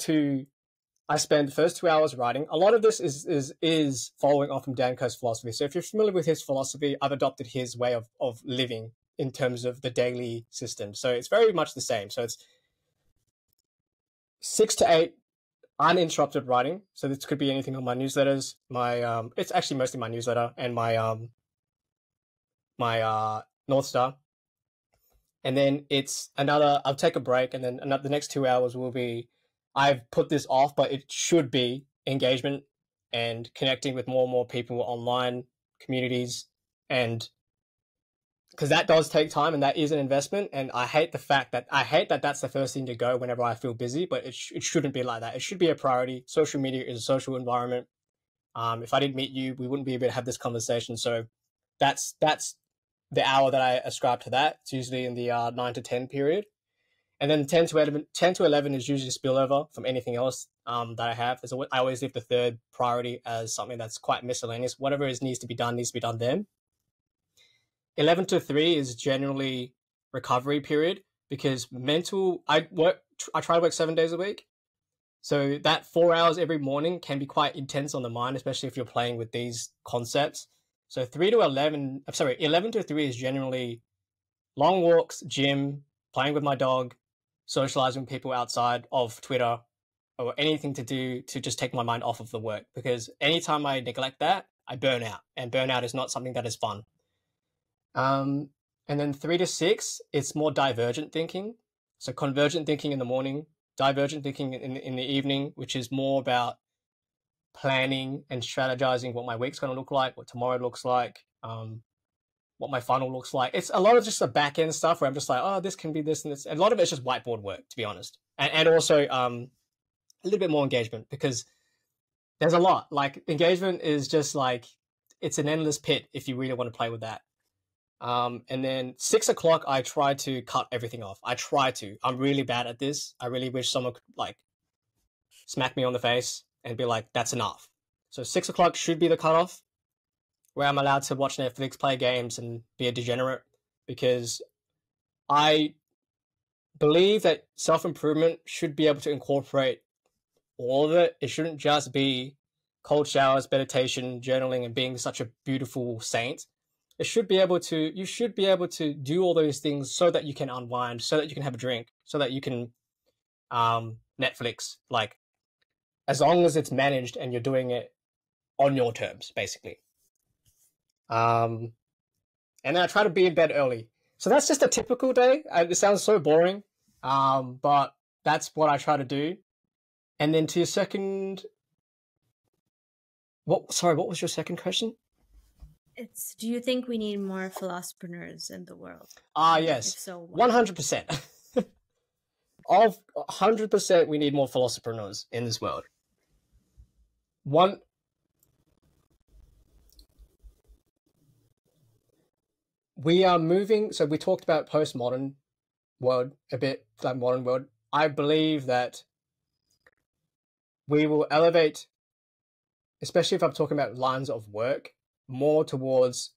Speaker 2: I spend the first 2 hours writing. A lot of this is following on from Dan Coe's philosophy. So if you're familiar with his philosophy, I've adopted his way of living in terms of the daily system. So it's very much the same. So it's 6 to 8 uninterrupted writing. So this could be anything on my newsletters. It's actually mostly my newsletter and my North Star. And then I'll take a break, and then the next 2 hours will be, I've put this off, but it should be engagement and connecting with more and more people online communities, and because that does take time and that is an investment. And I hate that that's the first thing to go whenever I feel busy, but it shouldn't be like that. It should be a priority. Social media is a social environment. If I didn't meet you, we wouldn't be able to have this conversation. So that's the hour that I ascribe to that. It's usually in the 9 to 10 period. And then 10 to 11 is usually spillover from anything else that I have. I always leave the third priority as something that's quite miscellaneous. Whatever needs to be done then. 11 to 3 is generally recovery period, because I try to work 7 days a week. So that 4 hours every morning can be quite intense on the mind, especially if you're playing with these concepts. So 11 to 3 is generally long walks, gym, playing with my dog, socializing with people outside of Twitter, or anything to do to just take my mind off of the work. Because anytime I neglect that, I burn out, and burnout is not something that is fun. And then 3 to 6, it's more divergent thinking. So convergent thinking in the morning, divergent thinking in the evening, which is more about planning and strategizing what my week's going to look like, what tomorrow looks like, what my funnel looks like. It's a lot of just the back end stuff where I'm just like, oh, this can be this and this. A lot of it's just whiteboard work, to be honest. And also a little bit more engagement, because there's a lot. Like, engagement is just like, it's an endless pit if you really want to play with that. And then 6 o'clock, I try to cut everything off. I'm really bad at this. I really wish someone could like smack me on the face and be like, that's enough. So 6 o'clock should be the cutoff where I'm allowed to watch Netflix, play games, and be a degenerate, because I believe that self-improvement should be able to incorporate all of it. It shouldn't just be cold showers, meditation, journaling, and being such a beautiful saint. You should be able to do all those things so that you can unwind, so that you can have a drink, so that you can Netflix, like as long as it's managed and you're doing it on your terms, basically. And then I try to be in bed early. So that's just a typical day. It sounds so boring, but that's what I try to do. And then to your second, what was your second question?
Speaker 1: It's, do you think we need more philosophers in the world?
Speaker 2: Yes.
Speaker 1: If so,
Speaker 2: 100%. Of 100%, we need more philosophers in this world. We are moving. So we talked about postmodern world a bit, like modern world. I believe that we will elevate, especially if I'm talking about lines of work, more towards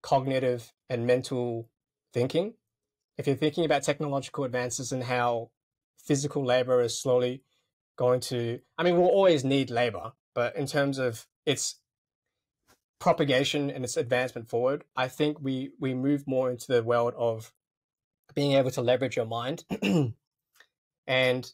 Speaker 2: cognitive and mental thinking. If you're thinking about technological advances and how physical labor is slowly going to, I mean, we'll always need labor, but in terms of its propagation and its advancement forward, I think we move more into the world of being able to leverage your mind. And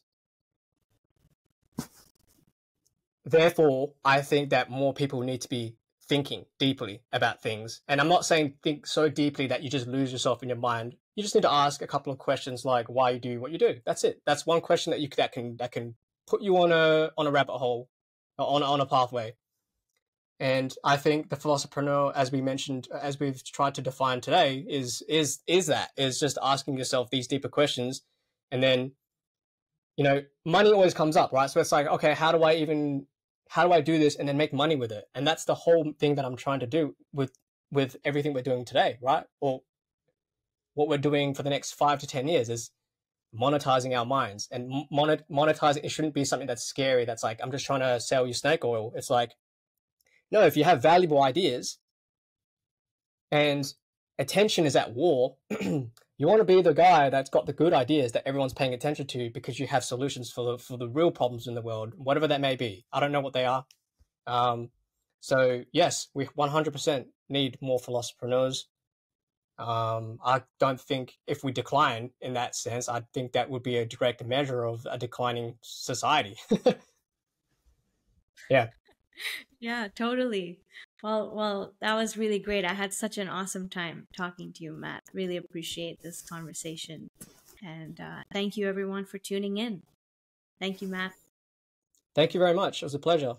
Speaker 2: therefore, I think that more people need to be thinking deeply about things. And I'm not saying think so deeply that you just lose yourself in your mind. You just need to ask a couple of questions like why you do what you do. That's it. That's one question that can put you on a rabbit hole, on a pathway. And I think the Philosopreneur, as we mentioned, as we've tried to define today, is just asking yourself these deeper questions. And then, money always comes up, right? So it's like, okay, how do I do this and then make money with it? And that's the whole thing that I'm trying to do with everything we're doing today, right? Or what we're doing for the next 5 to 10 years is monetizing our minds. And monetizing, it shouldn't be something that's scary. That's like, I'm just trying to sell you snake oil. It's like, no, if you have valuable ideas and attention is at war, you want to be the guy that's got the good ideas that everyone's paying attention to because you have solutions for the real problems in the world, whatever that may be. I don't know what they are. So yes, we 100% need more philosophers. I don't think if we decline in that sense, I think that would be a direct measure of a declining society. Yeah.
Speaker 1: Yeah, totally. Well, that was really great. I had such an awesome time talking to you, Matt. Really appreciate this conversation. And thank you, everyone, for tuning in. Thank you, Matt.
Speaker 2: Thank you very much. It was a pleasure.